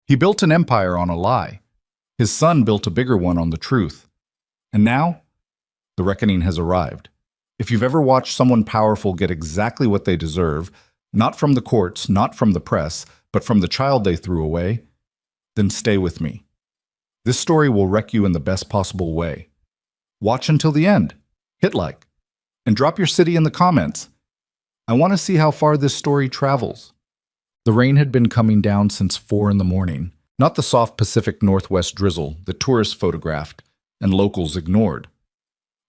He built an empire on a lie. His son built a bigger one on the truth. And now, the reckoning has arrived. If you've ever watched someone powerful get exactly what they deserve, not from the courts, not from the press, but from the child they threw away, then stay with me. This story will wreck you in the best possible way. Watch until the end, hit like, and drop your city in the comments. I want to see how far this story travels. The rain had been coming down since 4 in the morning, not the soft Pacific Northwest drizzle that tourists photographed and locals ignored.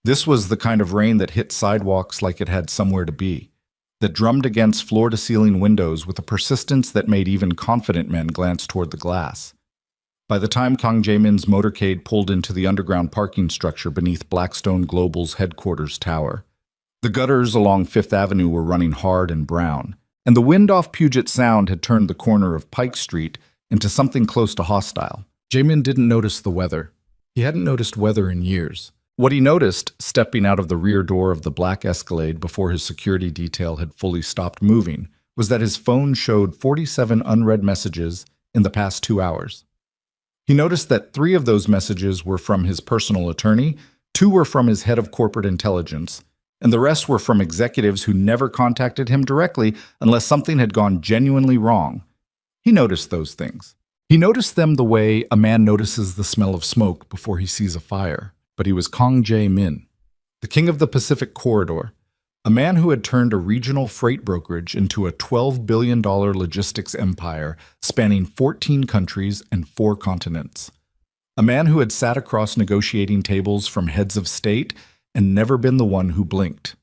This was the kind of rain that hit sidewalks like it had somewhere to be, that drummed against floor-to-ceiling windows with a persistence that made even confident men glance toward the glass. By the time Kang Jae-min's motorcade pulled into the underground parking structure beneath Blackstone Global's headquarters tower, the gutters along Fifth Avenue were running hard and brown, and the wind off Puget Sound had turned the corner of Pike Street into something close to hostile. Jae-min didn't notice the weather. He hadn't noticed weather in years. What he noticed, stepping out of the rear door of the black Escalade before his security detail had fully stopped moving, was that his phone showed 47 unread messages in the past 2 hours. He noticed that 3 of those messages were from his personal attorney, 2 were from his head of corporate intelligence, and the rest were from executives who never contacted him directly unless something had gone genuinely wrong. He noticed those things. He noticed them the way a man notices the smell of smoke before he sees a fire. But he was Kang Jae-min, the king of the Pacific Corridor, a man who had turned a regional freight brokerage into a $12 billion logistics empire spanning 14 countries and 4 continents. A man who had sat across negotiating tables from heads of state and never been the one who blinked.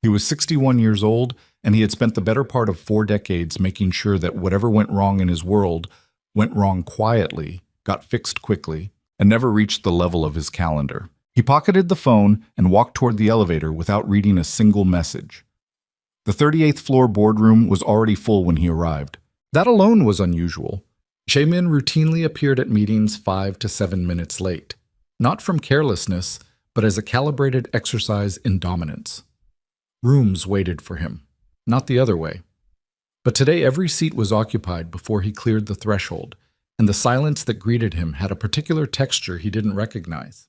He was 61 years old, and he had spent the better part of 4 decades making sure that whatever went wrong in his world went wrong quietly, got fixed quickly, and never reached the level of his calendar. He pocketed the phone and walked toward the elevator without reading a single message. The 38th floor boardroom was already full when he arrived. That alone was unusual. Jae-min routinely appeared at meetings 5 to 7 minutes late, not from carelessness, but as a calibrated exercise in dominance. Rooms waited for him, not the other way. But today every seat was occupied before he cleared the threshold, and the silence that greeted him had a particular texture he didn't recognize.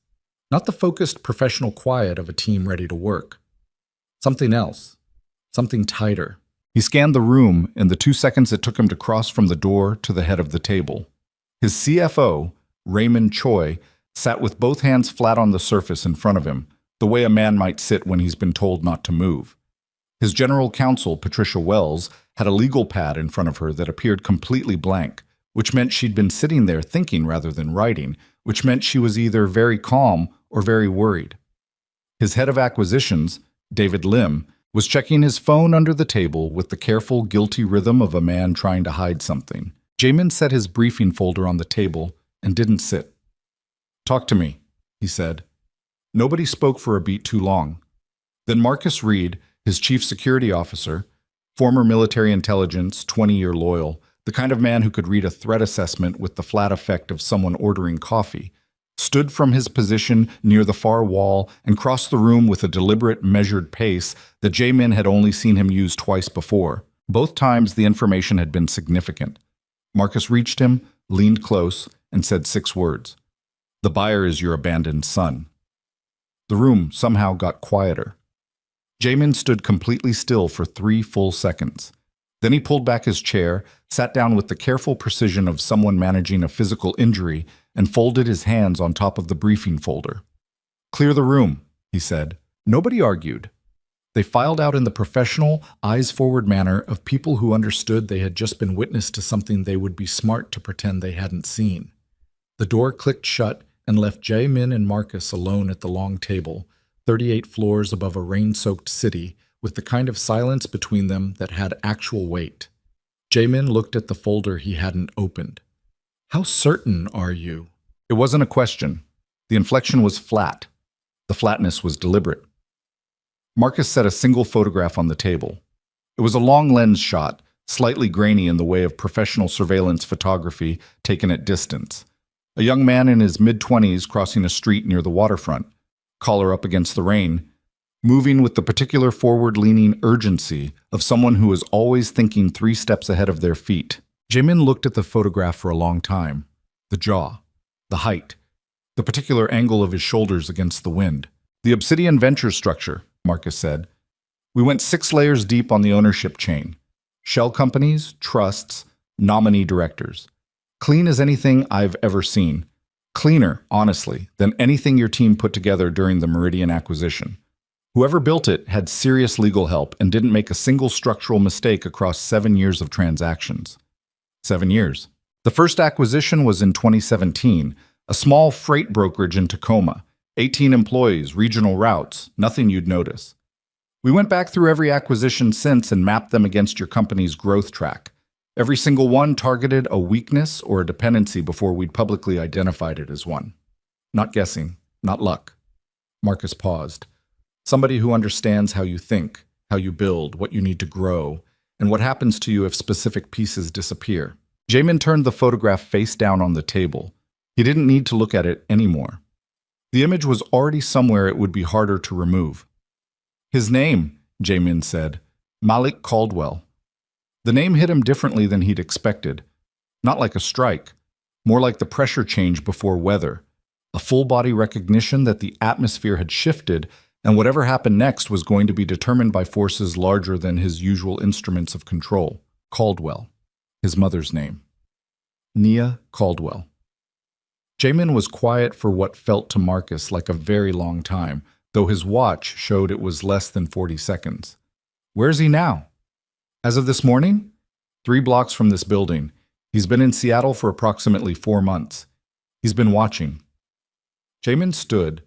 Not the focused professional quiet of a team ready to work. Something else. Something tighter. He scanned the room in the 2 seconds it took him to cross from the door to the head of the table. His CFO, Raymond Choi, sat with both hands flat on the surface in front of him, the way a man might sit when he's been told not to move. His general counsel, Patricia Wells, had a legal pad in front of her that appeared completely blank, which meant she'd been sitting there thinking rather than writing, which meant she was either very calm or very worried. His head of acquisitions, David Lim, was checking his phone under the table with the careful, guilty rhythm of a man trying to hide something. Jae-min set his briefing folder on the table and didn't sit. "Talk to me," he said. Nobody spoke for a beat too long. Then Marcus Reed, his chief security officer, former military intelligence, 20-year loyal, the kind of man who could read a threat assessment with the flat effect of someone ordering coffee, stood from his position near the far wall and crossed the room with a deliberate, measured pace that Jae-min had only seen him use twice before. Both times the information had been significant. Marcus reached him, leaned close, and said 6 words. "The buyer is your abandoned son." The room somehow got quieter. Jae-min stood completely still for 3 full seconds. Then he pulled back his chair, sat down with the careful precision of someone managing a physical injury, and folded his hands on top of the briefing folder. "Clear the room," he said. Nobody argued. They filed out in the professional, eyes-forward manner of people who understood they had just been witness to something they would be smart to pretend they hadn't seen. The door clicked shut and left Jae-min and Marcus alone at the long table, 38 floors above a rain-soaked city, with the kind of silence between them that had actual weight. Jae-min looked at the folder he hadn't opened. "How certain are you?" It wasn't a question. The inflection was flat. The flatness was deliberate. Marcus set a single photograph on the table. It was a long lens shot, slightly grainy in the way of professional surveillance photography taken at distance. A young man in his mid-20s crossing a street near the waterfront, collar up against the rain, moving with the particular forward-leaning urgency of someone who is always thinking 3 steps ahead of their feet. Jamin looked at the photograph for a long time. The jaw, the height, the particular angle of his shoulders against the wind. The Obsidian venture structure, Marcus said. We went 6 layers deep on the ownership chain. Shell companies, trusts, nominee directors. Clean as anything I've ever seen. Cleaner, honestly, than anything your team put together during the Meridian acquisition. Whoever built it had serious legal help and didn't make a single structural mistake across 7 years of transactions. 7 years. The first acquisition was in 2017, a small freight brokerage in Tacoma. 18 employees, regional routes, nothing you'd notice. We went back through every acquisition since and mapped them against your company's growth track. Every single one targeted a weakness or a dependency before we'd publicly identified it as one. Not guessing, not luck. Marcus paused. Somebody who understands how you think, how you build, what you need to grow, and what happens to you if specific pieces disappear. Jamin turned the photograph face down on the table. He didn't need to look at it anymore. The image was already somewhere it would be harder to remove. His name, Jamin said, Malik Caldwell. The name hit him differently than he'd expected. Not like a strike, more like the pressure change before weather, a full-body recognition that the atmosphere had shifted and whatever happened next was going to be determined by forces larger than his usual instruments of control. Caldwell, his mother's name. Nia Caldwell. Jamin was quiet for what felt to Marcus like a very long time, though his watch showed it was less than 40 seconds. Where's he now? As of this morning? 3 blocks from this building. He's been in Seattle for approximately 4 months. He's been watching. Jamin stood,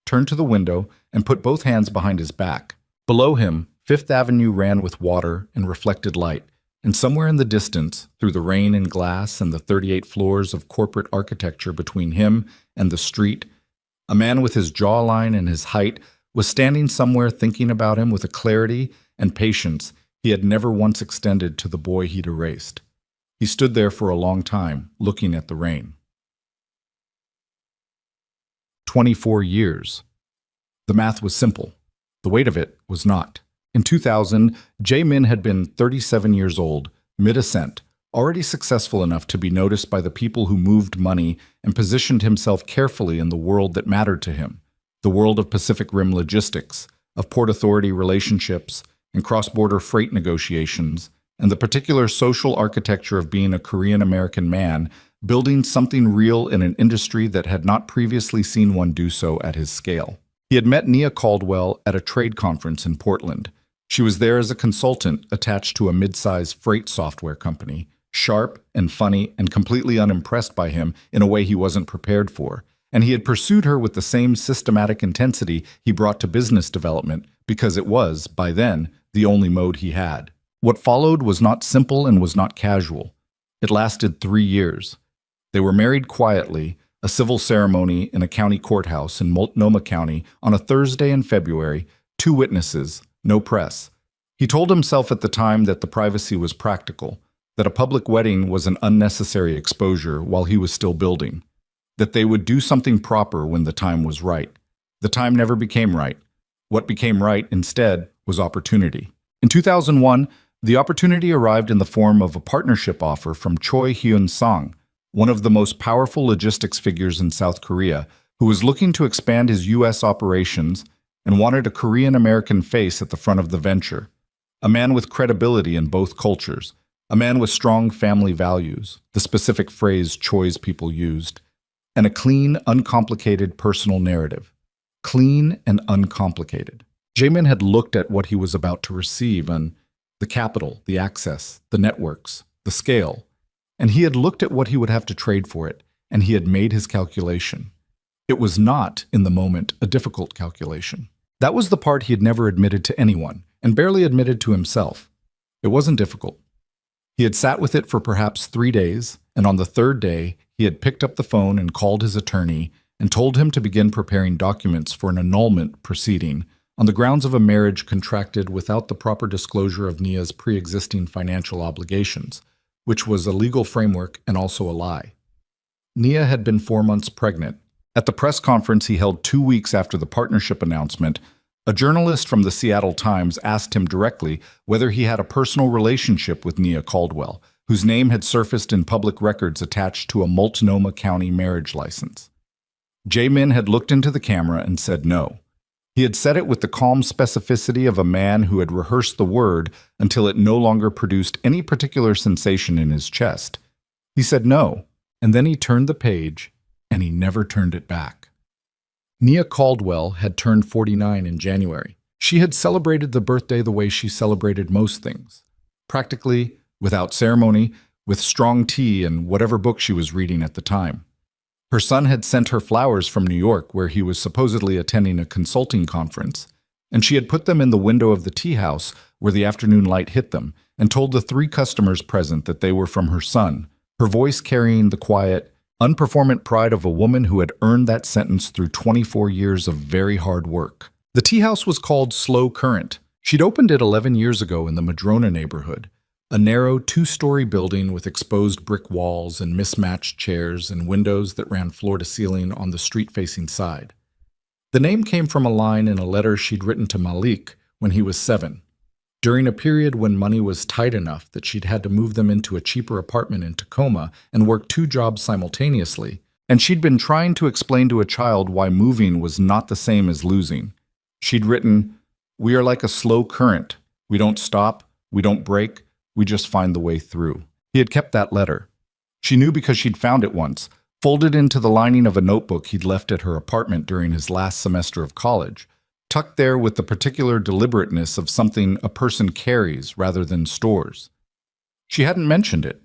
turned to the window, and put both hands behind his back. Below him, Fifth Avenue ran with water and reflected light, and somewhere in the distance, through the rain and glass and the 38 floors of corporate architecture between him and the street, a man with his jawline and his height was standing somewhere thinking about him with a clarity and patience he had never once extended to the boy he'd erased. He stood there for a long time, looking at the rain. 24 years. The math was simple. The weight of it was not. In 2000, Jamin had been 37 years old, mid-ascent, already successful enough to be noticed by the people who moved money and positioned himself carefully in the world that mattered to him, the world of Pacific Rim logistics, of Port Authority relationships, and cross-border freight negotiations, and the particular social architecture of being a Korean-American man building something real in an industry that had not previously seen one do so at his scale. He had met Nia Caldwell at a trade conference in Portland. She was there as a consultant attached to a mid-size freight software company, sharp and funny and completely unimpressed by him in a way he wasn't prepared for, and he had pursued her with the same systematic intensity he brought to business development because it was, by then, the only mode he had. What followed was not simple and was not casual. It lasted 3 years. They were married quietly, a civil ceremony in a county courthouse in Multnomah County on a Thursday in February, 2 witnesses, no press. He told himself at the time that the privacy was practical, that a public wedding was an unnecessary exposure while he was still building, that they would do something proper when the time was right. The time never became right. What became right, instead, was opportunity. In 2001, the opportunity arrived in the form of a partnership offer from Choi Hyun-sang, one of the most powerful logistics figures in South Korea, who was looking to expand his U.S. operations and wanted a Korean-American face at the front of the venture, a man with credibility in both cultures, a man with strong family values, the specific phrase Choi's people used, and a clean, uncomplicated personal narrative. Clean and uncomplicated. Jamin had looked at what he was about to receive and the capital, the access, the networks, the scale, and he had looked at what he would have to trade for it, and he had made his calculation. It was not, in the moment, a difficult calculation. That was the part he had never admitted to anyone, and barely admitted to himself. It wasn't difficult. He had sat with it for perhaps 3 days, and on the 3rd day, he had picked up the phone and called his attorney and told him to begin preparing documents for an annulment proceeding on the grounds of a marriage contracted without the proper disclosure of Nia's pre-existing financial obligations, which was a legal framework and also a lie. Nia had been 4 months pregnant. At the press conference he held 2 weeks after the partnership announcement, a journalist from the Seattle Times asked him directly whether he had a personal relationship with Nia Caldwell, whose name had surfaced in public records attached to a Multnomah County marriage license. Jae-min had looked into the camera and said no. He had said it with the calm specificity of a man who had rehearsed the word until it no longer produced any particular sensation in his chest. He said no, and then he turned the page, and he never turned it back. Nia Caldwell had turned 49 in January. She had celebrated the birthday the way she celebrated most things. Practically, without ceremony, with strong tea and whatever book she was reading at the time. Her son had sent her flowers from New York, where he was supposedly attending a consulting conference, and she had put them in the window of the tea house where the afternoon light hit them, and told the 3 customers present that they were from her son, her voice carrying the quiet, unperformant pride of a woman who had earned that sentence through 24 years of very hard work. The tea house was called Slow Current. She'd opened it 11 years ago in the Madrona neighborhood, a narrow 2-story building with exposed brick walls and mismatched chairs and windows that ran floor to ceiling on the street-facing side. The name came from a line in a letter she'd written to Malik when he was 7, during a period when money was tight enough that she'd had to move them into a cheaper apartment in Tacoma and work 2 jobs simultaneously, and she'd been trying to explain to a child why moving was not the same as losing. She'd written, "We are like a slow current. We don't stop, we don't break, we just find the way through." He had kept that letter. She knew because she'd found it once, folded into the lining of a notebook he'd left at her apartment during his last semester of college, tucked there with the particular deliberateness of something a person carries rather than stores. She hadn't mentioned it.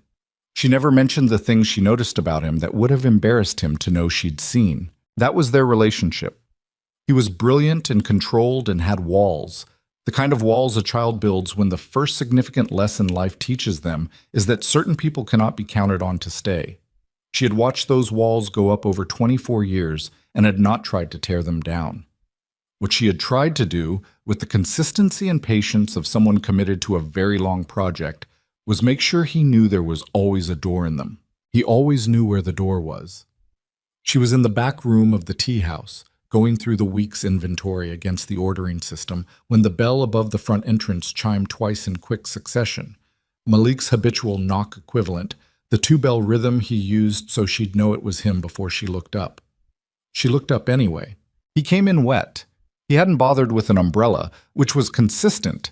She never mentioned the things she noticed about him that would have embarrassed him to know she'd seen. That was their relationship. He was brilliant and controlled and had walls. The kind of walls a child builds when the first significant lesson life teaches them is that certain people cannot be counted on to stay. She had watched those walls go up over 24 years and had not tried to tear them down. What she had tried to do, with the consistency and patience of someone committed to a very long project, was make sure he knew there was always a door in them. He always knew where the door was. She was in the back room of the tea house, going through the week's inventory against the ordering system, when the bell above the front entrance chimed twice in quick succession. Malik's habitual knock equivalent, the 2-bell rhythm he used so she'd know it was him before she looked up. She looked up anyway. He came in wet. He hadn't bothered with an umbrella, which was consistent.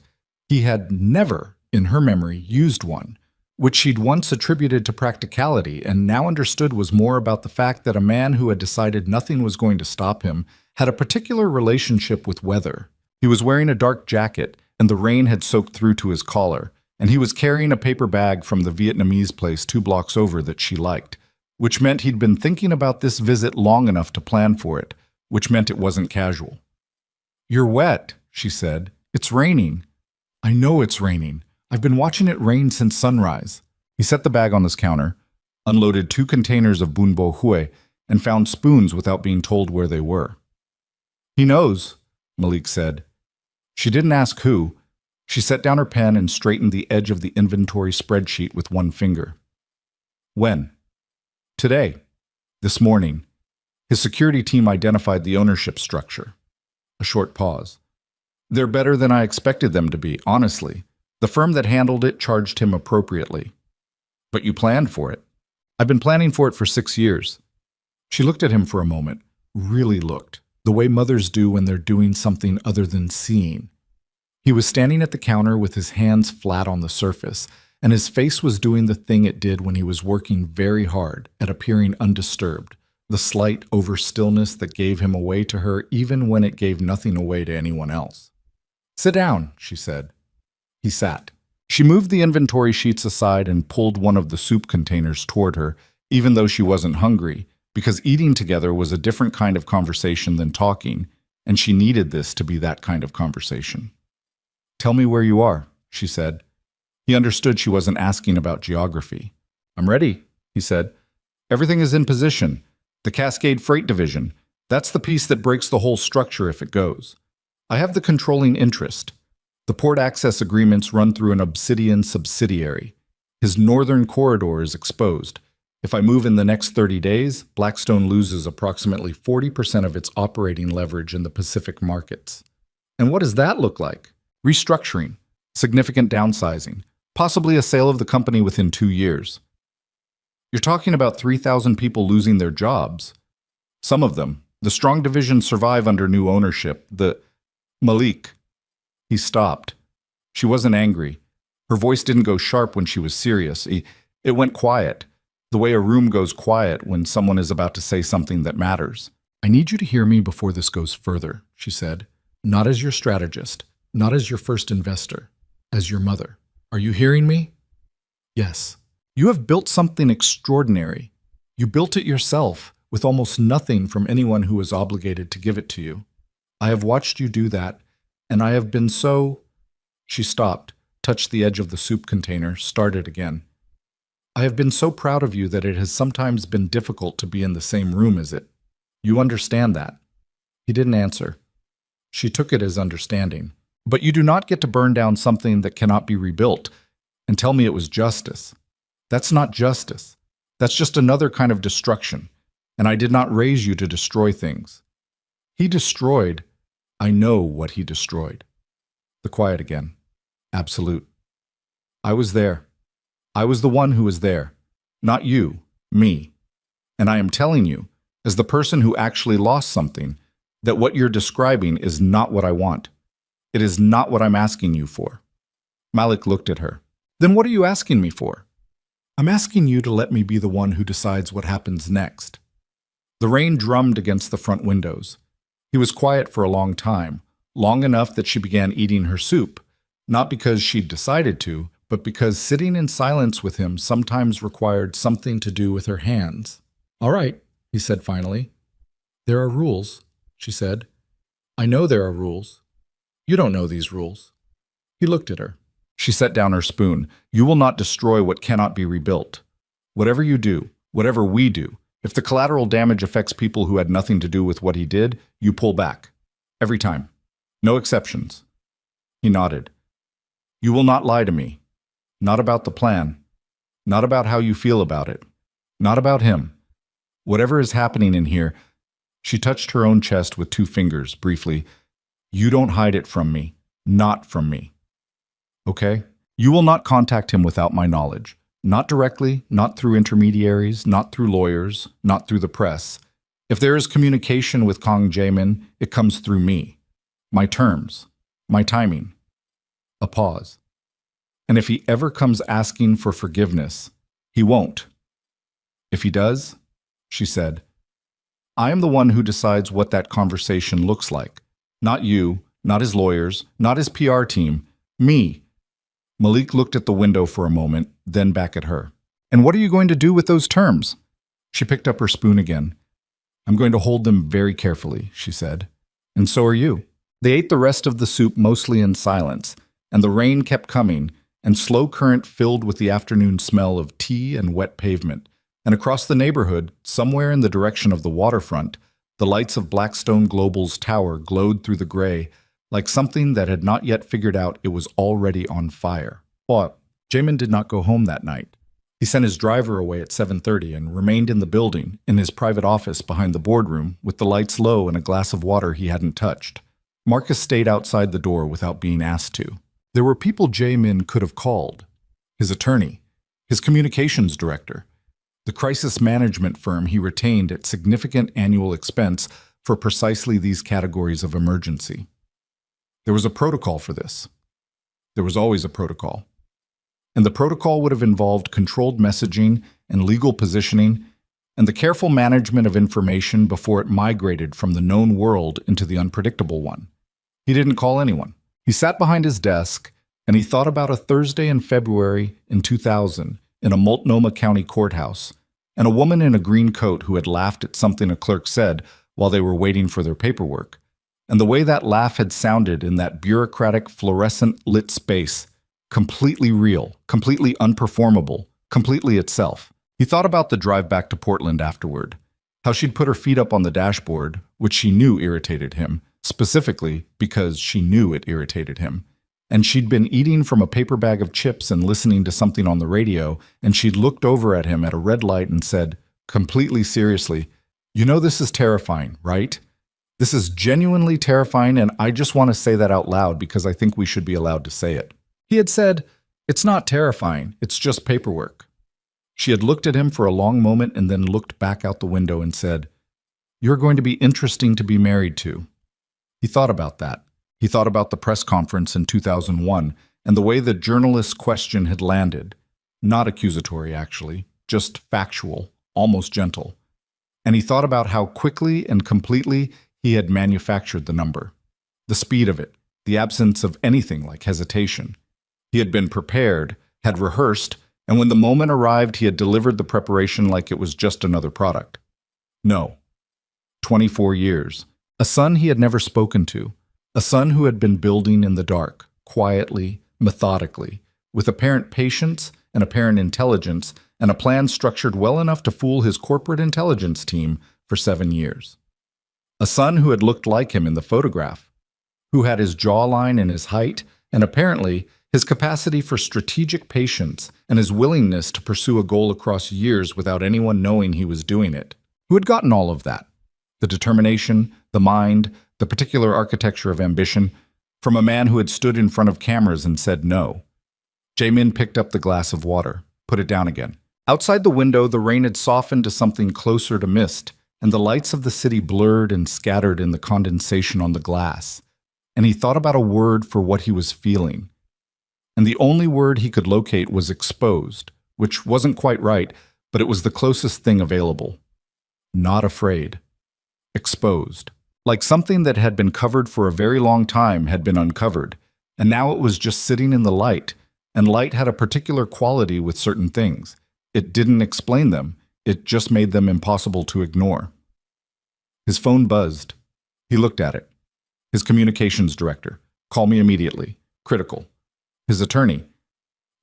He had never, in her memory, used one, which she'd once attributed to practicality and now understood was more about the fact that a man who had decided nothing was going to stop him had a particular relationship with weather. He was wearing a dark jacket, and the rain had soaked through to his collar, and he was carrying a paper bag from the Vietnamese place 2 blocks over that she liked, which meant he'd been thinking about this visit long enough to plan for it, which meant it wasn't casual. "You're wet," she said. "It's raining." "I know it's raining. I've been watching it rain since sunrise." He set the bag on his counter, unloaded 2 containers of bun bo hue, and found spoons without being told where they were. "He knows," Malik said. She didn't ask who. She set down her pen and straightened the edge of the inventory spreadsheet with one finger. "When?" "Today. This morning." His security team identified the ownership structure. A short pause. "They're better than I expected them to be, honestly. The firm that handled it charged him appropriately." "But you planned for it." "I've been planning for it for 6 years." She looked at him for a moment, really looked, the way mothers do when they're doing something other than seeing. He was standing at the counter with his hands flat on the surface, and his face was doing the thing it did when he was working very hard at appearing undisturbed, the slight over-stillness that gave him away to her even when it gave nothing away to anyone else. "Sit down," she said. He sat. She moved the inventory sheets aside and pulled one of the soup containers toward her, even though she wasn't hungry, because eating together was a different kind of conversation than talking, and she needed this to be that kind of conversation. "Tell me where you are," she said. He understood she wasn't asking about geography. "I'm ready," he said. "Everything is in position. The Cascade Freight Division. That's the piece that breaks the whole structure if it goes. I have the controlling interest. The port access agreements run through an Obsidian subsidiary. His northern corridor is exposed. If I move in the next 30 days, Blackstone loses approximately 40% of its operating leverage in the Pacific markets. And what does that look like? Restructuring, significant downsizing, Possibly a sale of the company within 2 years. You're talking about 3,000 people losing their jobs. Some of them. The strong division survive under new ownership. Malik. He stopped. She wasn't angry. Her voice didn't go sharp when she was serious. It went quiet, the way a room goes quiet when someone is about to say something that matters. I need you to hear me before this goes further, she said. Not as your strategist, not as your first investor, as your mother. Are you hearing me? Yes. You have built something extraordinary. You built it yourself, with almost nothing from anyone who was obligated to give it to you. I have watched you do that, and I have been so... She stopped, touched the edge of the soup container, started again. I have been so proud of you that it has sometimes been difficult to be in the same room as it. You understand that. He didn't answer. She took it as understanding. But you do not get to burn down something that cannot be rebuilt and tell me it was justice. That's not justice. That's just another kind of destruction. And I did not raise you to destroy things. He destroyed. I know what he destroyed. The quiet again. Absolute. I was there. I was the one who was there. Not you, me. And I am telling you, as the person who actually lost something, that what you're describing is not what I want. It is not what I'm asking you for. Malik looked at her. Then what are you asking me for? I'm asking you to let me be the one who decides what happens next. The rain drummed against the front windows. He was quiet for a long time, long enough that she began eating her soup, not because she'd decided to, but because sitting in silence with him sometimes required something to do with her hands. All right, he said finally. There are rules, she said. I know there are rules. You don't know these rules. He looked at her. She set down her spoon. You will not destroy what cannot be rebuilt. Whatever you do, whatever we do, if the collateral damage affects people who had nothing to do with what he did, you pull back. Every time. No exceptions. He nodded. You will not lie to me. Not about the plan. Not about how you feel about it. Not about him. Whatever is happening in here, she touched her own chest with 2 fingers, briefly. You don't hide it from me. Not from me. Okay? You will not contact him without my knowledge. Not directly, not through intermediaries, not through lawyers, not through the press. If there is communication with Kang Jaemin, it comes through me. My terms. My timing. A pause. And if he ever comes asking for forgiveness, he won't. If he does, she said, I am the one who decides what that conversation looks like. Not you, not his lawyers, not his PR team, me. Malik looked at the window for a moment, then back at her. And what are you going to do with those terms? She picked up her spoon again. I'm going to hold them very carefully, she said. And so are you. They ate the rest of the soup mostly in silence, and the rain kept coming, and slow current filled with the afternoon smell of tea and wet pavement. And across the neighborhood, somewhere in the direction of the waterfront, the lights of Blackstone Global's tower glowed through the gray, like something that had not yet figured out it was already on fire. But Jaemin did not go home that night. He sent his driver away at 7:30 and remained in the building, in his private office behind the boardroom, with the lights low and a glass of water he hadn't touched. Marcus stayed outside the door without being asked to. There were people Jaemin could have called. His attorney, his communications director, the crisis management firm he retained at significant annual expense for precisely these categories of emergency. There was a protocol for this. There was always a protocol. And the protocol would have involved controlled messaging and legal positioning and the careful management of information before it migrated from the known world into the unpredictable one. He didn't call anyone. He sat behind his desk and he thought about a Thursday in February in 2000 in a Multnomah County courthouse, and a woman in a green coat who had laughed at something a clerk said while they were waiting for their paperwork. And the way that laugh had sounded in that bureaucratic, fluorescent lit space, completely real, completely unperformable, completely itself. He thought about the drive back to Portland afterward, how she'd put her feet up on the dashboard, which she knew irritated him, specifically because she knew it irritated him. And she'd been eating from a paper bag of chips and listening to something on the radio, and she'd looked over at him at a red light and said, completely seriously, "You know this is terrifying, right? This is genuinely terrifying, and I just want to say that out loud because I think we should be allowed to say it." He had said, It's not terrifying, it's just paperwork. She had looked at him for a long moment and then looked back out the window and said, "You're going to be interesting to be married to." He thought about that. He thought about the press conference in 2001 and the way the journalist's question had landed. Not accusatory, actually, just factual, almost gentle. And he thought about how quickly and completely he had manufactured the number. The speed of it, the absence of anything like hesitation. He had been prepared, had rehearsed, and when the moment arrived, he had delivered the preparation like it was just another product. No. 24 years. A son he had never spoken to. A son who had been building in the dark, quietly, methodically, with apparent patience and apparent intelligence, and a plan structured well enough to fool his corporate intelligence team for 7 years. A son who had looked like him in the photograph, who had his jawline and his height, and apparently his capacity for strategic patience and his willingness to pursue a goal across years without anyone knowing he was doing it. Who had gotten all of that? The determination, the mind, the particular architecture of ambition, from a man who had stood in front of cameras and said no. Jaemin picked up the glass of water, put it down again. Outside the window, the rain had softened to something closer to mist, and the lights of the city blurred and scattered in the condensation on the glass. And he thought about a word for what he was feeling. And the only word he could locate was exposed, which wasn't quite right, but it was the closest thing available. Not afraid. Exposed. Like something that had been covered for a very long time had been uncovered, and now it was just sitting in the light, and light had a particular quality with certain things. It didn't explain them, it just made them impossible to ignore. His phone buzzed. He looked at it. His communications director. "Call me immediately. Critical." His attorney.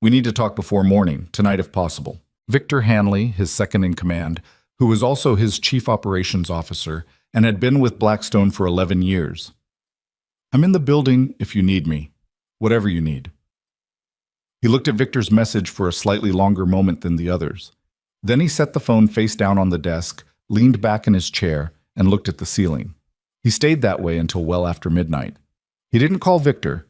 "We need to talk before morning, tonight if possible." Victor Hanley, his second in command, who was also his chief operations officer and had been with Blackstone for 11 years. "I'm in the building if you need me. Whatever you need." He looked at Victor's message for a slightly longer moment than the others. Then he set the phone face down on the desk, leaned back in his chair, and looked at the ceiling. He stayed that way until well after midnight. He didn't call Victor.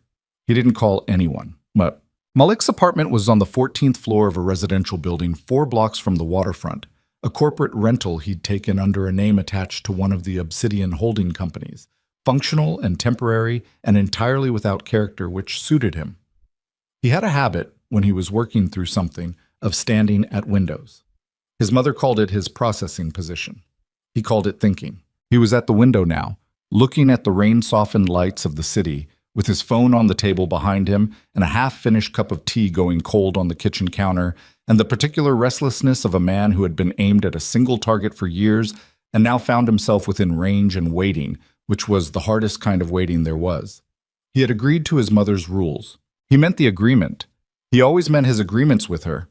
He didn't call anyone. But Malik's apartment was on the 14th floor of a residential building 4 blocks from the waterfront, a corporate rental he'd taken under a name attached to one of the Obsidian holding companies, functional and temporary and entirely without character, which suited him. He had a habit, when he was working through something, of standing at windows. His mother called it his processing position. He called it thinking. He was at the window now, looking at the rain-softened lights of the city, with his phone on the table behind him and a half-finished cup of tea going cold on the kitchen counter, and the particular restlessness of a man who had been aimed at a single target for years and now found himself within range and waiting, which was the hardest kind of waiting there was. He had agreed to his mother's rules. He meant the agreement. He always meant his agreements with her,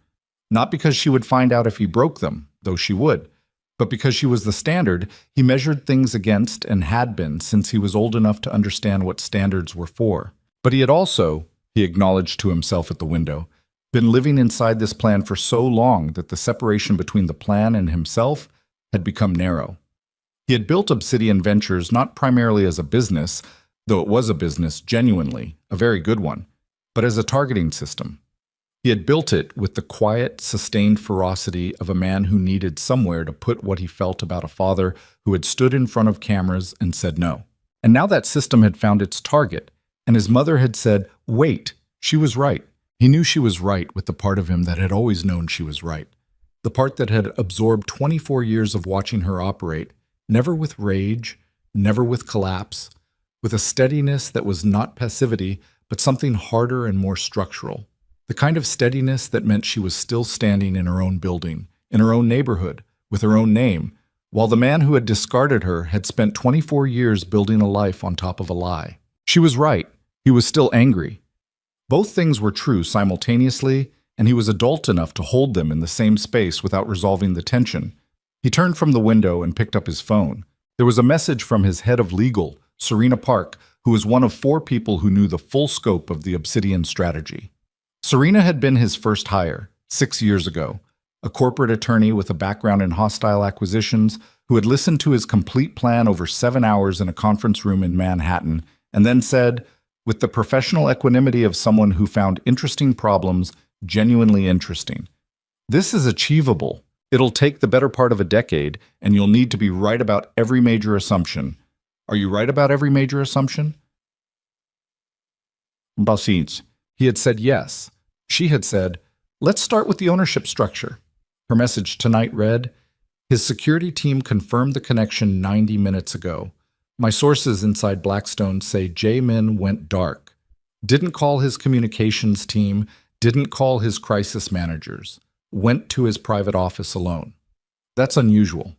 not because she would find out if he broke them, though she would, but because she was the standard he measured things against and had been since he was old enough to understand what standards were for. But he had also, he acknowledged to himself at the window, been living inside this plan for so long that the separation between the plan and himself had become narrow. He had built Obsidian Ventures not primarily as a business, though it was a business genuinely, a very good one, but as a targeting system. He had built it with the quiet, sustained ferocity of a man who needed somewhere to put what he felt about a father who had stood in front of cameras and said no. And now that system had found its target, and his mother had said, wait, she was right. He knew she was right with the part of him that had always known she was right. The part that had absorbed 24 years of watching her operate, never with rage, never with collapse, with a steadiness that was not passivity, but something harder and more structural. The kind of steadiness that meant she was still standing in her own building, in her own neighborhood, with her own name, while the man who had discarded her had spent 24 years building a life on top of a lie. She was right. He was still angry. Both things were true simultaneously, and he was adult enough to hold them in the same space without resolving the tension. He turned from the window and picked up his phone. There was a message from his head of legal, Serena Park, who was one of 4 people who knew the full scope of the Obsidian strategy. Serena had been his first hire, 6 years ago, a corporate attorney with a background in hostile acquisitions who had listened to his complete plan over 7 hours in a conference room in Manhattan and then said, with the professional equanimity of someone who found interesting problems genuinely interesting. This is achievable. It'll take the better part of a decade, and you'll need to be right about every major assumption. Are you right about every major assumption? Basic. He had said yes. She had said, let's start with the ownership structure. Her message tonight read, his security team confirmed the connection 90 minutes ago. My sources inside Blackstone say Jae-min went dark. Didn't call his communications team, didn't call his crisis managers. Went to his private office alone. That's unusual.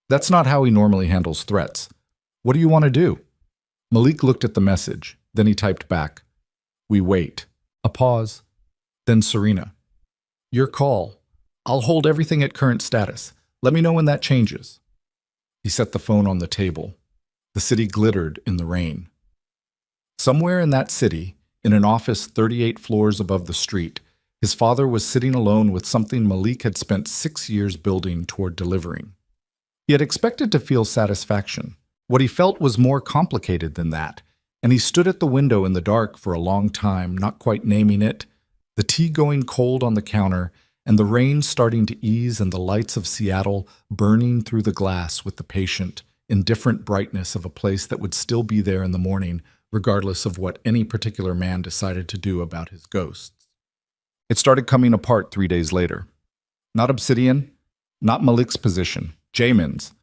That's not how he normally handles threats. What do you want to do? Malik looked at the message. Then he typed back. We wait. A pause. Then Serena. Your call. I'll hold everything at current status. Let me know when that changes. He set the phone on the table. The city glittered in the rain. Somewhere in that city, in an office 38 floors above the street, his father was sitting alone with something Malik had spent 6 years building toward delivering. He had expected to feel satisfaction. What he felt was more complicated than that, and he stood at the window in the dark for a long time, not quite naming it, the tea going cold on the counter, and the rain starting to ease and the lights of Seattle burning through the glass with the patient, indifferent brightness of a place that would still be there in the morning, regardless of what any particular man decided to do about his ghosts. It started coming apart 3 days later. Not Obsidian, not Malik's position, Jamin's.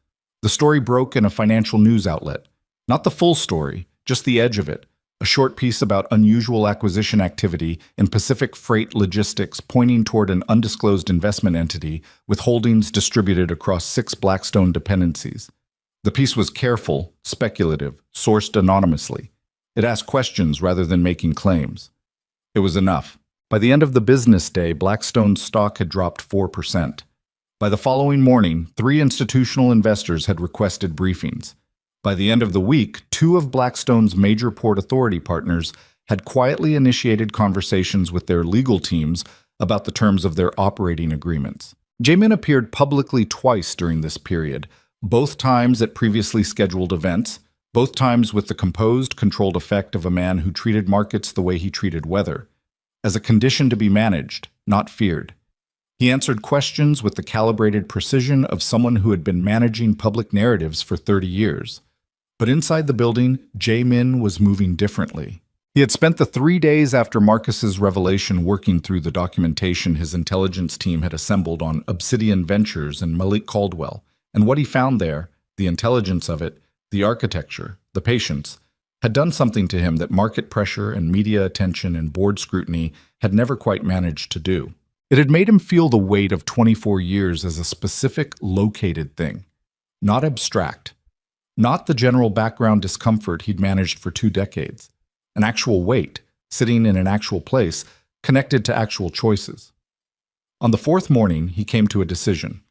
The story broke in a financial news outlet. Not the full story, just the edge of it. A short piece about unusual acquisition activity in Pacific Freight Logistics pointing toward an undisclosed investment entity with holdings distributed across 6 Blackstone dependencies. The piece was careful, speculative, sourced anonymously. It asked questions rather than making claims. It was enough. By the end of the business day, Blackstone's stock had dropped 4%. By the following morning, 3 institutional investors had requested briefings. By the end of the week, 2 of Blackstone's major Port Authority partners had quietly initiated conversations with their legal teams about the terms of their operating agreements. Jamin appeared publicly twice during this period, both times at previously scheduled events, both times with the composed, controlled effect of a man who treated markets the way he treated weather, as a condition to be managed, not feared. He answered questions with the calibrated precision of someone who had been managing public narratives for 30 years. But inside the building, Jae-min was moving differently. He had spent the 3 days after Marcus's revelation working through the documentation his intelligence team had assembled on Obsidian Ventures and Malik Caldwell, and what he found there, the intelligence of it, the architecture, the patience, had done something to him that market pressure and media attention and board scrutiny had never quite managed to do. It had made him feel the weight of 24 years as a specific, located thing, not abstract, not the general background discomfort he'd managed for 2 decades, an actual weight, sitting in an actual place, connected to actual choices. On the 4th morning, he came to a decision.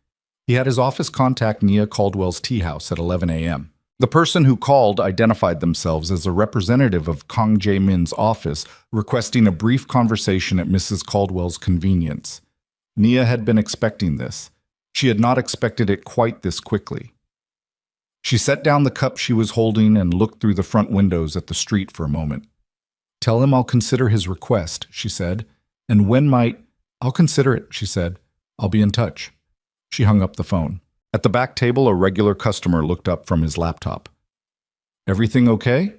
He had his office contact Nia Caldwell's tea house at 11 a.m. The person who called identified themselves as a representative of Kang Jae-min's office, requesting a brief conversation at Mrs. Caldwell's convenience. Nia had been expecting this. She had not expected it quite this quickly. She set down the cup she was holding and looked through the front windows at the street for a moment. Tell him I'll consider his request, she said. And when might... I'll consider it, she said. I'll be in touch. She hung up the phone. At the back table, a regular customer looked up from his laptop. Everything okay?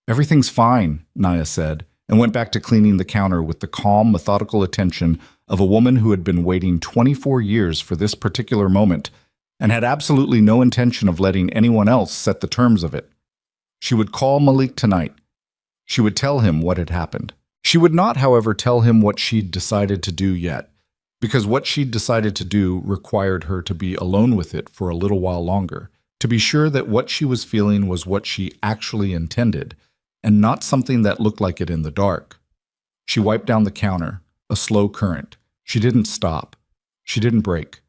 Everything's fine, Nia said, and went back to cleaning the counter with the calm, methodical attention of a woman who had been waiting 24 years for this particular moment and had absolutely no intention of letting anyone else set the terms of it. She would call Malik tonight. She would tell him what had happened. She would not, however, tell him what she'd decided to do yet, because what she'd decided to do required her to be alone with it for a little while longer, to be sure that what she was feeling was what she actually intended, and not something that looked like it in the dark. She wiped down the counter, a slow current. She didn't stop. She didn't break.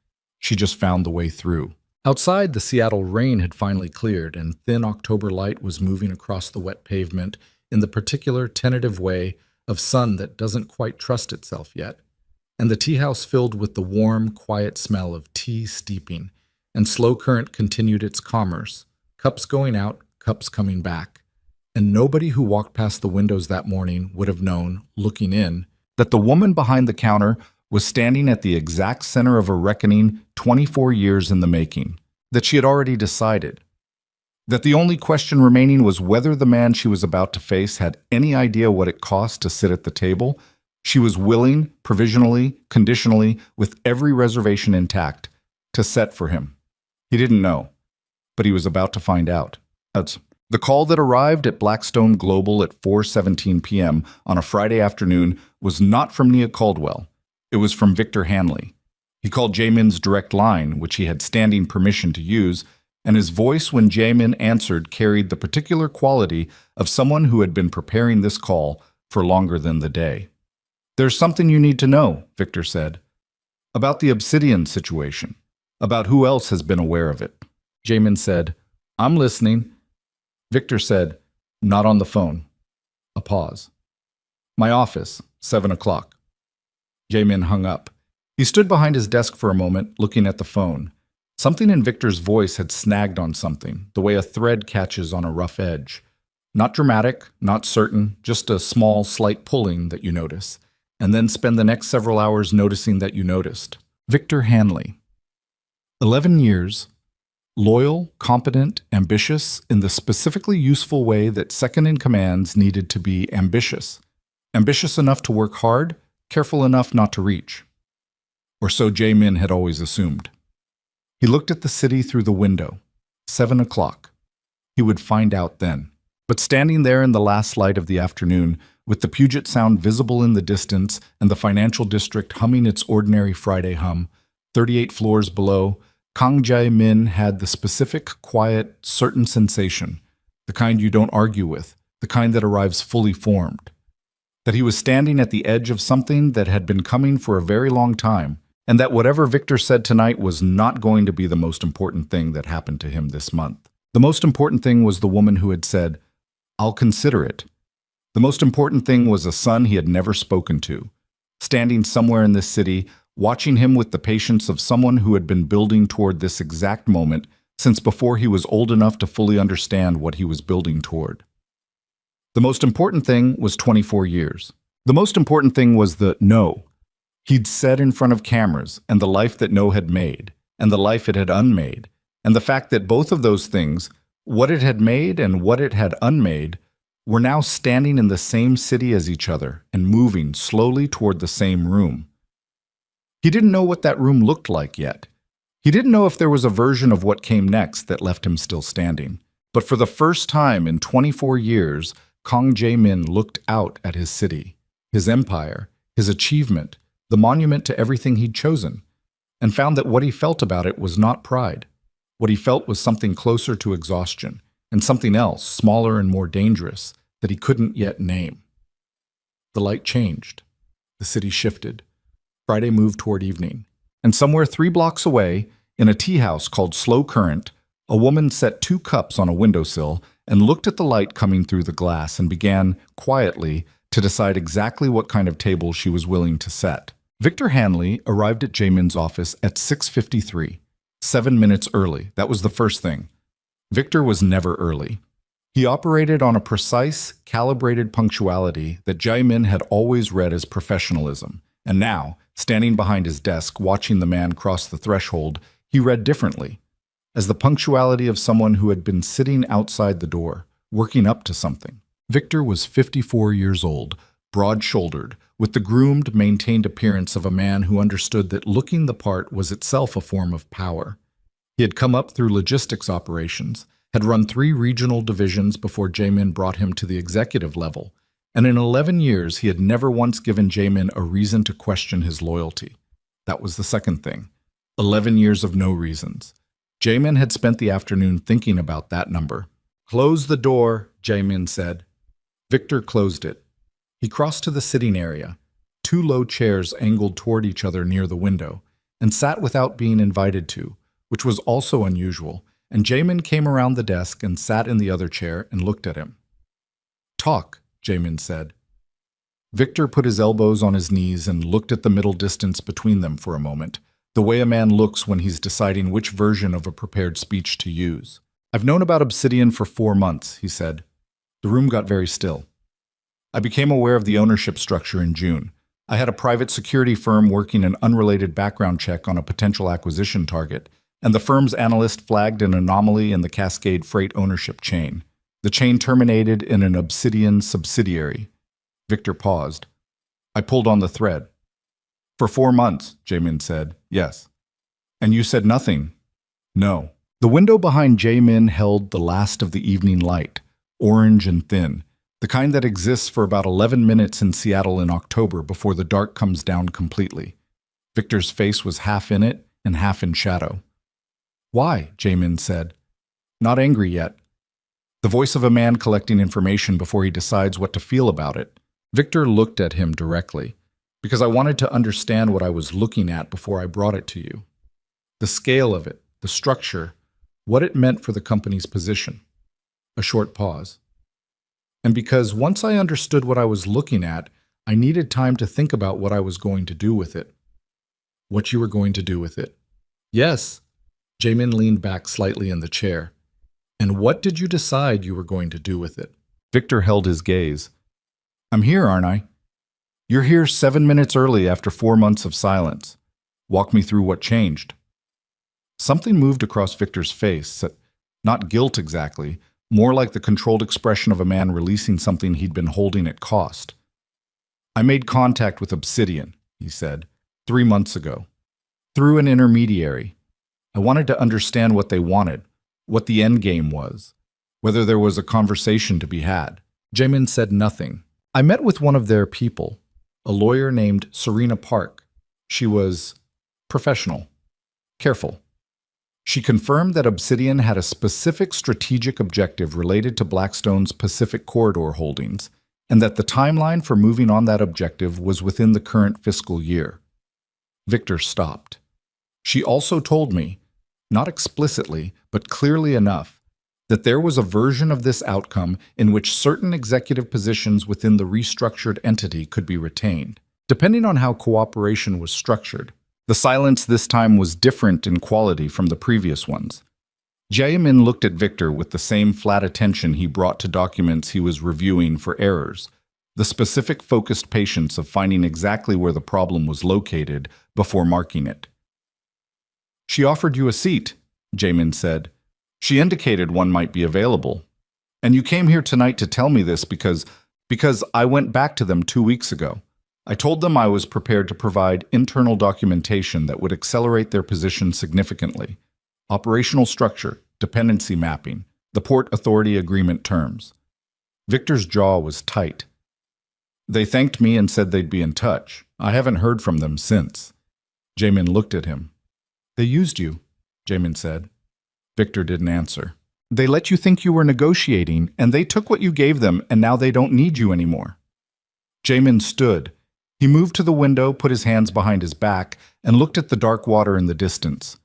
She just found the way through. Outside, the Seattle rain had finally cleared, and thin October light was moving across the wet pavement in the particular tentative way of sun that doesn't quite trust itself yet, and the tea house filled with the warm, quiet smell of tea steeping, and slow current continued its commerce, cups going out, cups coming back. And nobody who walked past the windows that morning would have known, looking in, that the woman behind the counter was standing at the exact center of a reckoning 24 years in the making, that she had already decided, that the only question remaining was whether the man she was about to face had any idea what it cost to sit at the table. She was willing, provisionally, conditionally, with every reservation intact, to set for him. He didn't know, but he was about to find out. The call that arrived at Blackstone Global at 4:17 p.m. on a Friday afternoon was not from Nia Caldwell. It was from Victor Hanley. He called Jaemin's direct line, which he had standing permission to use, and his voice when Jaemin answered carried the particular quality of someone who had been preparing this call for longer than the day. "There's something you need to know," Victor said. "About the Obsidian situation. About who else has been aware of it." Jaemin said, "I'm listening." Victor said, "Not on the phone." A pause. "My office, 7 o'clock." Jaemin hung up. He stood behind his desk for a moment, looking at the phone. Something in Victor's voice had snagged on something, the way a thread catches on a rough edge. Not dramatic, not certain, just a small, slight pulling that you notice, and then spend the next several hours noticing that you noticed. Victor Hanley. 11 years. Loyal, competent, ambitious in the specifically useful way that second-in-commands needed to be ambitious. Ambitious enough to work hard, careful enough not to reach. Or so Jaemin had always assumed. He looked at the city through the window. 7 o'clock. He would find out then. But standing there in the last light of the afternoon, with the Puget Sound visible in the distance and the financial district humming its ordinary Friday hum, 38 floors below, Kang Jae-min had the specific, quiet, certain sensation, the kind you don't argue with, the kind that arrives fully formed. That he was standing at the edge of something that had been coming for a very long time, and that whatever Victor said tonight was not going to be the most important thing that happened to him this month. The most important thing was the woman who had said, "I'll consider it." The most important thing was a son he had never spoken to, standing somewhere in this city, watching him with the patience of someone who had been building toward this exact moment since before he was old enough to fully understand what he was building toward. The most important thing was 24 years. The most important thing was the no he'd said in front of cameras, and the life that no had made, and the life it had unmade, and the fact that both of those things, what it had made and what it had unmade, were now standing in the same city as each other and moving slowly toward the same room. He didn't know what that room looked like yet. He didn't know if there was a version of what came next that left him still standing. But for the first time in 24 years, Kang Jae-min looked out at his city, his empire, his achievement, the monument to everything he'd chosen, and found that what he felt about it was not pride. What he felt was something closer to exhaustion, and something else, smaller and more dangerous, that he couldn't yet name. The light changed. The city shifted. Friday moved toward evening, and somewhere 3 blocks away, in a tea house called Slow Current, a woman set 2 cups on a windowsill and looked at the light coming through the glass and began, quietly, to decide exactly what kind of table she was willing to set. Victor Hanley arrived at Jaemin's office at 6:53, 7 minutes early. That was the first thing. Victor was never early. He operated on a precise, calibrated punctuality that Jaemin had always read as professionalism, and now, standing behind his desk, watching the man cross the threshold, he read differently, as the punctuality of someone who had been sitting outside the door, working up to something. Victor was 54 years old, broad-shouldered, with the groomed, maintained appearance of a man who understood that looking the part was itself a form of power. He had come up through logistics operations, had run 3 regional divisions before Jaemin brought him to the executive level, and in 11 years he had never once given Jaemin a reason to question his loyalty. That was the second thing. 11 years of no reasons. Jaemin had spent the afternoon thinking about that number. "Close the door," Jaemin said. Victor closed it. He crossed to the sitting area, 2 low chairs angled toward each other near the window, and sat without being invited to, which was also unusual, and Jaemin came around the desk and sat in the other chair and looked at him. "Talk," Jaemin said. Victor put his elbows on his knees and looked at the middle distance between them for a moment, the way a man looks when he's deciding which version of a prepared speech to use. "I've known about Obsidian for 4 months," he said. The room got very still. I became aware of the ownership structure in June. I had a private security firm working an unrelated background check on a potential acquisition target, and the firm's analyst flagged an anomaly in the Cascade Freight ownership chain. The chain terminated in an Obsidian subsidiary. Victor paused. I pulled on the thread. For 4 months, Jamin said. Yes. And you said nothing? No. The window behind Jamin held the last of the evening light, orange and thin, the kind that exists for about 11 minutes in Seattle in October before the dark comes down completely. Victor's face was half in it and half in shadow. Why? Jamin said. Not angry yet. The voice of a man collecting information before he decides what to feel about it. Victor looked at him directly, because I wanted to understand what I was looking at before I brought it to you. The scale of it, the structure, what it meant for the company's position. A short pause. And because once I understood what I was looking at, I needed time to think about what I was going to do with it. What you were going to do with it. Yes. Jamin leaned back slightly in the chair. And what did you decide you were going to do with it? Victor held his gaze. I'm here, aren't I? You're here 7 minutes early after 4 months of silence. Walk me through what changed. Something moved across Victor's face, not guilt exactly, more like the controlled expression of a man releasing something he'd been holding at cost. I made contact with Obsidian, he said, 3 months ago. Through an intermediary. I wanted to understand what they wanted, what the end game was, whether there was a conversation to be had. Jamin said nothing. I met with one of their people, a lawyer named Serena Park. She was professional, careful. She confirmed that Obsidian had a specific strategic objective related to Blackstone's Pacific Corridor holdings, and that the timeline for moving on that objective was within the current fiscal year. Victor stopped. She also told me, not explicitly, but clearly enough, that there was a version of this outcome in which certain executive positions within the restructured entity could be retained, depending on how cooperation was structured. The silence this time was different in quality from the previous ones. Jamin looked at Victor with the same flat attention he brought to documents he was reviewing for errors, the specific focused patience of finding exactly where the problem was located before marking it. She offered you a seat, Jamin said. She indicated one might be available. And you came here tonight to tell me this because I went back to them 2 weeks ago. I told them I was prepared to provide internal documentation that would accelerate their position significantly. Operational structure, dependency mapping, the Port Authority Agreement terms. Victor's jaw was tight. They thanked me and said they'd be in touch. I haven't heard from them since. Jamin looked at him. They used you, Jamin said. Victor didn't answer. They let you think you were negotiating, and they took what you gave them, and now they don't need you anymore. Jamin stood. He moved to the window, put his hands behind his back, and looked at the dark water in the distance.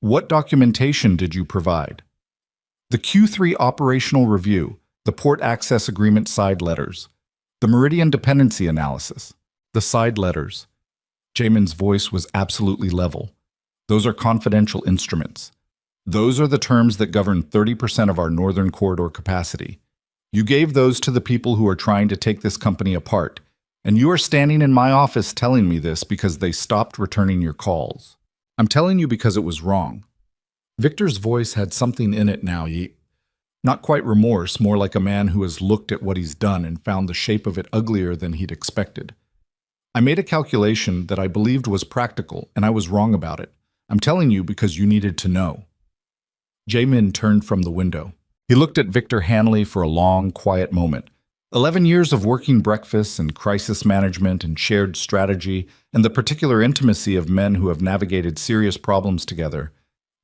What documentation did you provide? The Q3 operational review, the Port Access Agreement side letters, the Meridian Dependency Analysis, the side letters. Jamin's voice was absolutely level. Those are confidential instruments. Those are the terms that govern 30% of our Northern Corridor capacity. You gave those to the people who are trying to take this company apart, and you are standing in my office telling me this because they stopped returning your calls. I'm telling you because it was wrong. Victor's voice had something in it now, not quite remorse, more like a man who has looked at what he's done and found the shape of it uglier than he'd expected. I made a calculation that I believed was practical, and I was wrong about it. I'm telling you because you needed to know. Jamin turned from the window. He looked at Victor Hanley for a long, quiet moment. 11 years of working breakfasts and crisis management and shared strategy and the particular intimacy of men who have navigated serious problems together.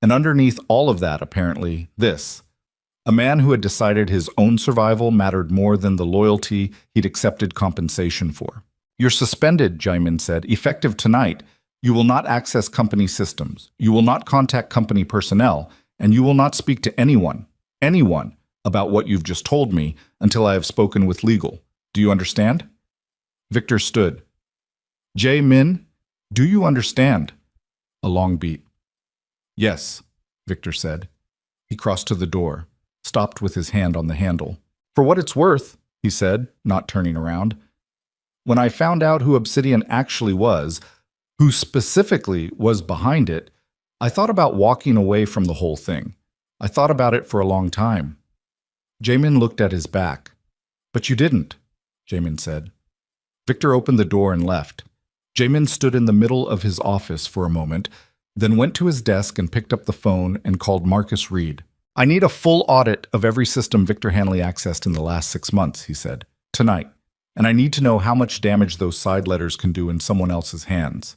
And underneath all of that, apparently, this. A man who had decided his own survival mattered more than the loyalty he'd accepted compensation for. You're suspended, Jamin said, effective tonight. You will not access company systems. You will not contact company personnel, and you will not speak to anyone, about what you've just told me until I have spoken with legal. Do you understand? Victor stood. Jamin, do you understand? A long beat. Yes, Victor said. He crossed to the door, stopped with his hand on the handle. For what it's worth, he said, not turning around. When I found out who Obsidian actually was, who specifically was behind it, I thought about walking away from the whole thing. I thought about it for a long time. Jamin looked at his back. But you didn't, Jamin said. Victor opened the door and left. Jamin stood in the middle of his office for a moment, then went to his desk and picked up the phone and called Marcus Reed. I need a full audit of every system Victor Hanley accessed in the last 6 months, he said, tonight. And I need to know how much damage those side letters can do in someone else's hands.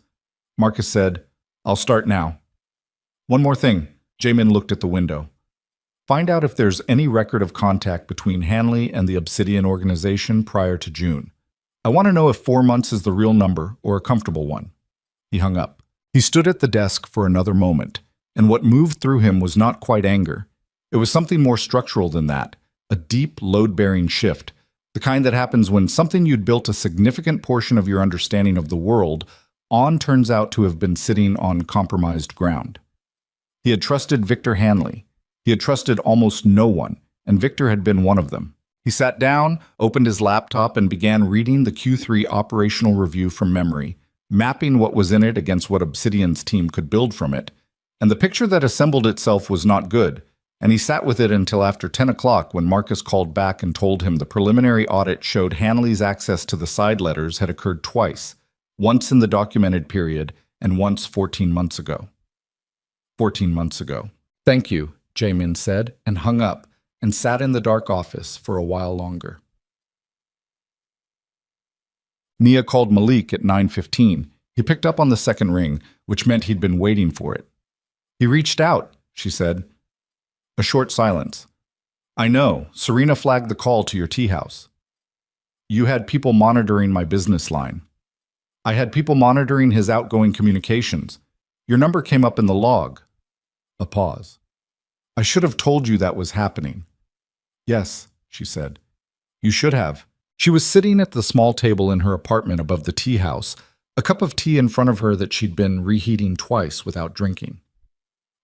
Marcus said, I'll start now. One more thing. Jamin looked at the window. Find out if there's any record of contact between Hanley and the Obsidian organization prior to June. I want to know if 4 months is the real number or a comfortable one. He hung up. He stood at the desk for another moment, and what moved through him was not quite anger. It was something more structural than that, a deep, load-bearing shift, the kind that happens when something you'd built a significant portion of your understanding of the world on turns out to have been sitting on compromised ground. He had trusted Victor Hanley. He had trusted almost no one, and Victor had been one of them. He sat down, opened his laptop, and began reading the Q3 operational review from memory, mapping what was in it against what Obsidian's team could build from it. And the picture that assembled itself was not good, and he sat with it until after 10 o'clock when Marcus called back and told him the preliminary audit showed Hanley's access to the side letters had occurred twice, once in the documented period and once 14 months ago. 14 months ago. Thank you, Jamin said, and hung up, and sat in the dark office for a while longer. Nia called Malik at 9:15. He picked up on the second ring, which meant he'd been waiting for it. He reached out, she said. A short silence. I know. Serena flagged the call to your tea house. You had people monitoring my business line. I had people monitoring his outgoing communications. Your number came up in the log. A pause. I should have told you that was happening. Yes, she said. You should have. She was sitting at the small table in her apartment above the tea house, a cup of tea in front of her that she'd been reheating twice without drinking.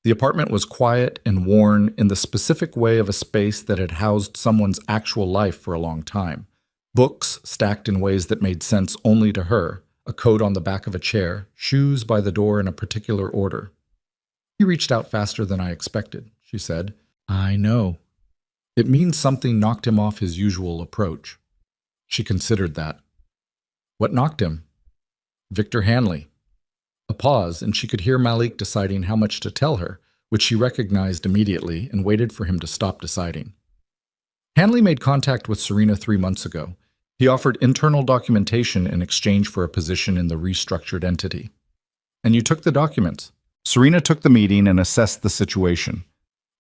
The apartment was quiet and worn in the specific way of a space that had housed someone's actual life for a long time. Books stacked in ways that made sense only to her, a coat on the back of a chair, shoes by the door in a particular order. He reached out faster than I expected, she said. I know. It means something knocked him off his usual approach. She considered that. What knocked him? Victor Hanley. A pause, and she could hear Malik deciding how much to tell her, which she recognized immediately and waited for him to stop deciding. Hanley made contact with Serena 3 months ago. He offered internal documentation in exchange for a position in the restructured entity. And you took the documents. Serena took the meeting and assessed the situation.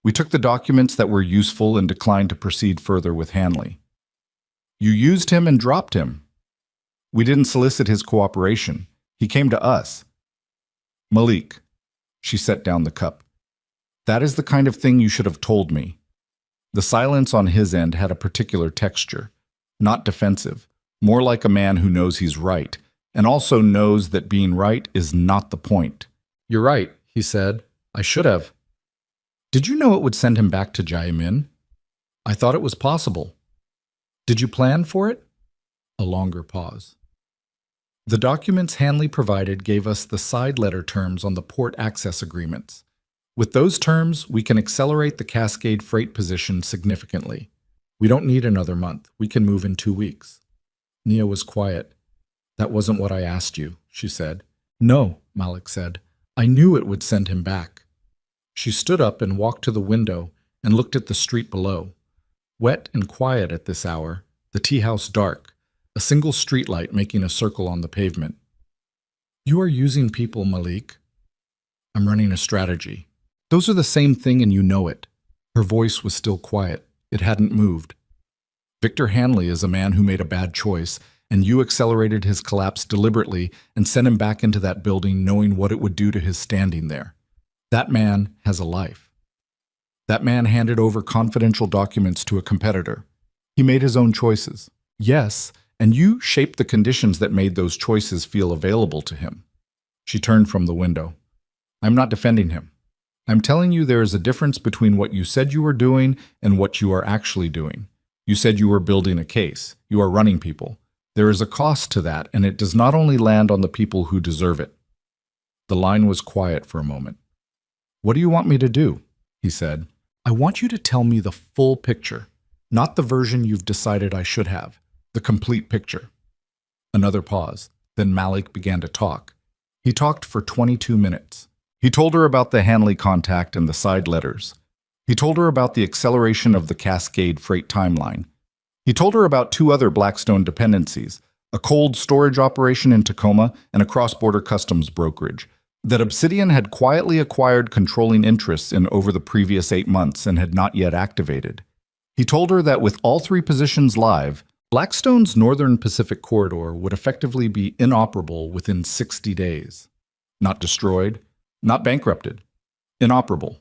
We took the documents that were useful and declined to proceed further with Hanley. You used him and dropped him. We didn't solicit his cooperation. He came to us. Malik. She set down the cup. That is the kind of thing you should have told me. The silence on his end had a particular texture, not defensive, more like a man who knows he's right, and also knows that being right is not the point. You're right, he said. I should have. Did you know it would send him back to Jayamin? I thought it was possible. Did you plan for it? A longer pause. The documents Hanley provided gave us the side letter terms on the port access agreements. With those terms, we can accelerate the Cascade freight position significantly. We don't need another month. We can move in 2 weeks. Nia was quiet. That wasn't what I asked you, she said. No, Malik said. I knew it would send him back. She stood up and walked to the window and looked at the street below. Wet and quiet at this hour, the tea house dark, a single streetlight making a circle on the pavement. You are using people, Malik. I'm running a strategy. Those are the same thing and you know it. Her voice was still quiet. It hadn't moved. Victor Hanley is a man who made a bad choice, and you accelerated his collapse deliberately and sent him back into that building knowing what it would do to his standing there. That man has a life. That man handed over confidential documents to a competitor. He made his own choices. Yes, and you shaped the conditions that made those choices feel available to him. She turned from the window. I'm not defending him. I'm telling you there is a difference between what you said you were doing and what you are actually doing. You said you were building a case. You are running people. There is a cost to that, and it does not only land on the people who deserve it. The line was quiet for a moment. What do you want me to do? He said. I want you to tell me the full picture, not the version you've decided I should have, the complete picture. Another pause. Then Malik began to talk. He talked for 22 minutes. He told her about the Hanley contact and the side letters. He told her about the acceleration of the Cascade freight timeline. He told her about two other Blackstone dependencies, a cold storage operation in Tacoma and a cross-border customs brokerage, that Obsidian had quietly acquired controlling interests in over the previous 8 months and had not yet activated. He told her that with all three positions live, Blackstone's Northern Pacific corridor would effectively be inoperable within 60 days. Not destroyed, not bankrupted. Inoperable.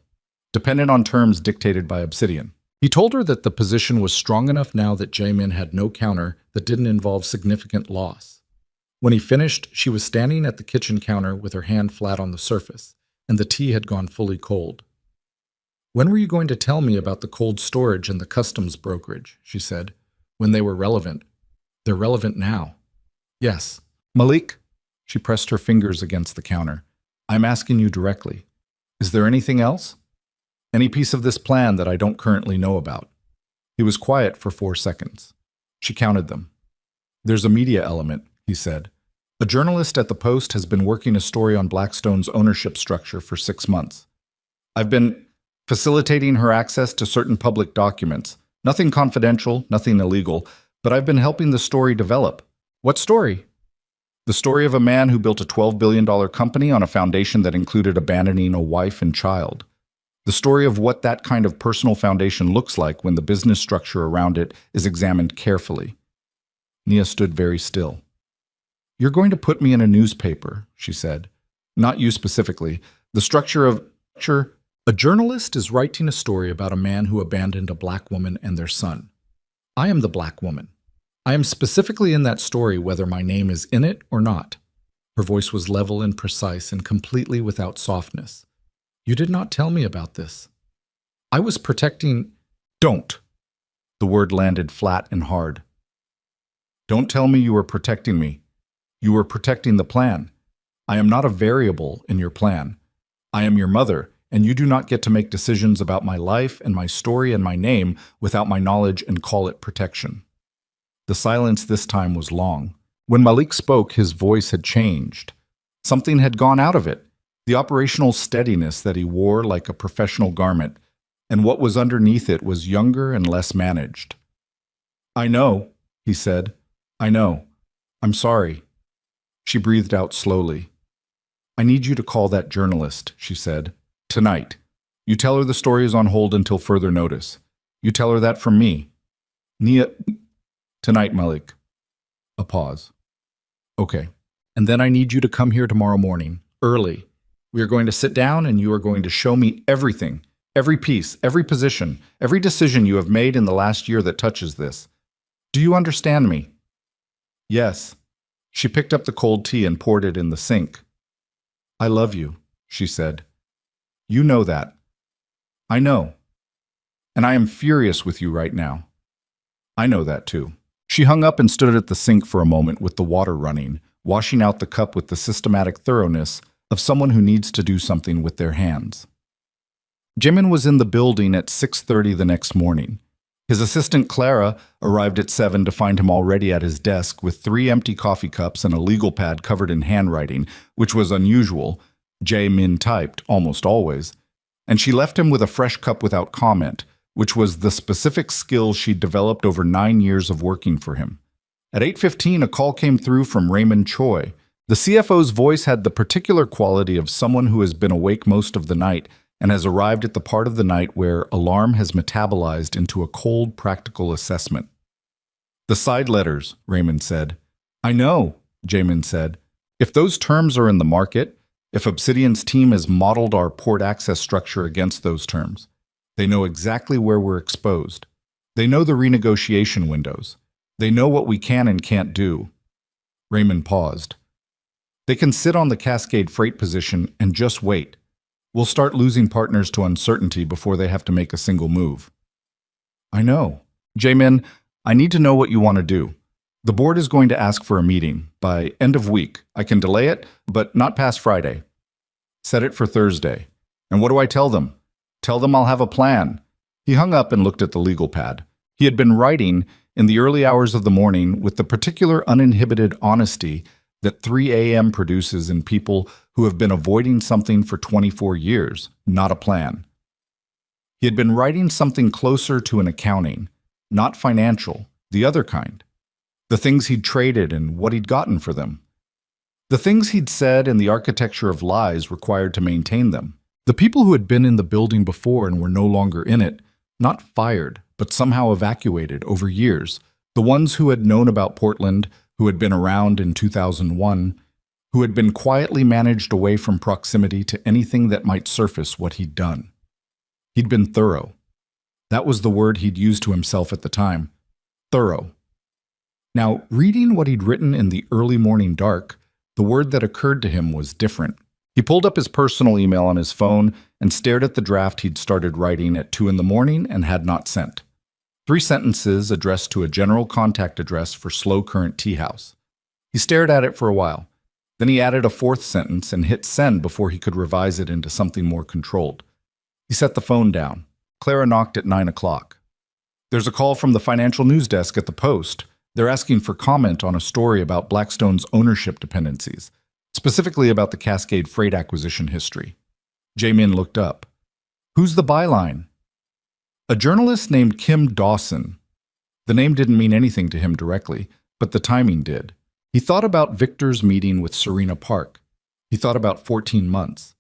Dependent on terms dictated by Obsidian. He told her that the position was strong enough now that Jamin had no counter that didn't involve significant loss. When he finished, she was standing at the kitchen counter with her hand flat on the surface, and the tea had gone fully cold. When were you going to tell me about the cold storage and the customs brokerage? She said. When they were relevant. They're relevant now. Yes. Malik, she pressed her fingers against the counter. I'm asking you directly. Is there anything else? Any piece of this plan that I don't currently know about? He was quiet for 4 seconds. She counted them. There's a media element, he said. A journalist at the Post has been working a story on Blackstone's ownership structure for 6 months. I've been facilitating her access to certain public documents. Nothing confidential, nothing illegal, but I've been helping the story develop. What story? The story of a man who built a $12 billion company on a foundation that included abandoning a wife and child. The story of what that kind of personal foundation looks like when the business structure around it is examined carefully. Nia stood very still. You're going to put me in a newspaper, she said. Not you specifically. The structure of... A journalist is writing a story about a man who abandoned a black woman and their son. I am the black woman. I am specifically in that story whether my name is in it or not. Her voice was level and precise and completely without softness. You did not tell me about this. I was protecting... Don't. The word landed flat and hard. Don't tell me you were protecting me. You were protecting the plan. I am not a variable in your plan. I am your mother, and you do not get to make decisions about my life and my story and my name without my knowledge and call it protection. The silence this time was long. When Malik spoke, his voice had changed. Something had gone out of it, the operational steadiness that he wore like a professional garment, and what was underneath it was younger and less managed. I know, he said. I know. I'm sorry. She breathed out slowly. I need you to call that journalist, she said. Tonight. You tell her the story is on hold until further notice. You tell her that from me. Nia... Tonight, Malik. A pause. Okay. And then I need you to come here tomorrow morning, early. We are going to sit down and you are going to show me everything, every piece, every position, every decision you have made in the last year that touches this. Do you understand me? Yes. She picked up the cold tea and poured it in the sink. I love you, she said. You know that. I know. And I am furious with you right now. I know that too. She hung up and stood at the sink for a moment with the water running, washing out the cup with the systematic thoroughness of someone who needs to do something with their hands. Jimin was in the building at 6:30 the next morning. His assistant Clara arrived at 7 to find him already at his desk with 3 empty coffee cups and a legal pad covered in handwriting, which was unusual. Jae-min typed, almost always, and she left him with a fresh cup without comment, which was the specific skill she'd developed over 9 years of working for him. At 8:15, a call came through from Raymond Choi. The CFO's voice had the particular quality of someone who has been awake most of the night and has arrived at the part of the night where alarm has metabolized into a cold, practical assessment. The side letters, Raymond said. I know, Jamin said. If those terms are in the market, if Obsidian's team has modeled our port access structure against those terms, they know exactly where we're exposed. They know the renegotiation windows. They know what we can and can't do. Raymond paused. They can sit on the Cascade freight position and just wait. We'll start losing partners to uncertainty before they have to make a single move. I know. Jamin, I need to know what you want to do. The board is going to ask for a meeting by end of week. I can delay it, but not past Friday. Set it for Thursday. And what do I tell them? Tell them I'll have a plan. He hung up and looked at the legal pad. He had been writing in the early hours of the morning with the particular uninhibited honesty that 3 a.m. produces in people who have been avoiding something for 24 years, not a plan. He had been writing something closer to an accounting, not financial, the other kind. The things he'd traded and what he'd gotten for them. The things he'd said and the architecture of lies required to maintain them. The people who had been in the building before and were no longer in it, not fired, but somehow evacuated over years. The ones who had known about Portland, who had been around in 2001, who had been quietly managed away from proximity to anything that might surface what he'd done. He'd been thorough. That was the word he'd used to himself at the time. Thorough. Now, reading what he'd written in the early morning dark, the word that occurred to him was different. He pulled up his personal email on his phone and stared at the draft he'd started writing at 2 a.m. and had not sent. 3 sentences addressed to a general contact address for Slow Current Tea House. He stared at it for a while. Then he added a 4th sentence and hit send before he could revise it into something more controlled. He set the phone down. Clara knocked at 9 o'clock. There's a call from the financial news desk at the Post. They're asking for comment on a story about Blackstone's ownership dependencies, specifically about the Cascade Freight acquisition history. Jamin looked up. Who's the byline? A journalist named Kim Dawson. The name didn't mean anything to him directly, but the timing did. He thought about Victor's meeting with Serena Park. He thought about 14 months.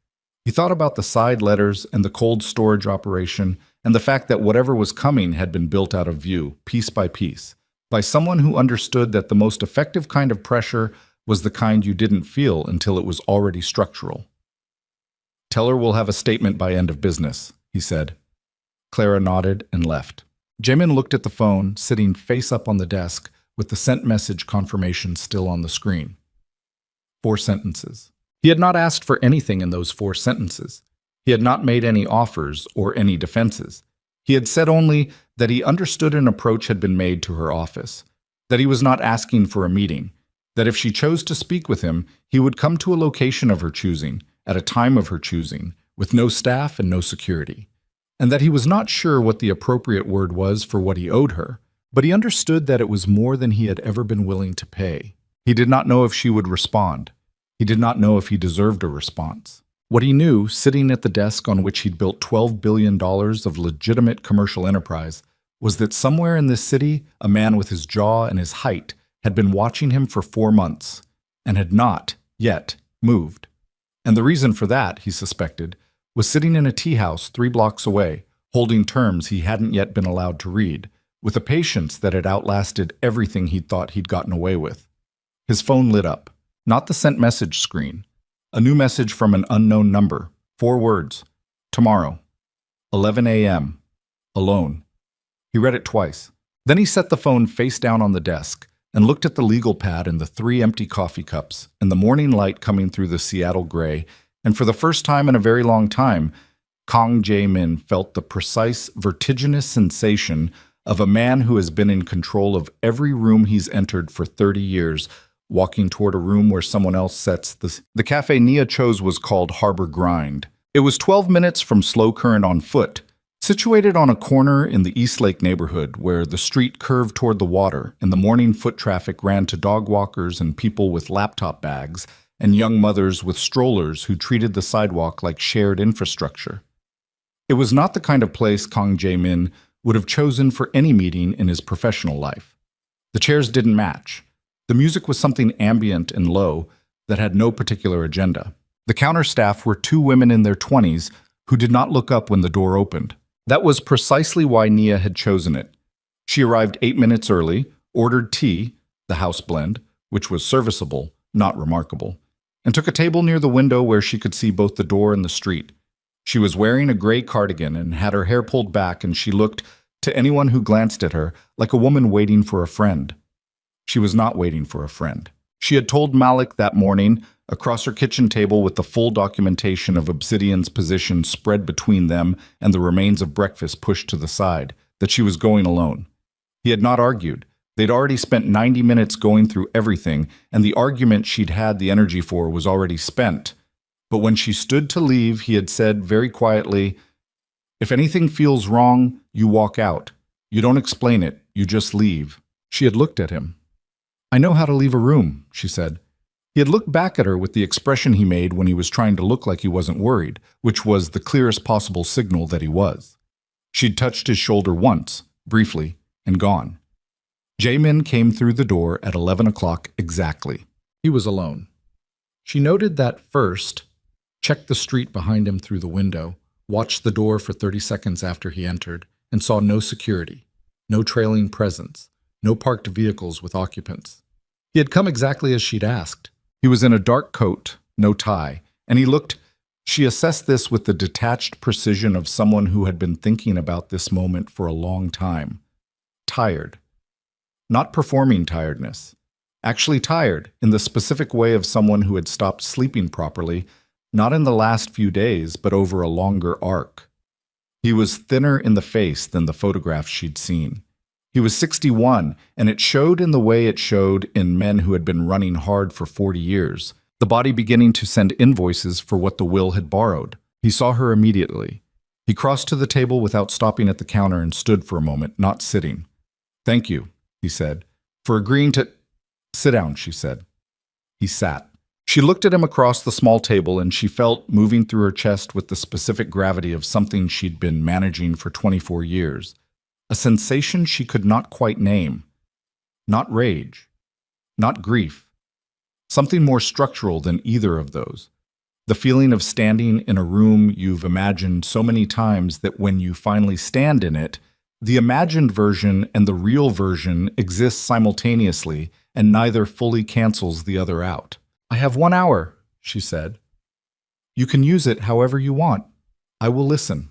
He thought about the side letters and the cold storage operation and the fact that whatever was coming had been built out of view, piece by piece, by someone who understood that the most effective kind of pressure was the kind you didn't feel until it was already structural. Tell her we'll have a statement by end of business, he said. Clara nodded and left. Jamin looked at the phone, sitting face up on the desk, with the sent message confirmation still on the screen. 4 sentences. He had not asked for anything in those 4 sentences. He had not made any offers or any defenses. He had said only that he understood an approach had been made to her office, that he was not asking for a meeting, that if she chose to speak with him, he would come to a location of her choosing, at a time of her choosing, with no staff and no security, and that he was not sure what the appropriate word was for what he owed her, but he understood that it was more than he had ever been willing to pay. He did not know if she would respond. He did not know if he deserved a response. What he knew, sitting at the desk on which he'd built $12 billion of legitimate commercial enterprise, was that somewhere in this city, a man with his jaw and his height had been watching him for 4 months, and had not, yet, moved. And the reason for that, he suspected, was sitting in a tea house 3 blocks away, holding terms he hadn't yet been allowed to read, with a patience that had outlasted everything he'd thought he'd gotten away with. His phone lit up. Not the sent message screen. A new message from an unknown number. 4 words. Tomorrow. 11 a.m. Alone. He read it twice. Then he set the phone face down on the desk and looked at the legal pad and the 3 empty coffee cups and the morning light coming through the Seattle gray, and for the first time in a very long time, Kang Jae-min felt the precise, vertiginous sensation of a man who has been in control of every room he's entered for 30 years, walking toward a room where someone else sets the cafe Nia chose was called Harbor Grind. It was 12 minutes from Slow Current on foot, situated on a corner in the Eastlake neighborhood where the street curved toward the water and the morning foot traffic ran to dog walkers and people with laptop bags and young mothers with strollers who treated the sidewalk like shared infrastructure. It was not the kind of place Kang Jae-min would have chosen for any meeting in his professional life. The chairs didn't match. The music was something ambient and low that had no particular agenda. The counter staff were 2 women in their 20s who did not look up when the door opened. That was precisely why Nia had chosen it. She arrived 8 minutes early, ordered tea, the house blend, which was serviceable, not remarkable, and took a table near the window where she could see both the door and the street. She was wearing a gray cardigan and had her hair pulled back, and she looked, to anyone who glanced at her, like a woman waiting for a friend. She was not waiting for a friend. She had told Malik that morning, across her kitchen table with the full documentation of Obsidian's position spread between them and the remains of breakfast pushed to the side, that she was going alone. He had not argued. They'd already spent 90 minutes going through everything, and the argument she'd had the energy for was already spent. But when she stood to leave, he had said very quietly, "If anything feels wrong, you walk out. You don't explain it, you just leave." She had looked at him. "I know how to leave a room," she said. He had looked back at her with the expression he made when he was trying to look like he wasn't worried, which was the clearest possible signal that he was. She'd touched his shoulder once, briefly, and gone. Jaemin came through the door at 11 o'clock exactly. He was alone. She noted that first, checked the street behind him through the window, watched the door for 30 seconds after he entered, and saw no security, no trailing presence, no parked vehicles with occupants. He had come exactly as she'd asked. He was in a dark coat, no tie, and he looked. She assessed this with the detached precision of someone who had been thinking about this moment for a long time. Tired. Not performing tiredness. Actually tired, in the specific way of someone who had stopped sleeping properly, not in the last few days, but over a longer arc. He was thinner in the face than the photographs she'd seen. He was 61, and it showed in the way it showed in men who had been running hard for 40 years, the body beginning to send invoices for what the will had borrowed. He saw her immediately. He crossed to the table without stopping at the counter and stood for a moment, not sitting. "Thank you," he said, "for agreeing to—" "Sit down," she said. He sat. She looked at him across the small table, and she felt, moving through her chest with the specific gravity of something she'd been managing for 24 years, a sensation she could not quite name. Not rage. Not grief. Something more structural than either of those. The feeling of standing in a room you've imagined so many times that when you finally stand in it, the imagined version and the real version exist simultaneously, and neither fully cancels the other out. "I have 1 hour," she said. "You can use it however you want. I will listen.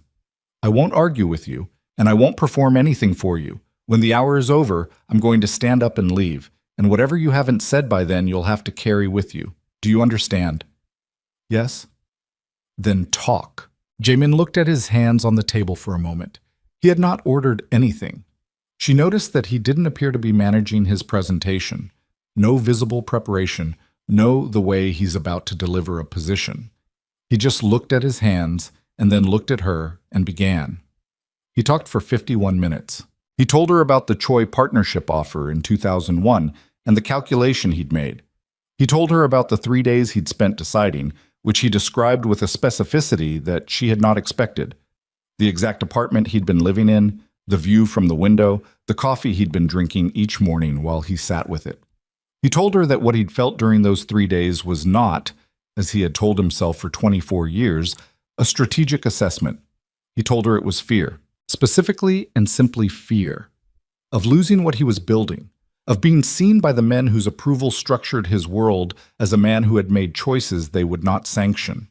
I won't argue with you, and I won't perform anything for you. When the hour is over, I'm going to stand up and leave, and whatever you haven't said by then you'll have to carry with you. Do you understand?" "Yes." "Then talk." Jaemin looked at his hands on the table for a moment. He had not ordered anything. She noticed that he didn't appear to be managing his presentation. No visible preparation, no the way he's about to deliver a position. He just looked at his hands and then looked at her and began. He talked for 51 minutes. He told her about the Choi partnership offer in 2001 and the calculation he'd made. He told her about the 3 days he'd spent deciding, which he described with a specificity that she had not expected. The exact apartment he'd been living in, the view from the window, the coffee he'd been drinking each morning while he sat with it. He told her that what he'd felt during those 3 days was not, as he had told himself for 24 years, a strategic assessment. He told her it was fear, specifically and simply fear, of losing what he was building, of being seen by the men whose approval structured his world as a man who had made choices they would not sanction.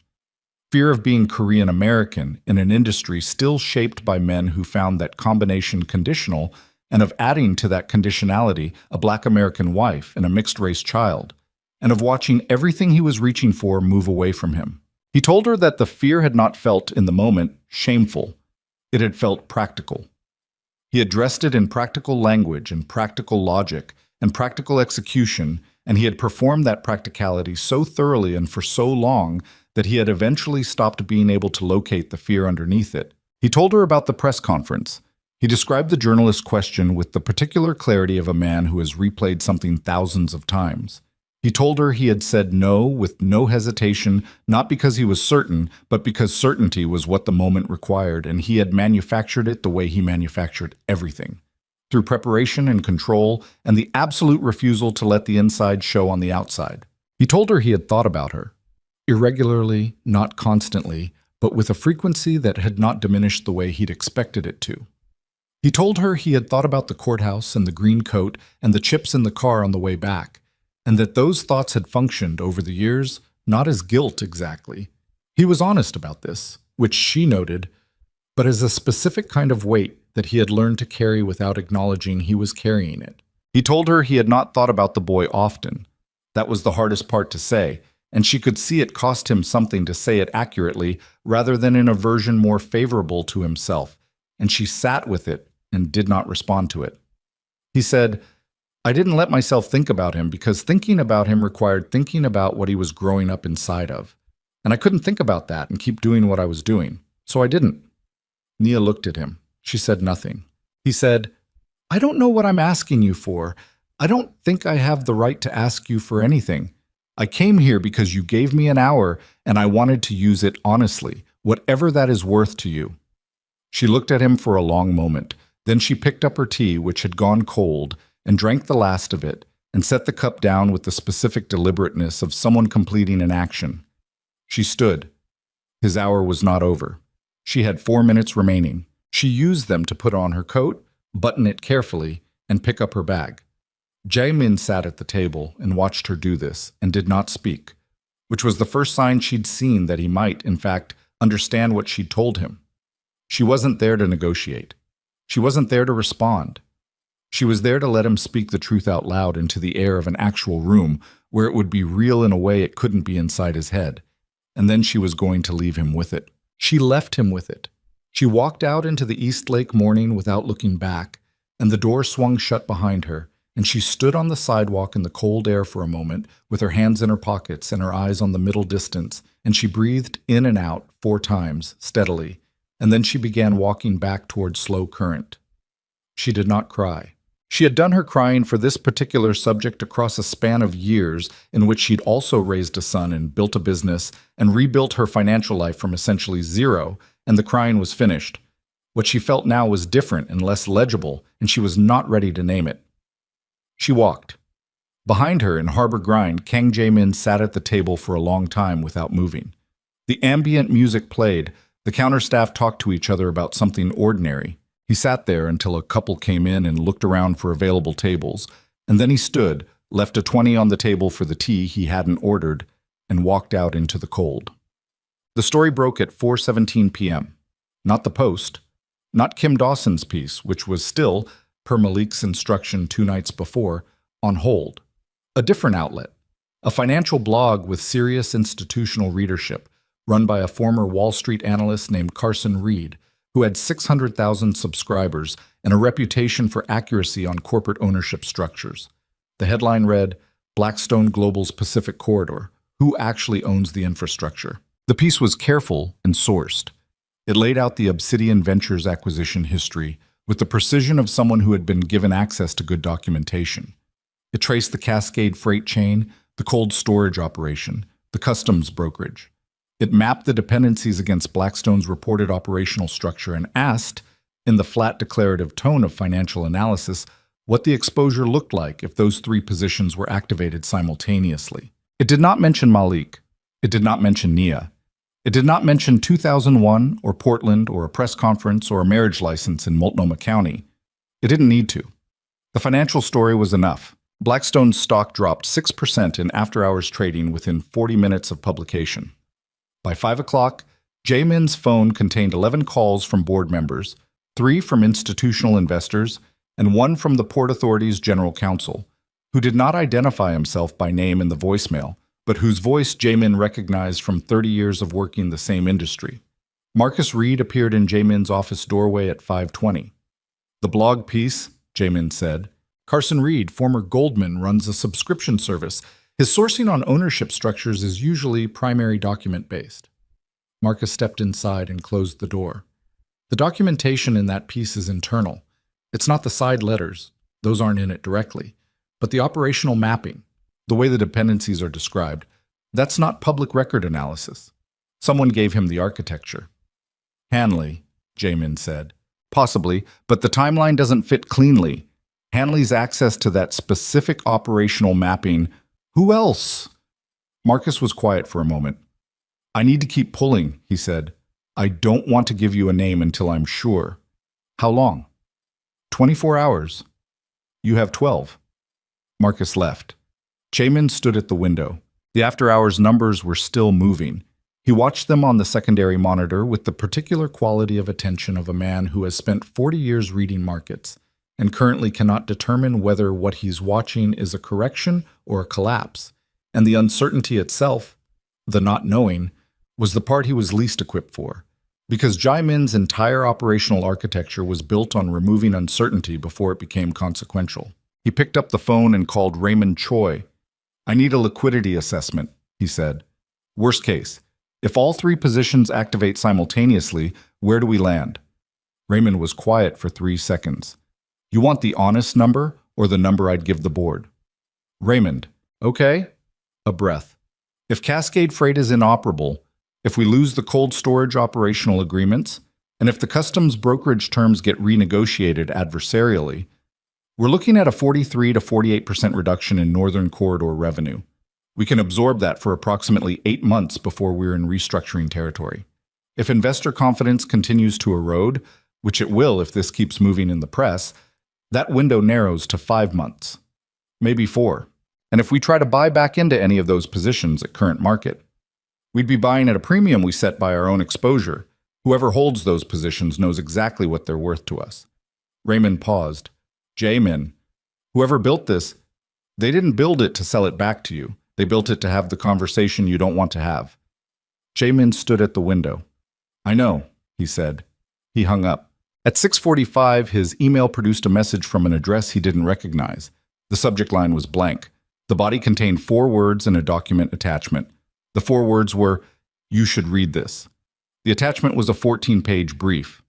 Fear of being Korean American in an industry still shaped by men who found that combination conditional, and of adding to that conditionality a Black American wife and a mixed-race child, and of watching everything he was reaching for move away from him. He told her that the fear had not felt, in the moment, shameful. It had felt practical. He addressed it in practical language and practical logic and practical execution, and he had performed that practicality so thoroughly and for so long that he had eventually stopped being able to locate the fear underneath it. He told her about the press conference. He described the journalist's question with the particular clarity of a man who has replayed something thousands of times. He told her he had said no with no hesitation, not because he was certain, but because certainty was what the moment required, and he had manufactured it the way he manufactured everything, through preparation and control, and the absolute refusal to let the inside show on the outside. He told her he had thought about her, irregularly, not constantly, but with a frequency that had not diminished the way he'd expected it to. He told her he had thought about the courthouse and the green coat and the chips in the car on the way back, and that those thoughts had functioned over the years not as guilt exactly. He was honest about this, which she noted, but as a specific kind of weight that he had learned to carry without acknowledging he was carrying it. He told her he had not thought about the boy often. That was the hardest part to say, and she could see it cost him something to say it accurately rather than in a version more favorable to himself, and she sat with it and did not respond to it. He said, I didn't let myself think about him because thinking about him required thinking about what he was growing up inside of. And I couldn't think about that and keep doing what I was doing. So I didn't. Nia looked at him. She said nothing. He said, I don't know what I'm asking you for. I don't think I have the right to ask you for anything. I came here because you gave me an hour and I wanted to use it honestly, whatever that is worth to you. She looked at him for a long moment. Then she picked up her tea, which had gone cold, and drank the last of it, and set the cup down with the specific deliberateness of someone completing an action. She stood. His hour was not over. She had 4 minutes remaining. She used them to put on her coat, button it carefully, and pick up her bag. Jae-min sat at the table and watched her do this, and did not speak, which was the first sign she'd seen that he might, in fact, understand what she'd told him. She wasn't there to negotiate. She wasn't there to respond. She was there to let him speak the truth out loud into the air of an actual room where it would be real in a way it couldn't be inside his head. And then she was going to leave him with it. She left him with it. She walked out into the East Lake morning without looking back, and the door swung shut behind her, and she stood on the sidewalk in the cold air for a moment, with her hands in her pockets and her eyes on the middle distance, and she breathed in and out 4 times, steadily, and then she began walking back toward Slow Current. She did not cry. She had done her crying for this particular subject across a span of years in which she'd also raised a son and built a business and rebuilt her financial life from essentially zero, and the crying was finished. What she felt now was different and less legible, and she was not ready to name it. She walked. Behind her in Harbor Grind, Kang Jae-min sat at the table for a long time without moving. The ambient music played. The counter staff talked to each other about something ordinary. He sat there until a couple came in and looked around for available tables, and then he stood, left a 20 on the table for the tea he hadn't ordered, and walked out into the cold. The story broke at 4:17 p.m. Not the Post, not Kim Dawson's piece, which was still, per Malik's instruction 2 nights before, on hold. A different outlet, a financial blog with serious institutional readership, run by a former Wall Street analyst named Carson Reed, who had 600,000 subscribers and a reputation for accuracy on corporate ownership structures. The headline read, Blackstone Global's Pacific Corridor, Who Actually Owns the Infrastructure? The piece was careful and sourced. It laid out the Obsidian Ventures acquisition history with the precision of someone who had been given access to good documentation. It traced the Cascade freight chain, the cold storage operation, the customs brokerage. It mapped the dependencies against Blackstone's reported operational structure and asked, in the flat declarative tone of financial analysis, what the exposure looked like if those 3 positions were activated simultaneously. It did not mention Malik. It did not mention Nia. It did not mention 2001 or Portland or a press conference or a marriage license in Multnomah County. It didn't need to. The financial story was enough. Blackstone's stock dropped 6% in after-hours trading within 40 minutes of publication. By 5 o'clock, Jae-min's phone contained 11 calls from board members, 3 from institutional investors, and 1 from the Port Authority's general counsel, who did not identify himself by name in the voicemail, but whose voice Jae-min recognized from 30 years of working the same industry. Marcus Reed appeared in Jae-min's office doorway at 5:20. The blog piece, Jae-min said. Carson Reed, former Goldman, runs a subscription service. His sourcing on ownership structures is usually primary document-based. Marcus stepped inside and closed the door. The documentation in that piece is internal. It's not the side letters. Those aren't in it directly. But the operational mapping, the way the dependencies are described, that's not public record analysis. Someone gave him the architecture. Hanley, Jae-min said. Possibly, but the timeline doesn't fit cleanly. Hanley's access to that specific operational mapping. Who else? Marcus was quiet for a moment. I need to keep pulling, he said. I don't want to give you a name until I'm sure. How long? 24 hours. You have 12. Marcus left. Jae-min stood at the window. The after-hours numbers were still moving. He watched them on the secondary monitor with the particular quality of attention of a man who has spent 40 years reading markets and currently cannot determine whether what he's watching is a correction or a collapse. And the uncertainty itself, the not knowing, was the part he was least equipped for. Because Jaimin's entire operational architecture was built on removing uncertainty before it became consequential. He picked up the phone and called Raymond Choi. "I need a liquidity assessment," he said. "Worst case, if all three positions activate simultaneously, where do we land?" Raymond was quiet for 3 seconds. "You want the honest number or the number I'd give the board?" Raymond: "Okay." A breath. "If Cascade Freight is inoperable, if we lose the cold storage operational agreements, and if the customs brokerage terms get renegotiated adversarially, we're looking at a 43 to 48% reduction in Northern Corridor revenue. We can absorb that for approximately 8 months before we're in restructuring territory. If investor confidence continues to erode, which it will if this keeps moving in the press, that window narrows to 5 months, maybe 4. And if we try to buy back into any of those positions at current market, we'd be buying at a premium we set by our own exposure. Whoever holds those positions knows exactly what they're worth to us." Raymond paused. "Jamin, whoever built this, they didn't build it to sell it back to you. They built it to have the conversation you don't want to have." Jamin stood at the window. "I know," he said. He hung up. At 6:45, his email produced a message from an address he didn't recognize. The subject line was blank. The body contained 4 words and a document attachment. The 4 words were, "You should read this." The attachment was a 14-page brief.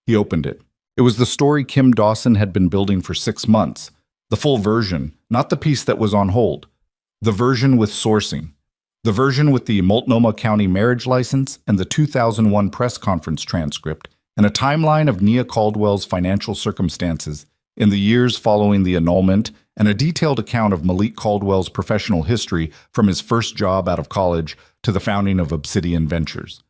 He opened it. It was the story Kim Dawson had been building for 6 months. The full version, not the piece that was on hold. The version with sourcing. The version with the Multnomah County marriage license and the 2001 press conference transcript, and a timeline of Nia Caldwell's financial circumstances in the years following the annulment, and a detailed account of Malik Caldwell's professional history from his first job out of college to the founding of Obsidian Ventures.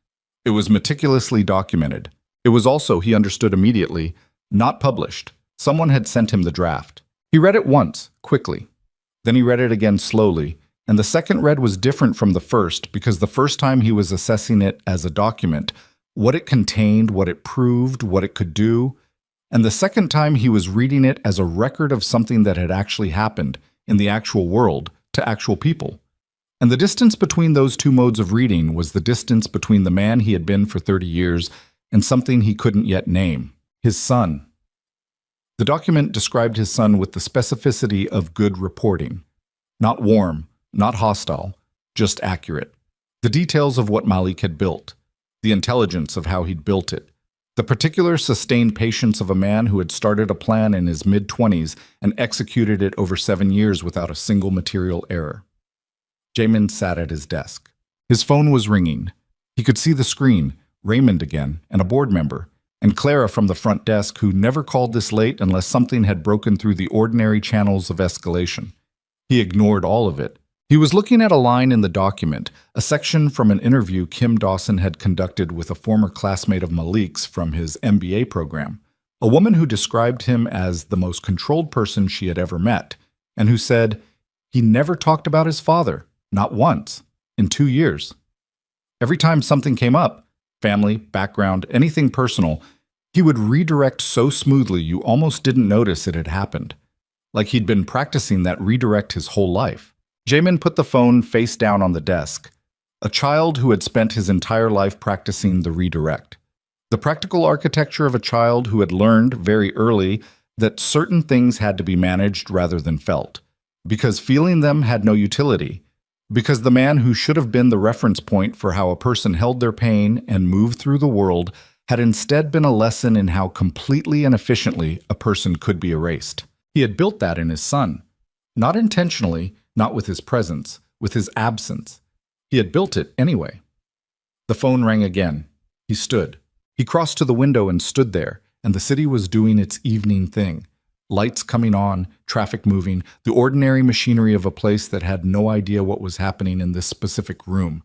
It was meticulously documented. It was also, he understood immediately, not published. Someone had sent him the draft. He read it once, quickly. Then he read it again slowly, and the second read was different from the first because the first time he was assessing it as a document, what it contained, what it proved, what it could do, and the second time he was reading it as a record of something that had actually happened in the actual world to actual people. And the distance between those two modes of reading was the distance between the man he had been for 30 years and something he couldn't yet name, his son. The document described his son with the specificity of good reporting. Not warm, not hostile, just accurate. The details of what Malik had built, the intelligence of how he'd built it, the particular sustained patience of a man who had started a plan in his mid-20s and executed it over 7 years without a single material error. Jamin sat at his desk. His phone was ringing. He could see the screen, Raymond again, and a board member, and Clara from the front desk who never called this late unless something had broken through the ordinary channels of escalation. He ignored all of it. He was looking at a line in the document, a section from an interview Kim Dawson had conducted with a former classmate of Malik's from his MBA program, a woman who described him as the most controlled person she had ever met, and who said he never talked about his father, not once, in 2 years. Every time something came up, family, background, anything personal, he would redirect so smoothly you almost didn't notice it had happened, like he'd been practicing that redirect his whole life. Jamin put the phone face down on the desk. A child who had spent his entire life practicing the redirect. The practical architecture of a child who had learned very early that certain things had to be managed rather than felt, because feeling them had no utility, because the man who should have been the reference point for how a person held their pain and moved through the world had instead been a lesson in how completely and efficiently a person could be erased. He had built that in his son. Not intentionally, not with his presence, with his absence. He had built it anyway. The phone rang again. He stood. He crossed to the window and stood there, and the city was doing its evening thing. Lights coming on, traffic moving, the ordinary machinery of a place that had no idea what was happening in this specific room.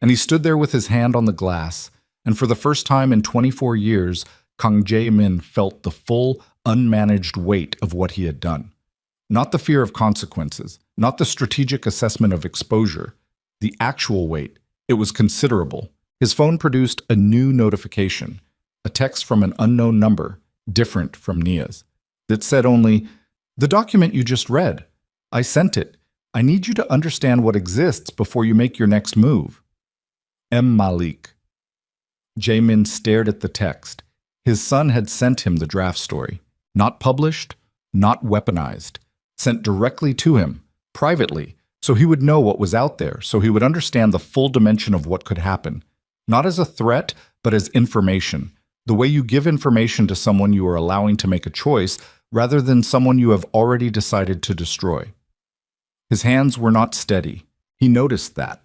And he stood there with his hand on the glass, and for the first time in 24 years, Kang Jae-min felt the full, unmanaged weight of what he had done. Not the fear of consequences, not the strategic assessment of exposure, the actual weight. It was considerable. His phone produced a new notification, a text from an unknown number, different from Nia's, that said only, "The document you just read. I sent it. I need you to understand what exists before you make your next move. M. Malik." Jae-min stared at the text. His son had sent him the draft story. Not published, not weaponized. Sent directly to him, privately, so he would know what was out there, so he would understand the full dimension of what could happen. Not as a threat, but as information. The way you give information to someone you are allowing to make a choice, rather than someone you have already decided to destroy. His hands were not steady. He noticed that.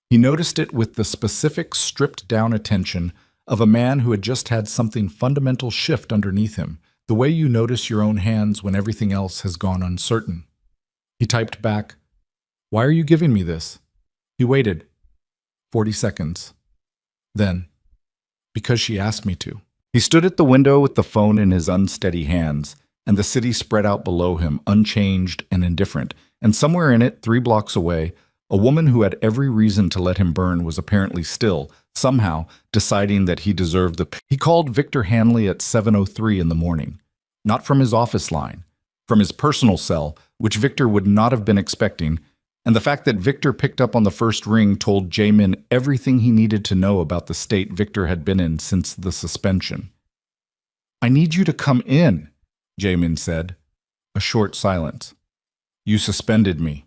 He noticed it with the specific, stripped-down attention of a man who had just had something fundamental shift underneath him, the way you notice your own hands when everything else has gone uncertain. He typed back, "Why are you giving me this?" He waited. 40 seconds. Then, "Because she asked me to." He stood at the window with the phone in his unsteady hands, and the city spread out below him, unchanged and indifferent, and somewhere in it, 3 blocks away, a woman who had every reason to let him burn was apparently still, somehow, deciding that he deserved the... He called Victor Hanley at 7:03 in the morning. Not from his office line. From his personal cell, which Victor would not have been expecting, and the fact that Victor picked up on the first ring told Jae-min everything he needed to know about the state Victor had been in since the suspension. "I need you to come in," Jae-min said. A short silence. "You suspended me."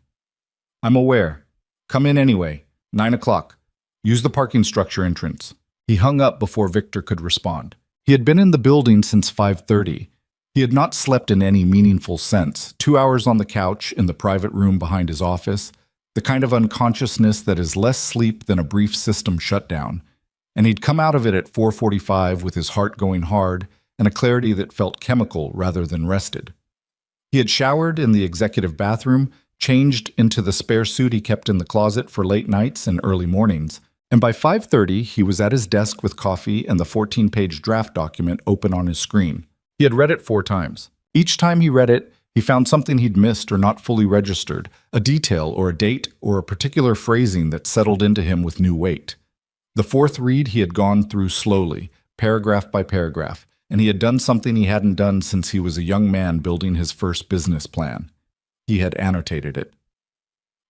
"I'm aware. Come in anyway. 9 o'clock. Use the parking structure entrance." He hung up before Victor could respond. He had been in the building since 5:30. He had not slept in any meaningful sense. 2 hours on the couch in the private room behind his office, the kind of unconsciousness that is less sleep than a brief system shutdown. And he'd come out of it at 4:45 with his heart going hard and a clarity that felt chemical rather than rested. He had showered in the executive bathroom, changed into the spare suit he kept in the closet for late nights and early mornings, and by 5:30 he was at his desk with coffee and the 14-page draft document open on his screen. He had read it 4 times. Each time he read it, he found something he'd missed or not fully registered, a detail or a date or a particular phrasing that settled into him with new weight. The 4th read he had gone through slowly, paragraph by paragraph, and he had done something he hadn't done since he was a young man building his first business plan. He had annotated it.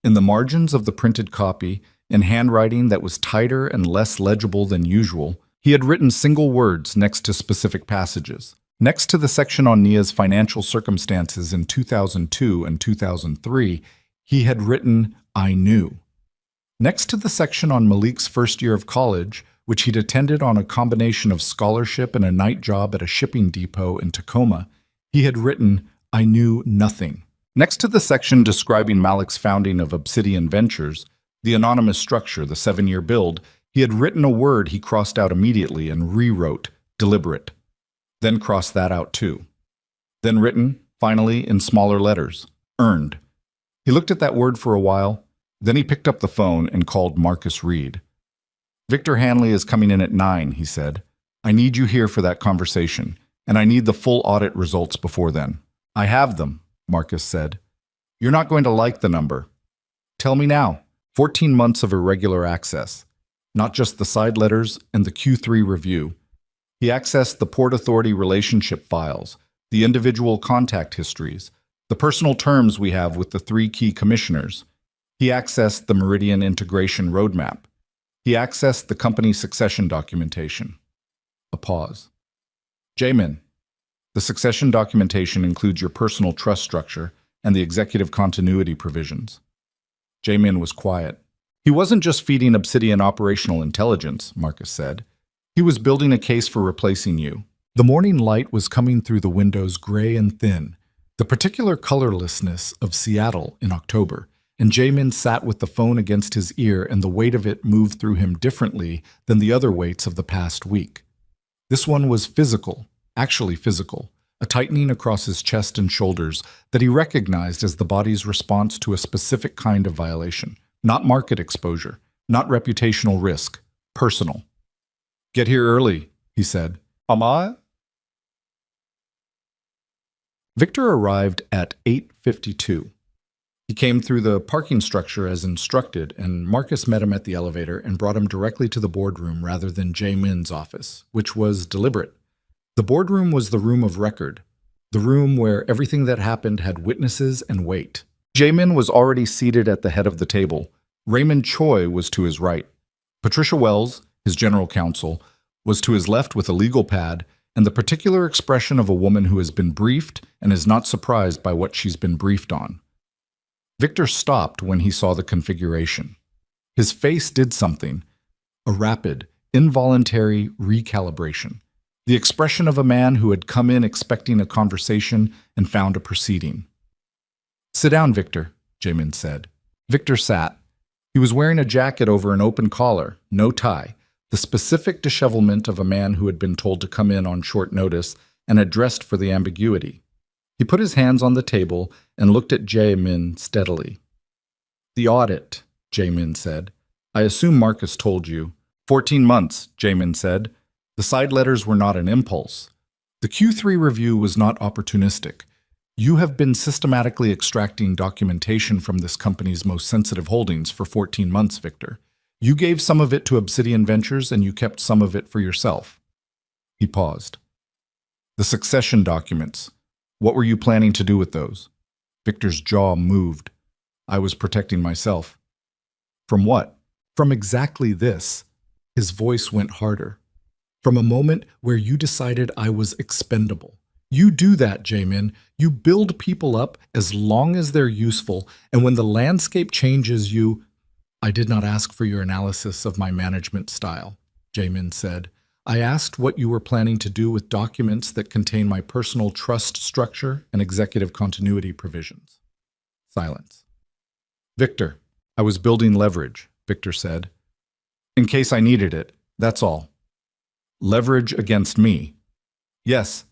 In the margins of the printed copy, in handwriting that was tighter and less legible than usual, he had written single words next to specific passages. Next to the section on Nia's financial circumstances in 2002 and 2003, he had written, "I knew." Next to the section on Malik's first year of college, which he'd attended on a combination of scholarship and a night job at a shipping depot in Tacoma, he had written, "I knew nothing." Next to the section describing Malik's founding of Obsidian Ventures, the anonymous structure, the 7-year build, he had written a word he crossed out immediately and rewrote, "deliberate." Then crossed that out too. Then written, finally, in smaller letters, "earned." He looked at that word for a while, then he picked up the phone and called Marcus Reed. "Victor Hanley is coming in at 9, he said. "I need you here for that conversation, and I need the full audit results before then." "I have them," Marcus said. "You're not going to like the number." "Tell me now." 14 months of irregular access. Not just the side letters and the Q3 review. He accessed the Port Authority relationship files, the individual contact histories, the personal terms we have with the 3 key commissioners. He accessed the Meridian integration roadmap. He accessed the company succession documentation. A pause. "Jae-min, the succession documentation includes your personal trust structure and the executive continuity provisions." Jae-min was quiet. "He wasn't just feeding Obsidian operational intelligence," Marcus said. "He was building a case for replacing you." The morning light was coming through the windows gray and thin, the particular colorlessness of Seattle in October, and Jae-min sat with the phone against his ear, and the weight of it moved through him differently than the other weights of the past week. This one was physical, actually physical, a tightening across his chest and shoulders that he recognized as the body's response to a specific kind of violation. Not market exposure, not reputational risk, personal. "Get here early," he said. "Ama?" Victor arrived at 8:52. He came through the parking structure as instructed, and Marcus met him at the elevator and brought him directly to the boardroom rather than Jae-min's office, which was deliberate. The boardroom was the room of record, the room where everything that happened had witnesses and weight. Jae-min was already seated at the head of the table. Raymond Choi was to his right. Patricia Wells, his general counsel, was to his left with a legal pad and the particular expression of a woman who has been briefed and is not surprised by what she's been briefed on. Victor stopped when he saw the configuration. His face did something, a rapid, involuntary recalibration. The expression of a man who had come in expecting a conversation and found a proceeding. "Sit down, Victor," Jamin said. Victor sat. He was wearing a jacket over an open collar, no tie, the specific dishevelment of a man who had been told to come in on short notice and had dressed for the ambiguity. He put his hands on the table and looked at Jamin steadily. "The audit," Jamin said. "I assume Marcus told you." 14 months, Jamin said. The side letters were not an impulse. The Q3 review was not opportunistic. You have been systematically extracting documentation from this company's most sensitive holdings for 14 months, Victor. You gave some of it to Obsidian Ventures and you kept some of it for yourself. He paused. "The succession documents. What were you planning to do with those?" Victor's jaw moved. "I was protecting myself." "From what?" "From exactly this." His voice went harder. "From a moment where you decided I was expendable. You do that, Jamin. You build people up as long as they're useful, and when the landscape changes you—" "I did not ask for your analysis of my management style," Jamin said. "I asked what you were planning to do with documents that contain my personal trust structure and executive continuity provisions." Silence. "Victor, I was building leverage," Victor said. "In case I needed it, that's all." "Leverage against me?" "Yes."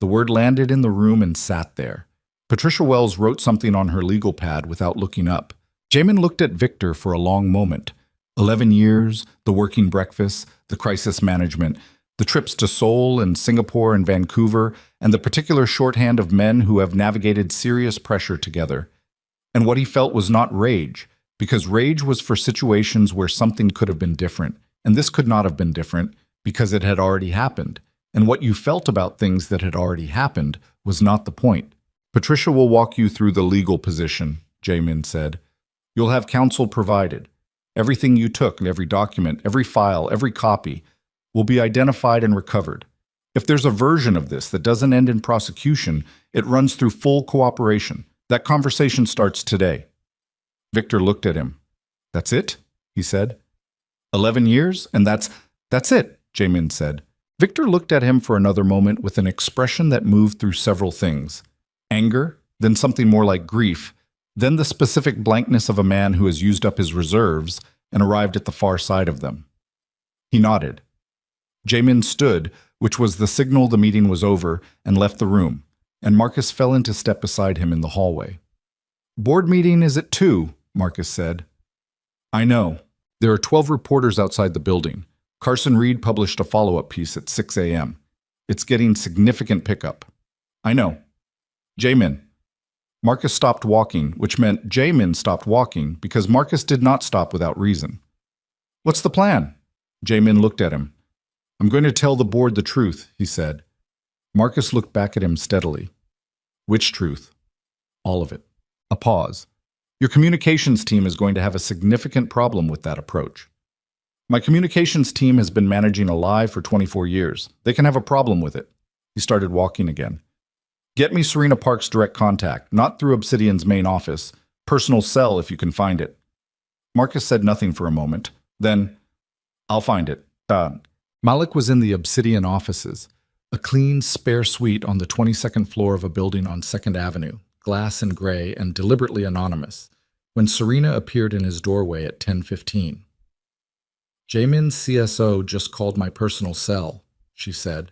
The word landed in the room and sat there. Patricia Wells wrote something on her legal pad without looking up. Jamin looked at Victor for a long moment. 11 years, the working breakfast, the crisis management, the trips to Seoul and Singapore and Vancouver, and the particular shorthand of men who have navigated serious pressure together. And what he felt was not rage, because rage was for situations where something could have been different, and this could not have been different because it had already happened. And what you felt about things that had already happened was not the point. "Patricia will walk you through the legal position," Jamin said. "You'll have counsel provided. Everything you took, every document, every file, every copy, will be identified and recovered. If there's a version of this that doesn't end in prosecution, it runs through full cooperation. That conversation starts today." Victor looked at him. "That's it?" he said. 11 years, and that's it," Jamin said. Victor looked at him for another moment with an expression that moved through several things. Anger, then something more like grief, then the specific blankness of a man who has used up his reserves and arrived at the far side of them. He nodded. Jamin stood, which was the signal the meeting was over, and left the room, and Marcus fell into step beside him in the hallway. "Board meeting is at 2, Marcus said. "I know. There are 12 reporters outside the building. Carson Reed published a follow-up piece at 6 a.m. It's getting significant pickup." "I know." "Jamin." Marcus stopped walking, which meant Jamin stopped walking because Marcus did not stop without reason. "What's the plan?" Jamin looked at him. "I'm going to tell the board the truth," he said. Marcus looked back at him steadily. "Which truth?" "All of it." A pause. "Your communications team is going to have a significant problem with that approach." "My communications team has been managing a lie for 24 years. They can have a problem with it." He started walking again. "Get me Serena Park's direct contact, not through Obsidian's main office. Personal cell if you can find it." Marcus said nothing for a moment. Then, "I'll find it." Malik was in the Obsidian offices, a clean, spare suite on the 22nd floor of a building on 2nd Avenue, glass and gray and deliberately anonymous, when Serena appeared in his doorway at 10:15. "Jamin's CSO just called my personal cell," she said.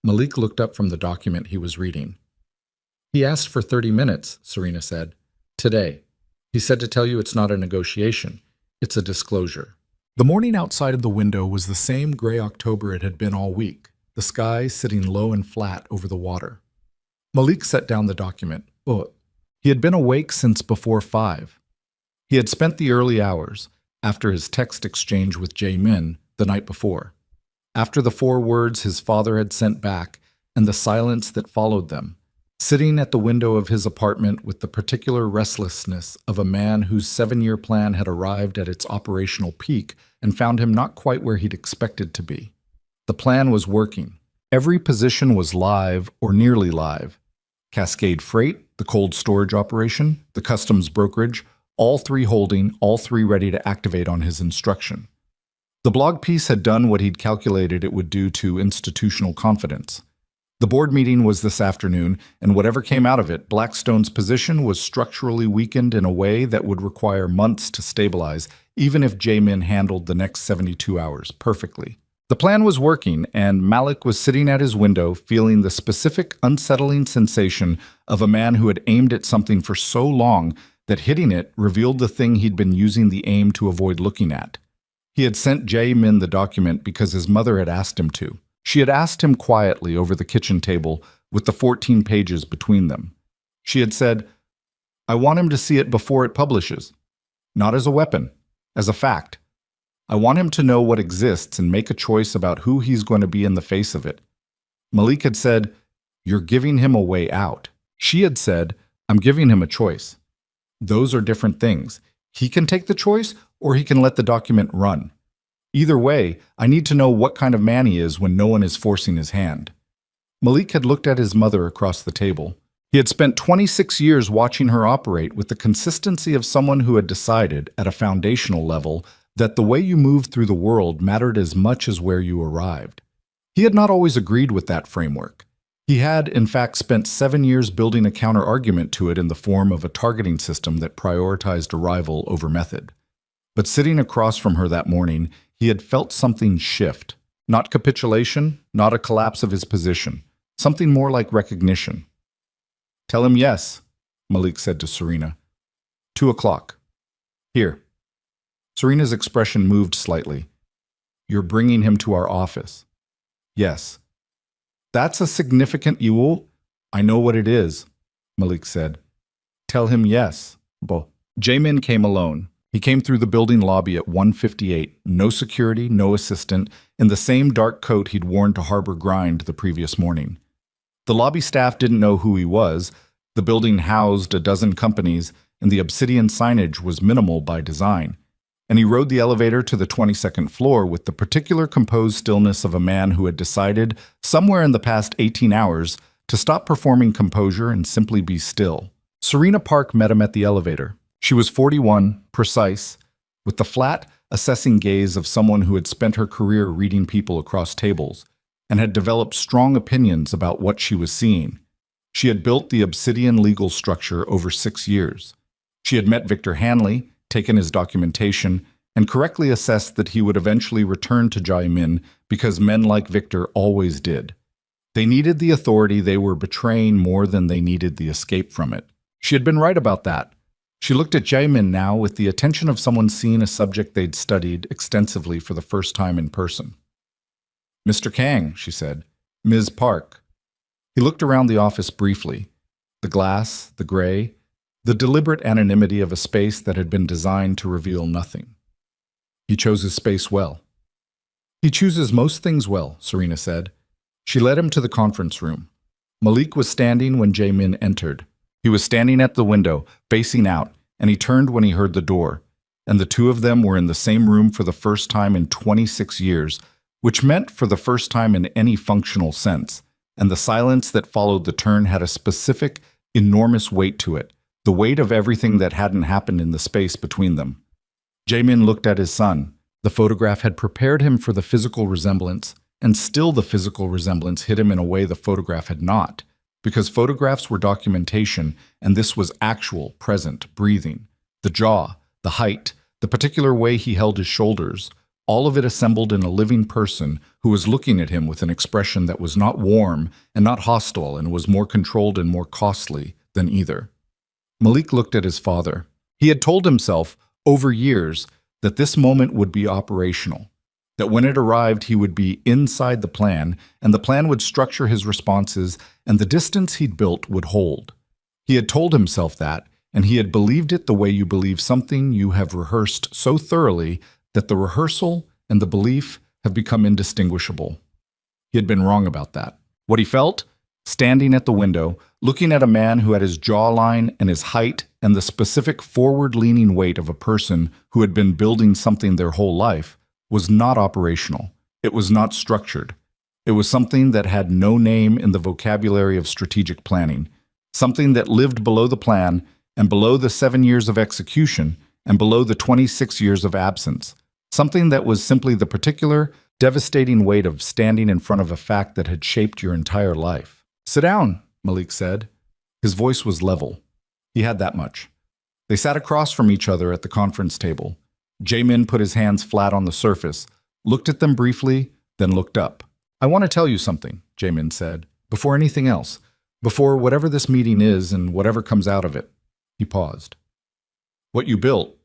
Malik looked up from the document he was reading. "He asked for 30 minutes, Serena said. "Today. He said to tell you it's not a negotiation. It's a disclosure." The morning outside of the window was the same gray October it had been all week, the sky sitting low and flat over the water. Malik set down the document. He had been awake since before 5. He had spent the early hours, after his text exchange with Jamin the night before, after the 4 words his father had sent back and the silence that followed them, sitting at the window of his apartment with the particular restlessness of a man whose 7-year plan had arrived at its operational peak and found him not quite where he'd expected to be. The plan was working. Every position was live or nearly live. Cascade Freight, the cold storage operation, the customs brokerage, all three holding, all three ready to activate on his instruction. The blog piece had done what he'd calculated it would do to institutional confidence. The board meeting was this afternoon, and whatever came out of it, Blackstone's position was structurally weakened in a way that would require months to stabilize, even if Jamin handled the next 72 hours perfectly. The plan was working, and Malik was sitting at his window feeling the specific unsettling sensation of a man who had aimed at something for so long that hitting it revealed the thing he'd been using the aim to avoid looking at. He had sent Jamin the document because his mother had asked him to. She had asked him quietly over the kitchen table with the 14 pages between them. She had said, "I want him to see it before it publishes. Not as a weapon, as a fact. I want him to know what exists and make a choice about who he's going to be in the face of it." Malik had said, "You're giving him a way out." She had said, "I'm giving him a choice." Those are different things. He can take the choice, or he can let the document run. Either way, I need to know what kind of man he is when no one is forcing his hand. Malik had looked at his mother across the table. He had spent 26 years watching her operate with the consistency of someone who had decided, at a foundational level, that the way you moved through the world mattered as much as where you arrived. He had not always agreed with that framework. He had, in fact, spent 7 years building a counter-argument to it in the form of a targeting system that prioritized arrival over method. But sitting across from her that morning, he had felt something shift. Not capitulation, not a collapse of his position. Something more like recognition. "Tell him yes," Malik said to Serena. 2 o'clock. "Here." Serena's expression moved slightly. "You're bringing him to our office." "Yes." "That's a significant you. I know what it is," Malik said. "Tell him yes." Jamin came alone. He came through the building lobby at 1:58, no security, no assistant, in the same dark coat he'd worn to harbor grind the previous morning. The lobby staff didn't know who he was. The building housed a dozen companies, and the obsidian signage was minimal by design. And he rode the elevator to the 22nd floor with the particular composed stillness of a man who had decided, somewhere in the past 18 hours, to stop performing composure and simply be still. Serena Park met him at the elevator. She was 41, precise, with the flat, assessing gaze of someone who had spent her career reading people across tables and had developed strong opinions about what she was seeing. She had built the obsidian legal structure over 6 years. She had met Victor Hanley, taken his documentation, and correctly assessed that he would eventually return to Jamin because men like Victor always did. They needed the authority they were betraying more than they needed the escape from it. She had been right about that. She looked at Jamin now with the attention of someone seeing a subject they'd studied extensively for the first time in person. "Mr. Kang," she said. "Ms. Park." He looked around the office briefly. The glass, the gray, the deliberate anonymity of a space that had been designed to reveal nothing. He chose his space well. "He chooses most things well," Serena said. She led him to the conference room. Malik was standing when Jamin entered. He was standing at the window, facing out, and he turned when he heard the door. And the two of them were in the same room for the first time in 26 years, which meant for the first time in any functional sense. And the silence that followed the turn had a specific, enormous weight to it, the weight of everything that hadn't happened in the space between them. Jamin looked at his son. The photograph had prepared him for the physical resemblance, and still the physical resemblance hit him in a way the photograph had not. Because photographs were documentation, and this was actual, present, breathing. The jaw, the height, the particular way he held his shoulders, all of it assembled in a living person who was looking at him with an expression that was not warm and not hostile and was more controlled and more costly than either. Malik looked at his father. He had told himself, over years, that this moment would be operational, that when it arrived he would be inside the plan, and the plan would structure his responses, and the distance he'd built would hold. He had told himself that, and he had believed it the way you believe something you have rehearsed so thoroughly that the rehearsal and the belief have become indistinguishable. He had been wrong about that. What he felt, standing at the window, looking at a man who had his jawline and his height and the specific forward-leaning weight of a person who had been building something their whole life, was not operational. It was not structured. It was something that had no name in the vocabulary of strategic planning, something that lived below the plan and below the 7 years of execution and below the 26 years of absence, something that was simply the particular, devastating weight of standing in front of a fact that had shaped your entire life. "Sit down," Malik said. His voice was level. He had that much. They sat across from each other at the conference table. Jamin put his hands flat on the surface, looked at them briefly, then looked up. "I want to tell you something," Jamin said, "before anything else, before whatever this meeting is and whatever comes out of it." He paused. "What you built,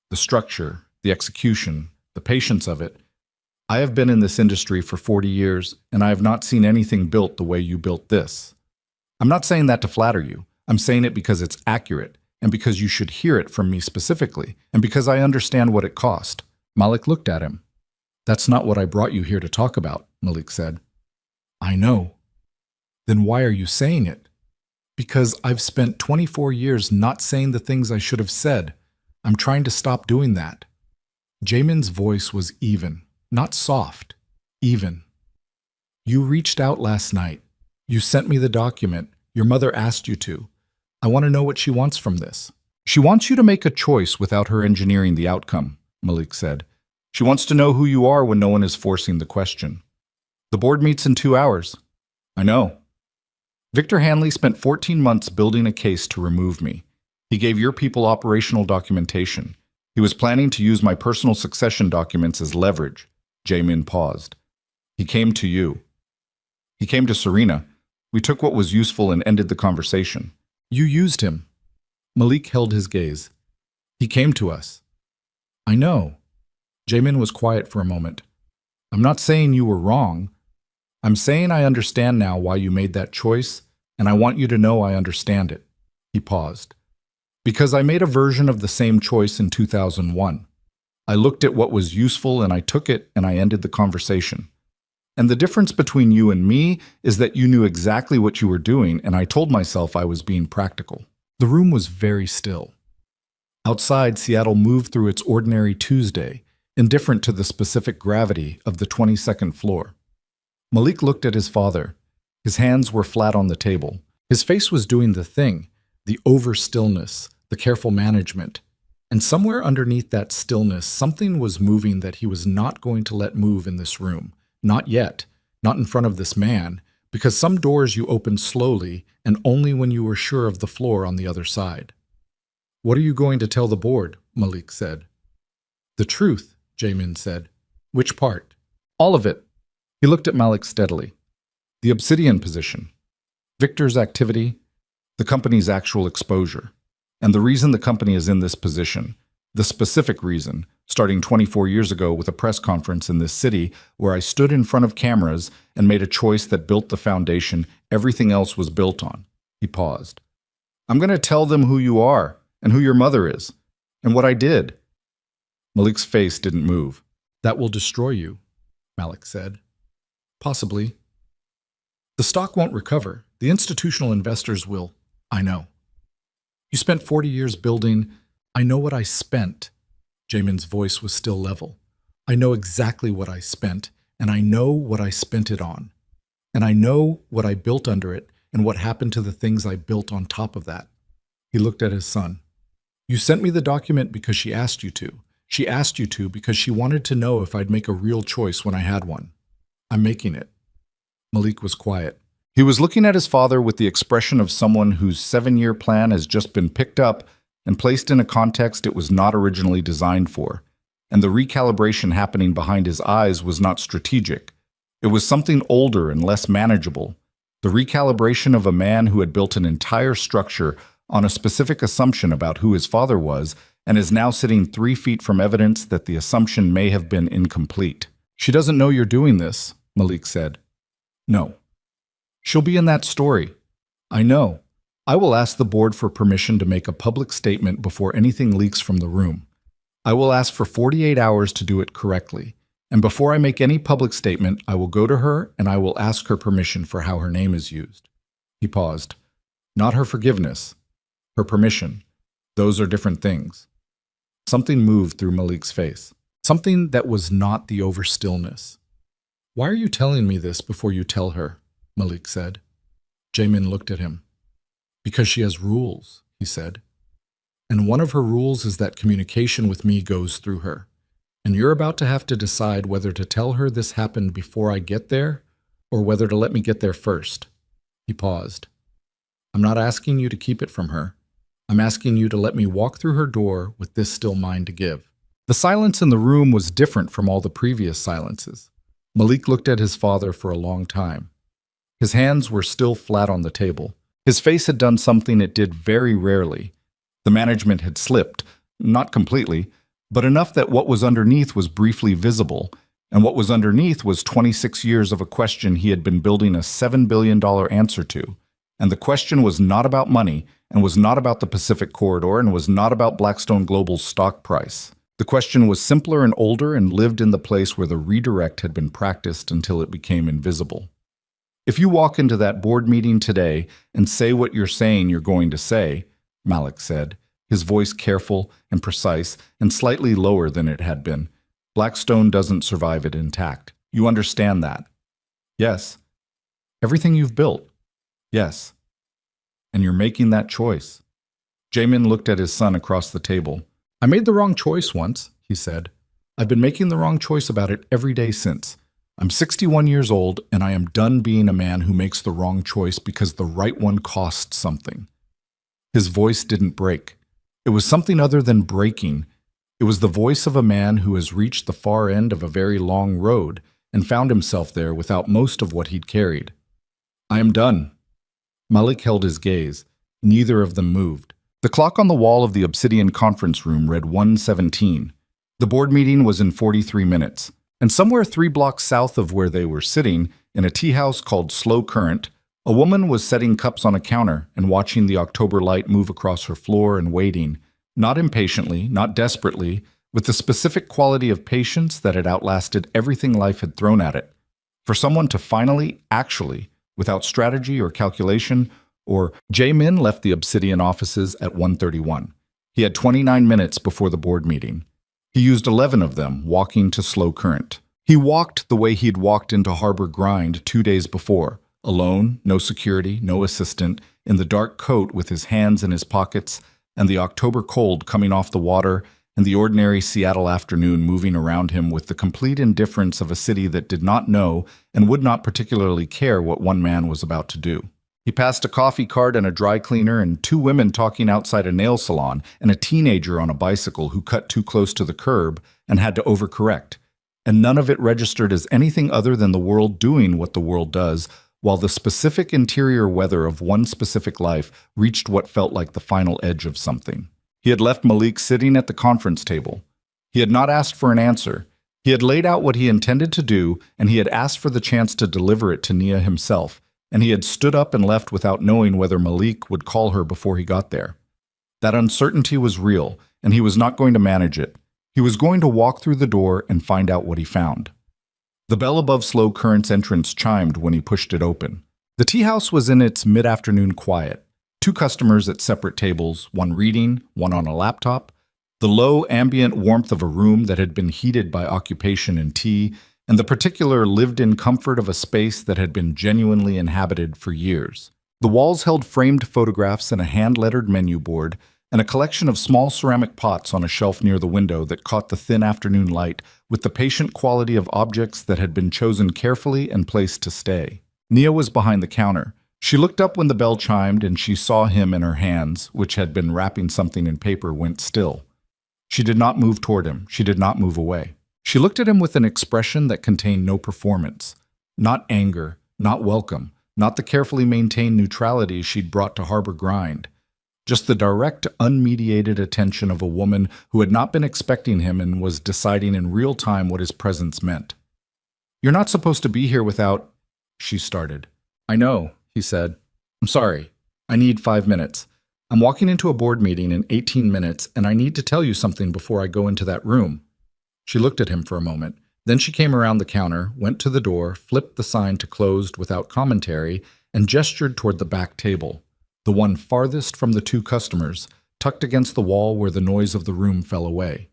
the structure, the execution, the patience of it, I have been in this industry for 40 years, and I have not seen anything built the way you built this. I'm not saying that to flatter you. I'm saying it because it's accurate, and because you should hear it from me specifically, and because I understand what it cost." Malik looked at him. "That's not what I brought you here to talk about," Malik said. "I know." "Then why are you saying it?" "Because I've spent 24 years not saying the things I should have said. I'm trying to stop doing that." Jamin's voice was even, not soft, even. "You reached out last night. You sent me the document. Your mother asked you to. I want to know what she wants from this." "She wants you to make a choice without her engineering the outcome," Malik said. "She wants to know who you are when no one is forcing the question." "The board meets in 2 hours." "I know." "Victor Hanley spent 14 months building a case to remove me. He gave your people operational documentation. He was planning to use my personal succession documents as leverage." Jamin paused. "He came to you. He came to Serena. We took what was useful and ended the conversation." "You used him." Malik held his gaze. "He came to us." "I know." Jamin was quiet for a moment. "I'm not saying you were wrong. I'm saying I understand now why you made that choice, and I want you to know I understand it." He paused. "Because I made a version of the same choice in 2001. I looked at what was useful and I took it and I ended the conversation. And the difference between you and me is that you knew exactly what you were doing, and I told myself I was being practical." The room was very still. Outside, Seattle moved through its ordinary Tuesday, indifferent to the specific gravity of the 22nd floor. Malik looked at his father. His hands were flat on the table. His face was doing the thing, the over-stillness, the careful management. And somewhere underneath that stillness, something was moving that he was not going to let move in this room. Not yet, not in front of this man, because some doors you open slowly and only when you were sure of the floor on the other side. "What are you going to tell the board?" Malik said. "The truth," Jamin said. "Which part?" "All of it." He looked at Malik steadily. "The Obsidian position, Victor's activity, the company's actual exposure, and the reason the company is in this position, the specific reason, starting 24 years ago with a press conference in this city where I stood in front of cameras and made a choice that built the foundation everything else was built on." He paused. "I'm going to tell them who you are and who your mother is and what I did." Malik's face didn't move. "That will destroy you," Malik said. "Possibly. The stock won't recover. The institutional investors will." "I know. You spent 40 years building." "I know what I spent." Jamin's voice was still level. "I know exactly what I spent, and I know what I spent it on. And I know what I built under it and what happened to the things I built on top of that." He looked at his son. "You sent me the document because she asked you to. She asked you to because she wanted to know if I'd make a real choice when I had one. I'm making it." Malik was quiet. He was looking at his father with the expression of someone whose 7-year plan has just been picked up and placed in a context it was not originally designed for, and the recalibration happening behind his eyes was not strategic. It was something older and less manageable, the recalibration of a man who had built an entire structure on a specific assumption about who his father was and is now sitting 3 feet from evidence that the assumption may have been incomplete. "She doesn't know you're doing this," Malik said. "No. She'll be in that story. I know. I will ask the board for permission to make a public statement before anything leaks from the room. I will ask for 48 hours to do it correctly. And before I make any public statement, I will go to her and I will ask her permission for how her name is used." He paused. "Not her forgiveness. Her permission. Those are different things." Something moved through Malik's face. Something that was not the over-stillness. Why are you telling me this before you tell her? Malik said. Jamin looked at him. Because she has rules, he said. And one of her rules is that communication with me goes through her. And you're about to have to decide whether to tell her this happened before I get there or whether to let me get there first. He paused. I'm not asking you to keep it from her. I'm asking you to let me walk through her door with this still mine to give. The silence in the room was different from all the previous silences. Malik looked at his father for a long time. His hands were still flat on the table. His face had done something it did very rarely. The management had slipped, not completely, but enough that what was underneath was briefly visible, and what was underneath was 26 years of a question he had been building a $7 billion answer to. And the question was not about money, and was not about the Pacific Corridor, and was not about Blackstone Global's stock price. The question was simpler and older and lived in the place where the redirect had been practiced until it became invisible. If you walk into that board meeting today and say what you're saying you're going to say, Malik said, his voice careful and precise and slightly lower than it had been, Blackstone doesn't survive it intact. You understand that? Yes. Everything you've built? Yes. And you're making that choice. Jamin looked at his son across the table. I made the wrong choice once, he said. I've been making the wrong choice about it every day since. I'm 61 years old, and I am done being a man who makes the wrong choice because the right one costs something. His voice didn't break. It was something other than breaking. It was the voice of a man who has reached the far end of a very long road and found himself there without most of what he'd carried. I am done. Malik held his gaze. Neither of them moved. The clock on the wall of the Obsidian conference room read 1:17. The board meeting was in 43 minutes. And somewhere 3 blocks south of where they were sitting, in a tea house called Slow Current, a woman was setting cups on a counter and watching the October light move across her floor and waiting, not impatiently, not desperately, with the specific quality of patience that had outlasted everything life had thrown at it. For someone to finally, actually, without strategy or calculation, or Jamin left the Obsidian offices at 1:31. He had 29 minutes before the board meeting. He used 11 of them walking to Slow Current. He walked the way he'd walked into Harbor Grind 2 days before, alone, no security, no assistant, in the dark coat with his hands in his pockets, and the October cold coming off the water, and the ordinary Seattle afternoon moving around him with the complete indifference of a city that did not know and would not particularly care what one man was about to do. He passed a coffee cart and a dry cleaner and 2 women talking outside a nail salon and a teenager on a bicycle who cut too close to the curb and had to overcorrect. And none of it registered as anything other than the world doing what the world does, while the specific interior weather of one specific life reached what felt like the final edge of something. He had left Malik sitting at the conference table. He had not asked for an answer. He had laid out what he intended to do, and he had asked for the chance to deliver it to Nia himself. And he had stood up and left without knowing whether Malik would call her before he got there. That uncertainty was real, and he was not going to manage it. He was going to walk through the door and find out what he found. The bell above Slow Current's entrance chimed when he pushed it open. The tea house was in its mid-afternoon quiet. 2 customers at separate tables, one reading, one on a laptop. The low, ambient warmth of a room that had been heated by occupation and tea, and the particular lived-in comfort of a space that had been genuinely inhabited for years. The walls held framed photographs and a hand-lettered menu board, and a collection of small ceramic pots on a shelf near the window that caught the thin afternoon light with the patient quality of objects that had been chosen carefully and placed to stay. Nia was behind the counter. She looked up when the bell chimed, and she saw him, and her hands, which had been wrapping something in paper, went still. She did not move toward him. She did not move away. She looked at him with an expression that contained no performance. Not anger, not welcome, not the carefully maintained neutrality she'd brought to Harbor Grind. Just the direct, unmediated attention of a woman who had not been expecting him and was deciding in real time what his presence meant. You're not supposed to be here without... She started. I know, he said. I'm sorry. I need 5 minutes. I'm walking into a board meeting in 18 minutes, and I need to tell you something before I go into that room. She looked at him for a moment. Then she came around the counter, went to the door, flipped the sign to closed without commentary, and gestured toward the back table, the one farthest from the 2 customers, tucked against the wall where the noise of the room fell away.